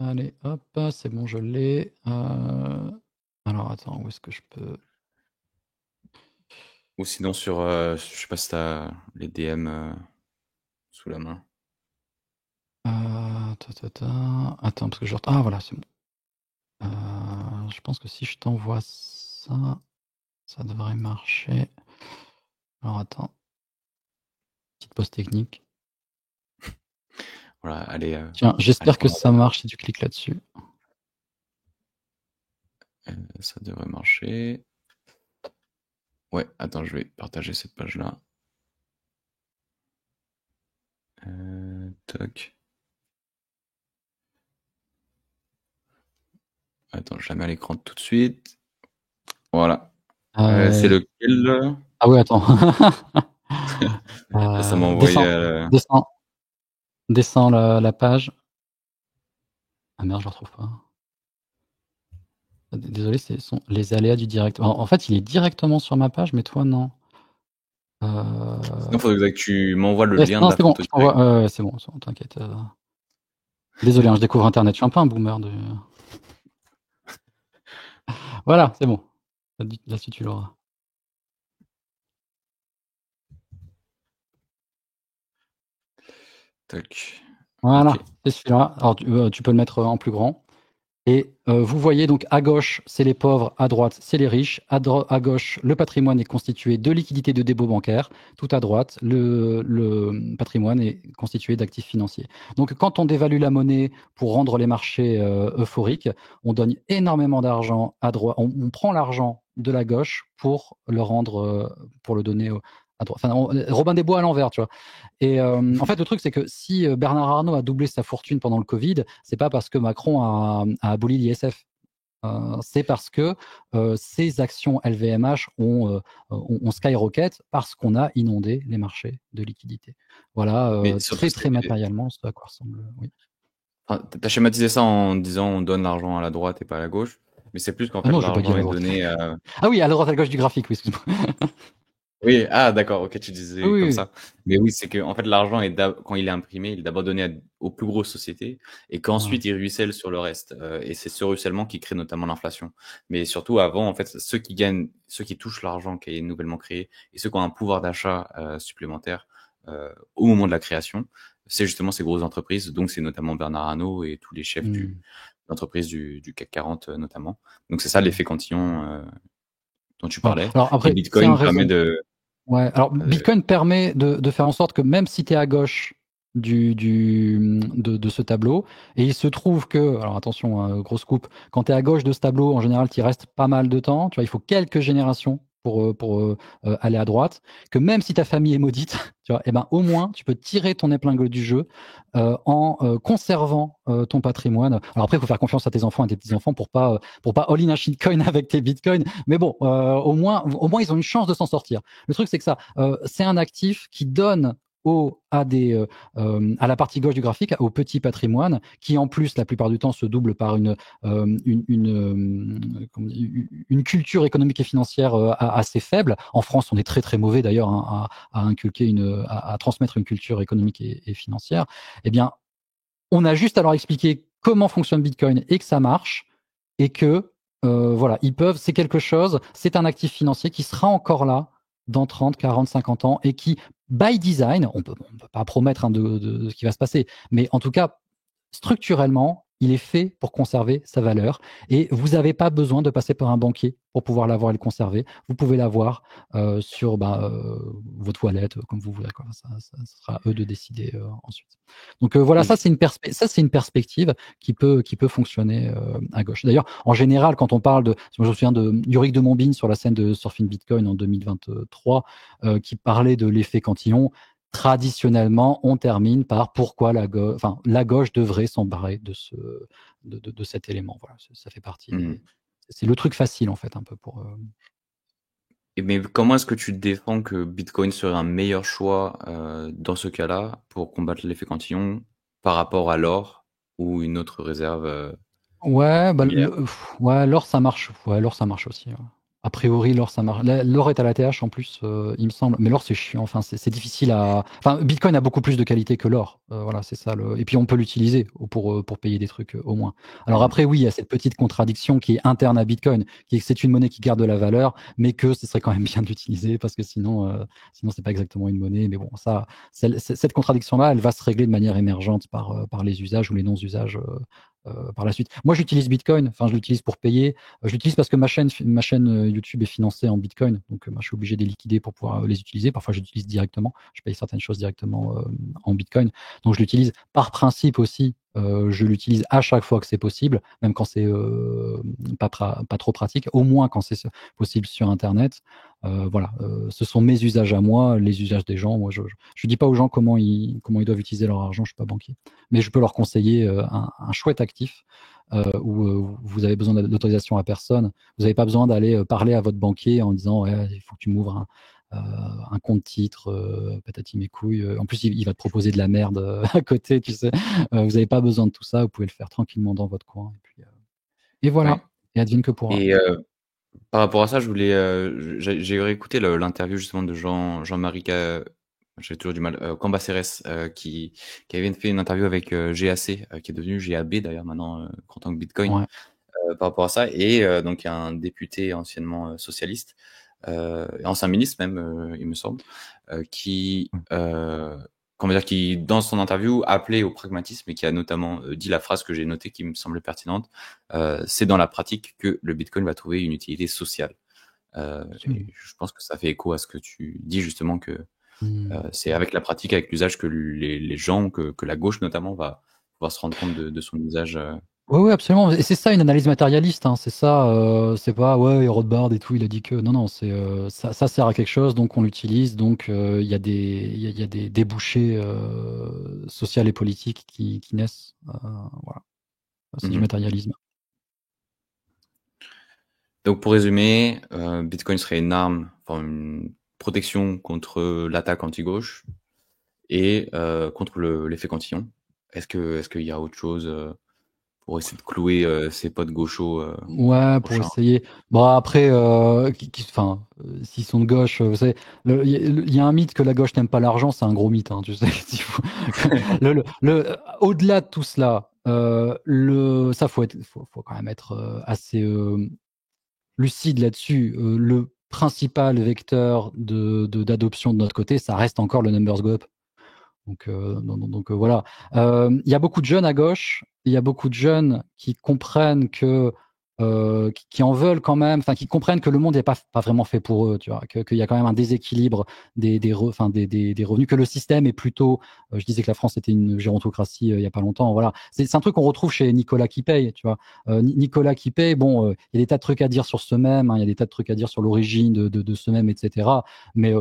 S2: Allez, hop, c'est bon, je l'ai. Alors, attends, où est-ce que je peux...
S1: Ou sinon sur, je sais pas si t'as les DM sous la main.
S2: Attends, parce que je... Ah, voilà, c'est bon. Je pense que si je t'envoie ça, ça devrait marcher. Alors, attends. Petite pause technique.
S1: Voilà, allez.
S2: Tiens,
S1: Allez,
S2: j'espère que ça marche si tu cliques là-dessus.
S1: ça devrait marcher. Ouais, attends, je vais partager cette page-là. Toc. Attends, je la mets à l'écran tout de suite. Voilà. C'est lequel?
S2: Ah oui, attends.
S1: Ça m'a envoyé.
S2: Descends, descends, descends la page. Ah merde, je le retrouve pas. Désolé, ce sont les aléas du direct. En fait, il est directement sur ma page, mais toi, non.
S1: Sinon, il faudrait que tu m'envoies le lien de
S2: Non,
S1: la
S2: c'est bon,
S1: photo
S2: je
S1: direct.
S2: t'envoie. C'est bon, t'inquiète. Désolé, hein, je découvre Internet. Je suis un peu un boomer. Voilà, c'est bon. Là-dessus, tu l'auras.
S1: Toc.
S2: Voilà,
S1: Ok.
S2: c'est celui-là. Alors, tu peux le mettre en plus grand. Et vous voyez donc à gauche, c'est les pauvres, à droite, c'est les riches. À gauche, le patrimoine est constitué de liquidités de dépôts bancaires. Tout à droite, le patrimoine est constitué d'actifs financiers. Donc quand on dévalue la monnaie pour rendre les marchés euphoriques, on donne énormément d'argent à droite. On prend l'argent de la gauche pour le donner à droite. Enfin, Robin des Bois à l'envers, tu vois. Et en fait, le truc, c'est que si Bernard Arnault a doublé sa fortune pendant le Covid, c'est pas parce que Macron a aboli l'ISF. C'est parce que ces actions LVMH ont skyrocket parce qu'on a inondé les marchés de liquidités. Voilà,
S1: Mais surtout,
S2: très, très matériellement, ce à quoi ressemble. Oui.
S1: enfin, t'as schématisé ça en disant on donne l'argent à la droite et pas à la gauche, mais c'est plus qu'en
S2: Ah
S1: fait
S2: non, je vais pas dire
S1: l'argent
S2: la
S1: est
S2: droite.
S1: donné.
S2: Ah oui, à la droite, à la gauche du graphique, oui, excuse-moi.
S1: Oui, ah d'accord, ok, tu
S2: Ah
S1: disais
S2: oui,
S1: comme
S2: oui.
S1: ça. Mais oui, c'est que en fait l'argent est quand il est imprimé, il est d'abord donné aux plus grosses sociétés et
S2: Voilà.
S1: qu'ensuite il ruisselle sur le reste. Et c'est ce ruissellement qui crée notamment l'inflation. Mais surtout avant, en fait, ceux qui gagnent, ceux qui touchent l'argent qui est nouvellement créé et ceux qui ont un pouvoir d'achat supplémentaire au moment de la création, c'est justement ces grosses entreprises. Donc c'est notamment Bernard Arnault et tous les chefs
S2: Hmm.
S1: d'entreprises du CAC 40 notamment. Donc c'est ça
S2: Hmm.
S1: l'effet cantillon dont tu
S2: Voilà.
S1: parlais.
S2: Alors
S1: Et
S2: après, c'est un
S1: Bitcoin permet
S2: raison.
S1: de
S2: Ouais, alors
S1: euh,
S2: Bitcoin permet de faire en sorte que même si tu es à gauche de ce tableau, et il se trouve que, alors attention, hein, grosse coupe, quand tu es à gauche de ce tableau, en général, tu y restes pas mal de temps, tu vois, il faut quelques générations pour aller à droite, que même si ta famille est maudite, tu vois, eh ben, au moins, tu peux tirer ton épingle du jeu en conservant ton patrimoine. Alors après, il faut faire confiance à tes enfants et tes petits-enfants pour pas all-in un shitcoin avec tes bitcoins, mais bon, au moins, ils ont une chance de s'en sortir. Le truc, c'est que ça, c'est un actif qui donne à la partie gauche du graphique, au petit patrimoine, qui en plus, la plupart du temps, se double par une culture économique et financière assez faible. En France, on est très très mauvais d'ailleurs hein, à inculquer à transmettre une culture économique et financière. Eh bien, on a juste à leur expliquer comment fonctionne Bitcoin et que ça marche et que voilà, ils peuvent, c'est quelque chose, c'est un actif financier qui sera encore là dans 30, 40, 50 ans et qui, by design, on peut pas promettre hein, de ce qui va se passer, mais en tout cas, structurellement, il est fait pour conserver sa valeur et vous n'avez pas besoin de passer par un banquier pour pouvoir l'avoir et le conserver. Vous pouvez l'avoir sur vos toilettes, comme vous voulez. Quoi. Ça sera à eux de décider ensuite. Donc voilà,
S1: et
S2: ça c'est une perspective qui peut fonctionner à gauche. D'ailleurs, en général, quand on parle de, moi je me souviens de Yorick de Montbine sur la scène de Surfing Bitcoin en 2023, qui parlait de l'effet cantillon. Traditionnellement, on termine par pourquoi la gauche devrait s'embarrer de cet élément. Voilà, ça fait partie
S1: mmh.
S2: c'est le truc facile en fait un peu pour.
S1: Et mais comment est-ce que tu défends que Bitcoin serait un meilleur choix dans ce cas-là pour combattre l'effet cantillon par rapport à l'or ou une autre réserve
S2: Ouais,
S1: similaire?
S2: ouais, l'or ça marche. Ouais, l'or ça marche aussi. Ouais. A priori, l'or ça marche. L'or est à la TH en plus, il me semble. Mais l'or c'est chiant. Enfin, c'est difficile à. Enfin, Bitcoin a beaucoup plus de qualité que l'or. Voilà, c'est ça. Et puis on peut l'utiliser pour payer des trucs au moins. Alors
S1: Mmh.
S2: après, oui, il y a cette petite contradiction qui est interne à Bitcoin, qui est que c'est une monnaie qui garde de la valeur, mais que ce serait quand même bien d'utiliser parce que sinon c'est pas exactement une monnaie. Mais bon, cette contradiction-là, elle va se régler de manière émergente par les usages ou les non-usages par la suite. Moi, j'utilise Bitcoin. Enfin, je l'utilise pour payer. Je l'utilise parce que ma chaîne YouTube est financée en Bitcoin. Donc, je suis obligé de les liquider pour pouvoir les utiliser. Parfois, j'utilise directement. Je paye certaines choses directement en Bitcoin. Donc, je l'utilise par principe aussi. Je l'utilise à chaque fois que c'est possible, même quand c'est pas trop pratique, au moins quand c'est possible sur Internet. Voilà, ce sont mes usages à moi, les usages des gens. Moi, je dis pas aux gens comment ils doivent utiliser leur argent. Je suis pas banquier, mais je peux leur conseiller un chouette actif où vous avez besoin d'autorisation à personne. Vous n'avez pas besoin d'aller parler à votre banquier en disant ouais, il faut que tu m'ouvres un compte titre, patati mes couilles. En plus, il va te proposer de la merde à côté, tu sais. Vous n'avez pas besoin de tout ça. Vous pouvez le faire tranquillement dans votre coin. Et
S1: Ouais.
S2: voilà. Et advienne que pourra.
S1: Et par rapport à ça, je voulais, j'ai réécouté l'interview justement de Jean-Marie j'ai toujours du mal, Cambacérès, qui avait fait une interview avec GAC, qui est devenu GAB d'ailleurs maintenant, en tant que Bitcoin,
S2: Ouais.
S1: par rapport à ça. Et donc il y a un député anciennement socialiste, ancien ministre même, il me semble, qui, comment dire, qui dans son interview appelait au pragmatisme et qui a notamment dit la phrase que j'ai notée qui me semblait pertinente. C'est dans la pratique que le Bitcoin va trouver une utilité sociale. Et
S2: Absolument.
S1: je pense que ça fait écho à ce que tu dis justement que
S2: Hmm.
S1: c'est avec la pratique, avec l'usage que les gens, que la gauche notamment va pouvoir se rendre compte de son usage.
S2: Ouais, absolument. Et c'est ça une analyse matérialiste. Hein. C'est ça. C'est pas ouais, Rothbard et tout. Il a dit que non. C'est ça sert à quelque chose, donc on l'utilise. Donc il y a il y a des débouchés sociaux et politiques qui naissent. Voilà. C'est du matérialisme.
S1: Donc pour résumer, Bitcoin serait une arme, enfin une protection contre l'attaque anti-gauche et contre l'effet cantillon. Est-ce qu'il y a autre chose pour essayer de clouer ses potes gauchos
S2: Ouais, pour
S1: prochains?
S2: essayer. Bon, après, enfin, s'ils sont de gauche, vous savez, il y a un mythe que la gauche n'aime pas l'argent, c'est un gros mythe, hein, tu sais. Au-delà de tout cela, ça faut quand même être assez lucide là-dessus. Le principal vecteur d'adoption de notre côté, ça reste encore le numbers go up. Donc voilà. Il y a beaucoup de jeunes à gauche, il y a beaucoup de jeunes qui comprennent qui en veulent quand même, enfin qui comprennent que le monde n'est pas vraiment fait pour eux, tu vois, qu'il y a quand même un déséquilibre des revenus, que le système est plutôt, je disais que la France était une gérontocratie il y a pas longtemps, voilà. C'est un truc qu'on retrouve chez Nicolas Quipay, tu vois. Nicolas Quipay, bon, il y a des tas de trucs à dire sur ce même, hein, il y a des tas de trucs à dire sur l'origine de ce même, etc. Mais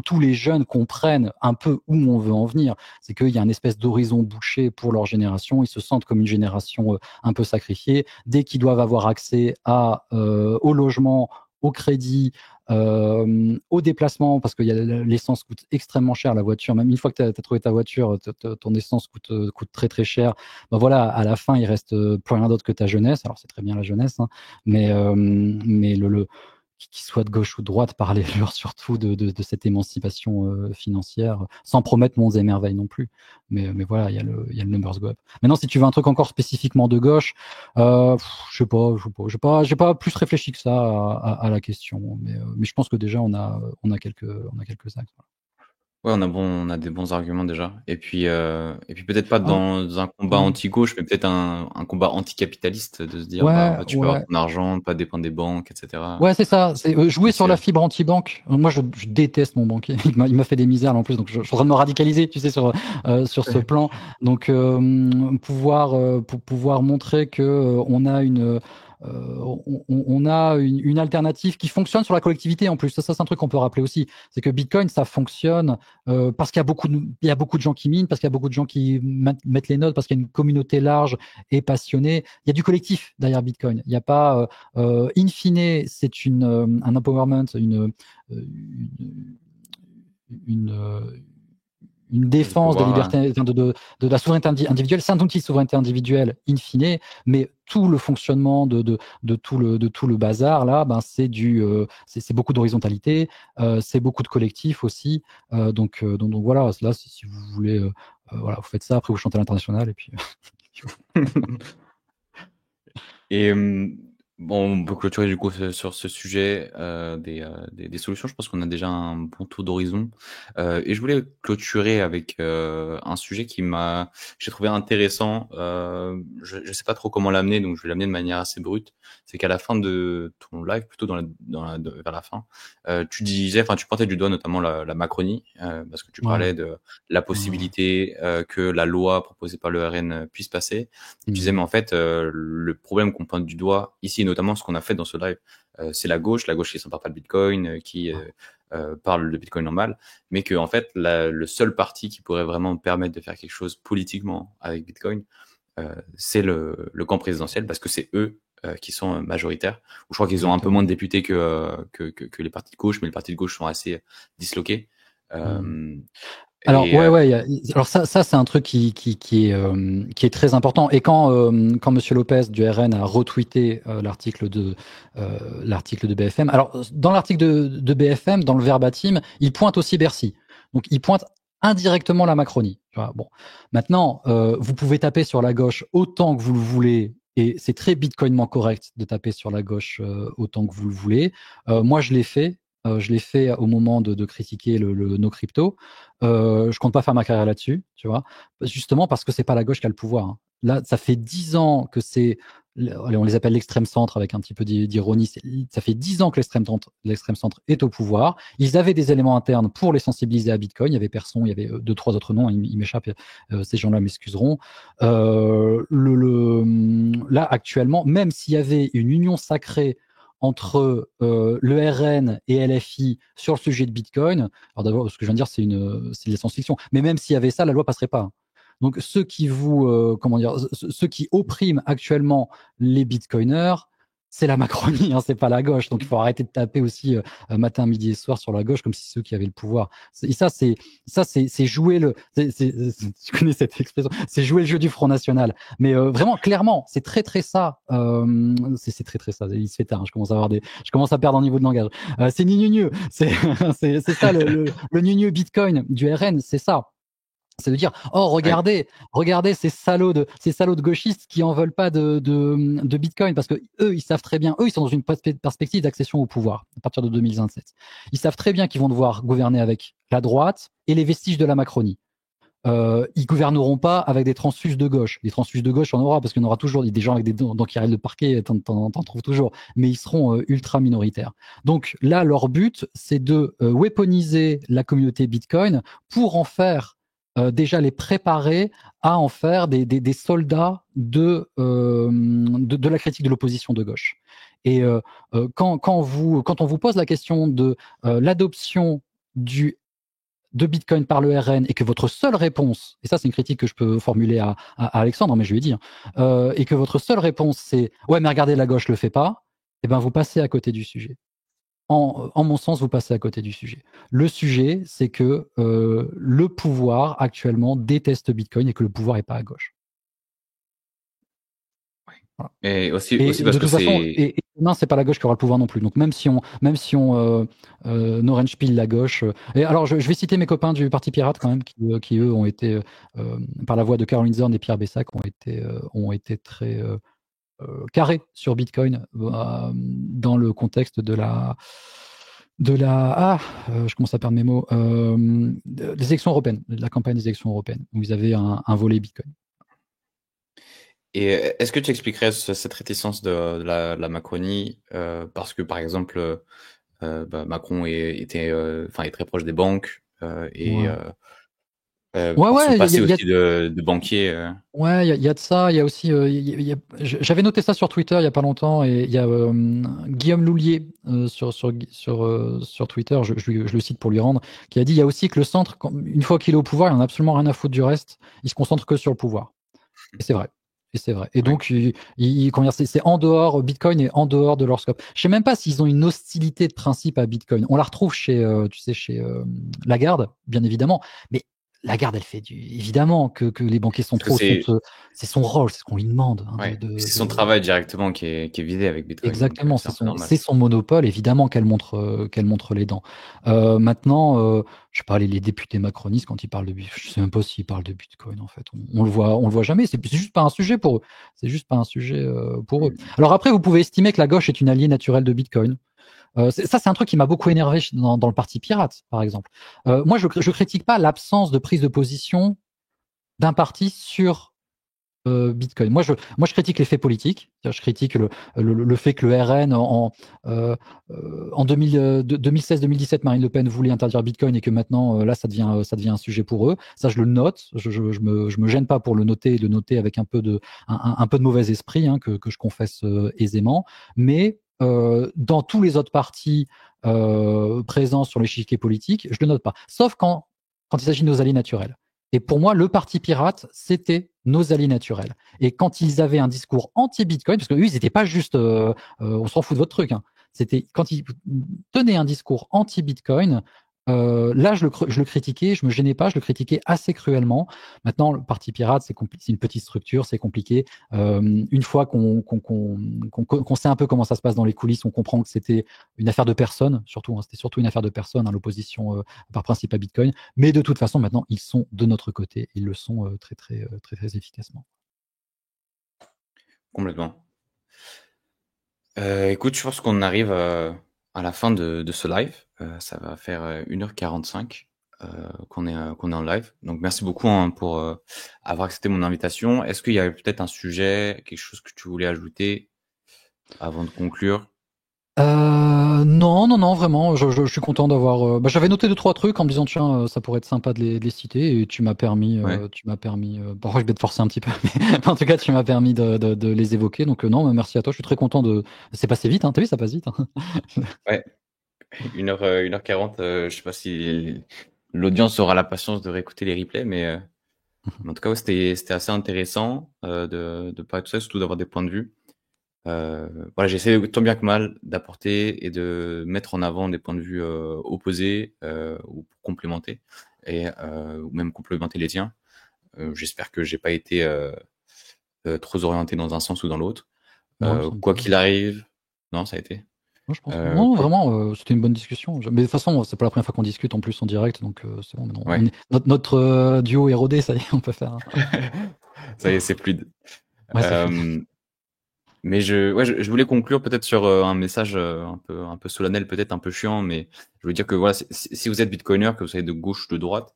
S2: tous les jeunes comprennent un peu où on veut en venir. C'est qu'il y a une espèce d'horizon bouché pour leur génération. Ils se sentent comme une génération un peu sacrifiée. Dès qu'ils doivent avoir accès au logement, au crédit, au déplacement, parce que l'essence coûte extrêmement cher, la voiture. Même une fois que tu as trouvé ta voiture, ton essence coûte très très cher. Ben voilà, à la fin, il reste plus rien d'autre que ta jeunesse. Alors c'est très bien la jeunesse, hein, mais qu'il soit de gauche ou de droite, parlez-leur surtout de cette émancipation financière, sans promettre monts et merveilles non plus. Mais voilà, il y a le numbers go up. Maintenant, si tu veux un truc encore spécifiquement de gauche, je sais pas, j'ai pas plus réfléchi que ça à la question, mais je pense que déjà on a quelques axes.
S1: Ouais, on a des bons arguments déjà. Et puis peut-être pas
S2: Ah,
S1: dans un combat
S2: ouais,
S1: anti-gauche, mais peut-être un combat anticapitaliste, de se dire, bah, en
S2: ouais,
S1: fait, tu peux avoir
S2: ouais.
S1: ton argent, pas dépendre des banques, etc.
S2: Ouais, c'est ça. C'est jouer sur
S1: Aussi,
S2: la fibre anti-banque. Moi, je déteste mon banquier. Il m'a fait des misères là, en plus, donc je suis en train de me radicaliser, tu sais, sur ce plan. Donc, pour pouvoir montrer que on a on a une alternative qui fonctionne sur la collectivité en plus. Ça c'est un truc qu'on peut rappeler aussi. C'est que Bitcoin, ça fonctionne parce qu'il y a il y a beaucoup de gens qui minent, parce qu'il y a beaucoup de gens qui mettent les notes, parce qu'il y a une communauté large et passionnée. Il y a du collectif derrière Bitcoin. Il n'y a pas in fine, c'est un empowerment, une, euh, une
S1: du
S2: défense des
S1: pouvoir.
S2: libertés, de la souveraineté individuelle. C'est un outil de souveraineté individuelle in fine, mais tout le fonctionnement de tout le bazar là, ben c'est beaucoup d'horizontalité, c'est beaucoup de collectif aussi. Donc voilà, là si vous voulez, voilà, vous faites ça, après vous chantez à l'international et puis.
S1: Et bon, on peut clôturer du coup sur ce sujet des solutions. Je pense qu'on a déjà un bon tour d'horizon. Et je voulais clôturer avec un sujet j'ai trouvé intéressant. Je sais pas trop comment l'amener, donc je vais l'amener de manière assez brute. C'est qu'à la fin de ton live, plutôt vers la fin, tu disais, enfin, tu pointais du doigt notamment la Macronie, parce que tu
S2: Ouais.
S1: parlais de la
S2: Ouais.
S1: possibilité que la loi proposée par le RN puisse passer. Tu disais, mais en fait, le problème qu'on pointe du doigt ici, et notamment ce qu'on a fait dans ce live, c'est la gauche qui s'empare pas de Bitcoin, qui parle de Bitcoin normal, mais que en fait, le seul parti qui pourrait vraiment permettre de faire quelque chose politiquement avec Bitcoin, c'est le camp présidentiel, parce que c'est eux qui sont majoritaires. Ou je crois qu'ils ont un peu moins
S2: Exactement.
S1: de députés que les partis de gauche, mais les partis de gauche sont assez disloqués.
S2: Mm.
S1: Euh,
S2: Alors
S1: et
S2: ouais, alors ça c'est un truc qui est très important. Et quand Monsieur Lopez du RN a retweeté l'article de BFM, alors dans l'article de BFM, dans le verbatim, il pointe aussi Bercy. Donc il pointe indirectement la Macronie. Tu vois, bon, maintenant vous pouvez taper sur la gauche autant que vous le voulez. Et c'est très bitcoinement correct de taper sur la gauche autant que vous le voulez. Moi, je l'ai fait. Je l'ai fait au moment de critiquer nos cryptos. Je compte pas faire ma carrière là-dessus, tu vois, justement parce que c'est pas la gauche qui a le pouvoir. Hein. Là, ça fait 10 ans que c'est on les appelle l'extrême centre avec un petit peu d'ironie. Ça fait 10 ans que l'extrême centre est au pouvoir. Ils avaient des éléments internes pour les sensibiliser à Bitcoin. Il y avait Persson, il y avait 2-3 autres noms. Il m'échappe. Ces gens-là m'excuseront. Là, actuellement, même s'il y avait une union sacrée entre le RN et LFI sur le sujet de Bitcoin, alors d'abord, ce que je viens de dire, c'est de la science-fiction. Mais même s'il y avait ça, la loi passerait pas. Donc ceux qui ceux qui oppriment actuellement les bitcoiners, c'est la Macronie, hein, c'est pas la gauche. Donc il faut arrêter de taper aussi matin, midi et soir sur la gauche comme si c'est ceux qui avaient le pouvoir. Et ça, c'est jouer tu connais cette expression, c'est jouer le jeu du Front National. Mais vraiment, clairement, c'est très très ça. C'est très très ça. Il se fait tard. Je commence à perdre en niveau de langage. C'est gneu. C'est ça le gneu Bitcoin du RN, c'est ça. C'est de dire, oh regardez ces salauds de gauchistes qui en veulent pas de Bitcoin parce que eux ils savent très bien, eux ils sont dans une perspective d'accession au pouvoir à partir de 2027. Ils savent très bien qu'ils vont devoir gouverner avec la droite et les vestiges de la Macronie. Ils gouverneront pas avec des transfuges de gauche. Les transfuges de gauche, on aura parce qu'on aura toujours des gens avec des dents qui arrêtent de parquet, t'en trouves toujours, mais ils seront ultra minoritaires. Donc là, leur but, c'est de weaponiser la communauté Bitcoin pour en faire déjà les préparer à en faire des soldats de la critique de l'opposition de gauche. Et quand on vous pose la question de l'adoption de Bitcoin par le RN et que votre seule réponse, et ça c'est une critique que je peux formuler à Alexandre, mais je lui ai dit, et que votre seule réponse c'est ouais mais regardez la gauche le fait pas, et ben vous passez à côté du sujet. En mon sens, vous passez à côté du sujet. Le sujet, c'est que le pouvoir actuellement déteste Bitcoin et que le pouvoir n'est pas à gauche. Voilà.
S1: Et aussi
S2: Et
S1: parce
S2: de
S1: que
S2: toute façon,
S1: c'est.
S2: non, c'est pas la gauche qui aura le pouvoir non plus. Donc même si on orange pile la gauche. Et alors je vais citer mes copains du Parti Pirate quand même, qui eux ont été par la voix de Caroline Zorn et Pierre Bessac ont été très carrés sur Bitcoin dans le contexte je commence à perdre mes mots, des élections européennes, de la campagne des élections européennes, où ils avaient un volet Bitcoin.
S1: Et est-ce que tu expliquerais cette réticence de la Macronie parce que par exemple Macron est très proche des banques et
S2: Ouais. Ouais,
S1: par son
S2: ouais,
S1: passé aussi de banquier.
S2: ouais, il y a de ça. Il y a aussi, j'avais noté ça sur Twitter il y a pas longtemps, et il y a Guillaume Loulier sur Twitter, je le cite pour lui rendre, qui a dit il y a aussi que le centre, une fois qu'il est au pouvoir, il en a absolument rien à foutre du reste. Il se concentre que sur le pouvoir. Et c'est vrai. Et c'est vrai. Et
S1: Ouais.
S2: donc, c'est en dehors, Bitcoin est en dehors de leur scope. Je sais même pas s'ils ont une hostilité de principe à Bitcoin. On la retrouve chez Lagarde, bien évidemment. Mais Lagarde, elle fait évidemment que les banquiers
S1: Parce que
S2: centraux c'est son rôle, c'est ce qu'on lui demande. Hein,
S1: c'est son travail directement qui est visé avec Bitcoin, donc
S2: Exactement,
S1: c'est un peu normal.
S2: c'est son monopole, évidemment qu'elle montre les dents. Maintenant, je sais pas, les députés macronistes, quand ils parlent de Bitcoin, je sais même pas s'ils parlent de Bitcoin, en fait. On le voit jamais, c'est juste pas un sujet pour eux. C'est juste pas un sujet pour eux. Alors après, vous pouvez estimer que la gauche est une alliée naturelle de Bitcoin. Ça, c'est un truc qui m'a beaucoup énervé dans le Parti Pirate, par exemple. Moi, je critique pas l'absence de prise de position d'un parti sur Bitcoin. Moi, je critique les faits politiques. Je critique le fait que le RN en 2016-2017, Marine Le Pen voulait interdire Bitcoin et que maintenant, là, ça devient un sujet pour eux. Ça, je le note. Je me gêne pas pour le noter et le noter avec un peu de mauvais esprit, hein, que je confesse aisément. Mais dans tous les autres partis présents sur l'échiquier politique, je le note pas. Sauf quand il s'agit de nos alliés naturels. Et pour moi, le Parti Pirate, c'était nos alliés naturels. Et quand ils avaient un discours anti-Bitcoin, parce que eux, ils n'étaient pas juste on s'en fout de votre truc, hein. C'était quand ils tenaient un discours anti-Bitcoin, là, je le critiquais, je me gênais pas, je le critiquais assez cruellement. Maintenant, le Parti Pirate, c'est une petite structure, c'est compliqué. Une fois qu'on sait un peu comment ça se passe dans les coulisses, on comprend que c'était une affaire de personnes, surtout, hein, c'était surtout une affaire de personnes, hein, l'opposition par principe à Bitcoin. Mais de toute façon, maintenant, ils sont de notre côté, ils le sont très, très, très, très efficacement.
S1: Complètement. Écoute, je pense qu'on arrive à la fin de ce live. Ça va faire 1h45. qu'on est en live. Donc merci beaucoup pour avoir accepté mon invitation. Est-ce qu'il y a peut-être un sujet, quelque chose que tu voulais ajouter avant de conclure?
S2: Non, non, non, vraiment, je suis content d'avoir. J'avais noté deux trois trucs en me disant tiens, ça pourrait être sympa de les citer et tu m'as permis,
S1: Ouais.
S2: Bon, je vais te forcer un petit peu, mais en tout cas, tu m'as permis de les évoquer. Donc non, merci à toi. Je suis très content de. C'est passé vite, hein. T'as vu, ça passe vite, hein.
S1: Ouais. 1h40, je sais pas si l'audience aura la patience de réécouter les replays, mais en tout cas, ouais, c'était assez intéressant de parler de tout ça, surtout d'avoir des points de vue. Voilà, j'essaie tant bien que mal d'apporter et de mettre en avant des points de vue opposés ou complémenter ou même complémenter les tiens. J'espère que j'ai pas été trop orienté dans un sens ou dans l'autre.
S2: Non, ça me
S1: Quoi
S2: va.
S1: qu'il arrive, non, ça a été.
S2: Moi, je pense.
S1: Euh,
S2: Non,
S1: quoi-
S2: vraiment, c'était une bonne discussion. Mais de toute façon, c'est pas la première fois qu'on discute en plus en direct, donc c'est bon. Maintenant,
S1: Ouais,
S2: notre duo est rodé, ça y est, on peut faire.
S1: ça y est, c'est fluide.
S2: Ouais, c'est fluide.
S1: Euh, Mais je voulais conclure peut-être sur un message un peu solennel, peut-être un peu chiant, mais je veux dire que voilà, si vous êtes bitcoiner, que vous soyez de gauche ou de droite,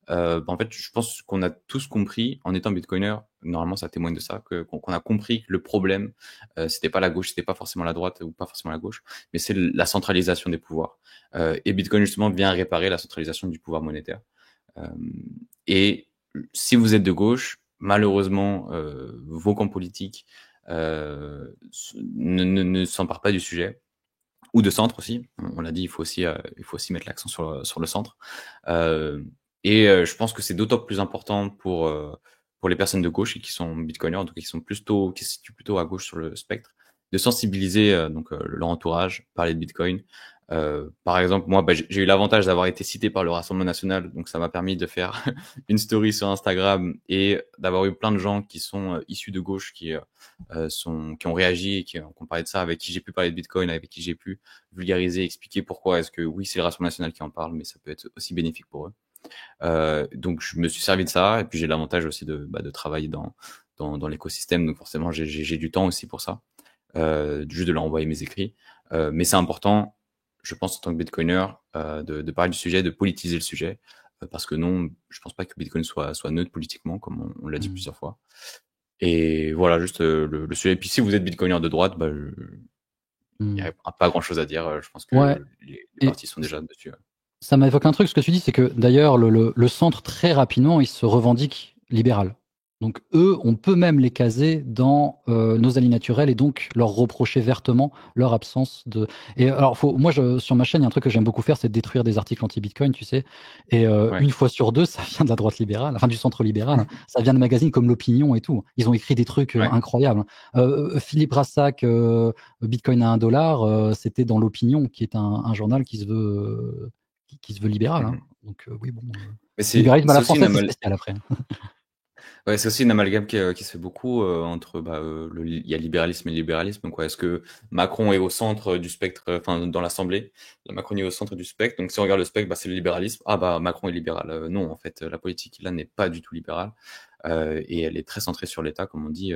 S1: en fait, je pense qu'on a tous compris, en étant bitcoiner, normalement ça témoigne de ça, qu'on a compris que le problème, c'était pas la gauche, c'était pas forcément la droite ou pas forcément la gauche, mais c'est la centralisation des pouvoirs. Et Bitcoin justement vient réparer la centralisation du pouvoir monétaire. Euh, et si vous êtes de gauche, malheureusement, vos camps politiques ne s'emparent pas du sujet, ou de centre aussi. On l'a dit, il faut aussi mettre l'accent sur le centre. Euh, je pense que c'est d'autant plus important pour les personnes de gauche et qui sont bitcoiners, en tout cas qui se situent plutôt à gauche sur le spectre, de sensibiliser leur entourage, parler de Bitcoin. Par exemple, moi, j'ai eu l'avantage d'avoir été cité par le Rassemblement national, donc ça m'a permis de faire une story sur Instagram et d'avoir eu plein de gens qui sont issus de gauche, qui ont réagi et qui ont parlé de ça, avec qui j'ai pu parler de Bitcoin, avec qui j'ai pu vulgariser, expliquer pourquoi est-ce que oui, c'est le Rassemblement national qui en parle, mais ça peut être aussi bénéfique pour eux. Donc je me suis servi de ça et puis j'ai l'avantage aussi de travailler dans l'écosystème, donc forcément j'ai du temps aussi pour ça, juste de leur envoyer mes écrits. Mais c'est important, je pense en tant que Bitcoiner, de parler du sujet, de politiser le sujet, parce que non, je pense pas que Bitcoin soit neutre politiquement, comme on l'a dit
S2: Mm.
S1: plusieurs fois. Et voilà, juste le sujet. Et puis si vous êtes Bitcoiner de droite, il y
S2: Mm.
S1: a pas grand-chose à dire. Je pense
S2: Ouais.
S1: que les
S2: Et
S1: partis sont déjà dessus.
S2: ça m'évoque un truc, ce que tu dis, c'est que d'ailleurs, le centre, très rapidement, il se revendique libéral. Donc eux, on peut même les caser dans nos alliés naturels et donc leur reprocher vertement leur absence de... Et alors, moi, sur ma chaîne, il y a un truc que j'aime beaucoup faire, c'est de détruire des articles anti-Bitcoin, tu sais. Et
S1: Ouais.
S2: une fois sur deux, ça vient de la droite libérale, enfin du centre libéral, hein. Ça vient de magazines comme L'Opinion et tout. Ils ont écrit des trucs
S1: Ouais.
S2: incroyables. Philippe Brassac, Bitcoin à 1 dollar, c'était dans L'Opinion, qui est un journal qui se veut libéral, hein.
S1: Mhm.
S2: Donc oui, bon,
S1: Mais
S2: libéralisme à
S1: c'est
S2: la
S1: aussi
S2: française, c'est spécial après.
S1: ouais, c'est aussi une amalgame qui se fait beaucoup entre il y a libéralisme et libéralisme, quoi. Est-ce que Macron est au centre du spectre, enfin dans l'Assemblée, la Macronie est au centre du spectre. Donc si on regarde le spectre, c'est le libéralisme. Ah Macron est libéral. Non, en fait, la politique là n'est pas du tout libérale et elle est très centrée sur l'État, comme on dit.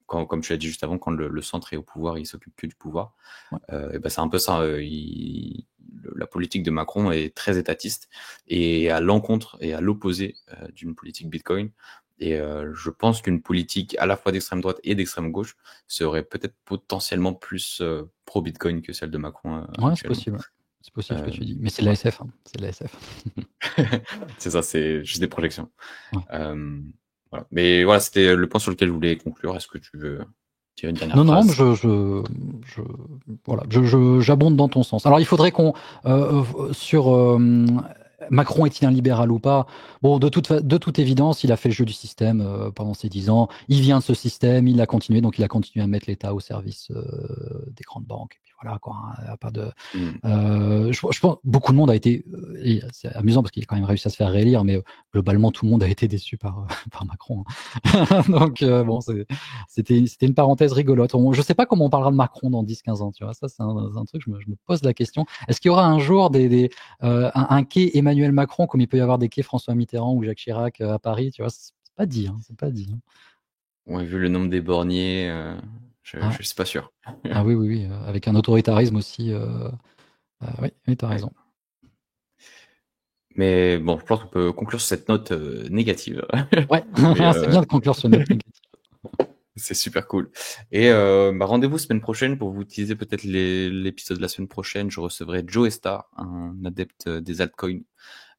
S1: Comme tu l'as dit juste avant, quand le centre est au pouvoir, il s'occupe que du pouvoir.
S2: Ouais.
S1: Et c'est un peu ça. La politique de Macron est très étatiste et à l'encontre et à l'opposé d'une politique Bitcoin. Et je pense qu'une politique à la fois d'extrême droite et d'extrême gauche serait peut-être potentiellement plus pro-Bitcoin que celle de Macron
S2: Ouais, c'est
S1: actuellement.
S2: possible. C'est possible ce que
S1: Euh,
S2: tu dis. Mais c'est de la
S1: ouais.
S2: SF, hein. C'est de la SF.
S1: C'est ça, c'est juste des projections.
S2: Ouais.
S1: Euh, voilà. Mais voilà, c'était le point sur lequel je voulais conclure. Est-ce que tu veux dire une dernière
S2: Non, non, mais
S1: phrase?
S2: je, voilà, j'abonde dans ton sens. Alors, il faudrait qu'on, sur Macron est-il un libéral ou pas? Bon, de toute évidence, il a fait le jeu du système pendant ces 10 ans. Il vient de ce système, il a continué, donc il a continué à mettre l'État au service des grandes banques. Et puis voilà, quoi, hein, il y a pas de,
S1: Hmm.
S2: je pense beaucoup de monde a été, et c'est amusant parce qu'il a quand même réussi à se faire réélire, mais globalement tout le monde a été déçu par, par Macron, hein. Donc bon, c'était une parenthèse rigolote. Je sais pas comment on parlera de Macron dans 10-15 ans, tu vois. Ça, c'est un truc, je me pose la question. Est-ce qu'il y aura un jour un quai Emmanuel Macron comme il peut y avoir des quais François Mitterrand ou Jacques Chirac à Paris, tu vois? C'est pas dit, hein, c'est pas dit, hein.
S1: Ouais, vu le nombre des borniers,
S2: Ah,
S1: je suis pas sûr.
S2: ah oui, oui, oui, avec un autoritarisme aussi. Oui, oui, t'as
S1: Ouais.
S2: raison.
S1: Mais bon, je pense qu'on peut conclure sur cette note négative.
S2: Ouais,
S1: Mais,
S2: c'est bien de conclure sur notre négative.
S1: c'est super cool. Et rendez-vous semaine prochaine pour vous utiliser peut-être l'épisode de la semaine prochaine. Je recevrai Joe Star, un adepte des altcoins.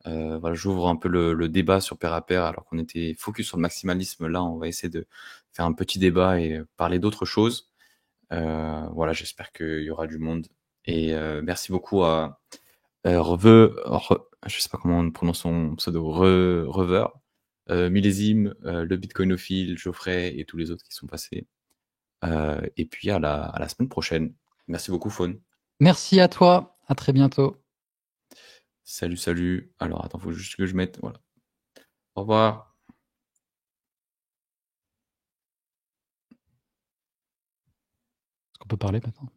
S1: Voilà, j'ouvre un peu le débat sur pair à pair alors qu'on était focus sur le maximalisme. Là, on va essayer de faire un petit débat et parler d'autres choses. Voilà, j'espère qu'il y aura du monde. Et merci beaucoup à je sais pas comment on prononce son pseudo, Rever, Millésime, le Bitcoinophile, Geoffrey et tous les autres qui sont passés. Et puis à la semaine prochaine. Merci beaucoup, Faune.
S2: Merci à toi. À très bientôt.
S1: Salut, salut. Alors, attends, faut juste que je mette. Voilà. Au revoir.
S2: Est-ce qu'on peut parler maintenant?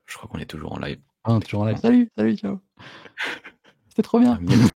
S1: Je crois qu'on est toujours en live.
S2: Ah, toujours en live. Salut, ciao. C'était trop bien.
S1: Ah,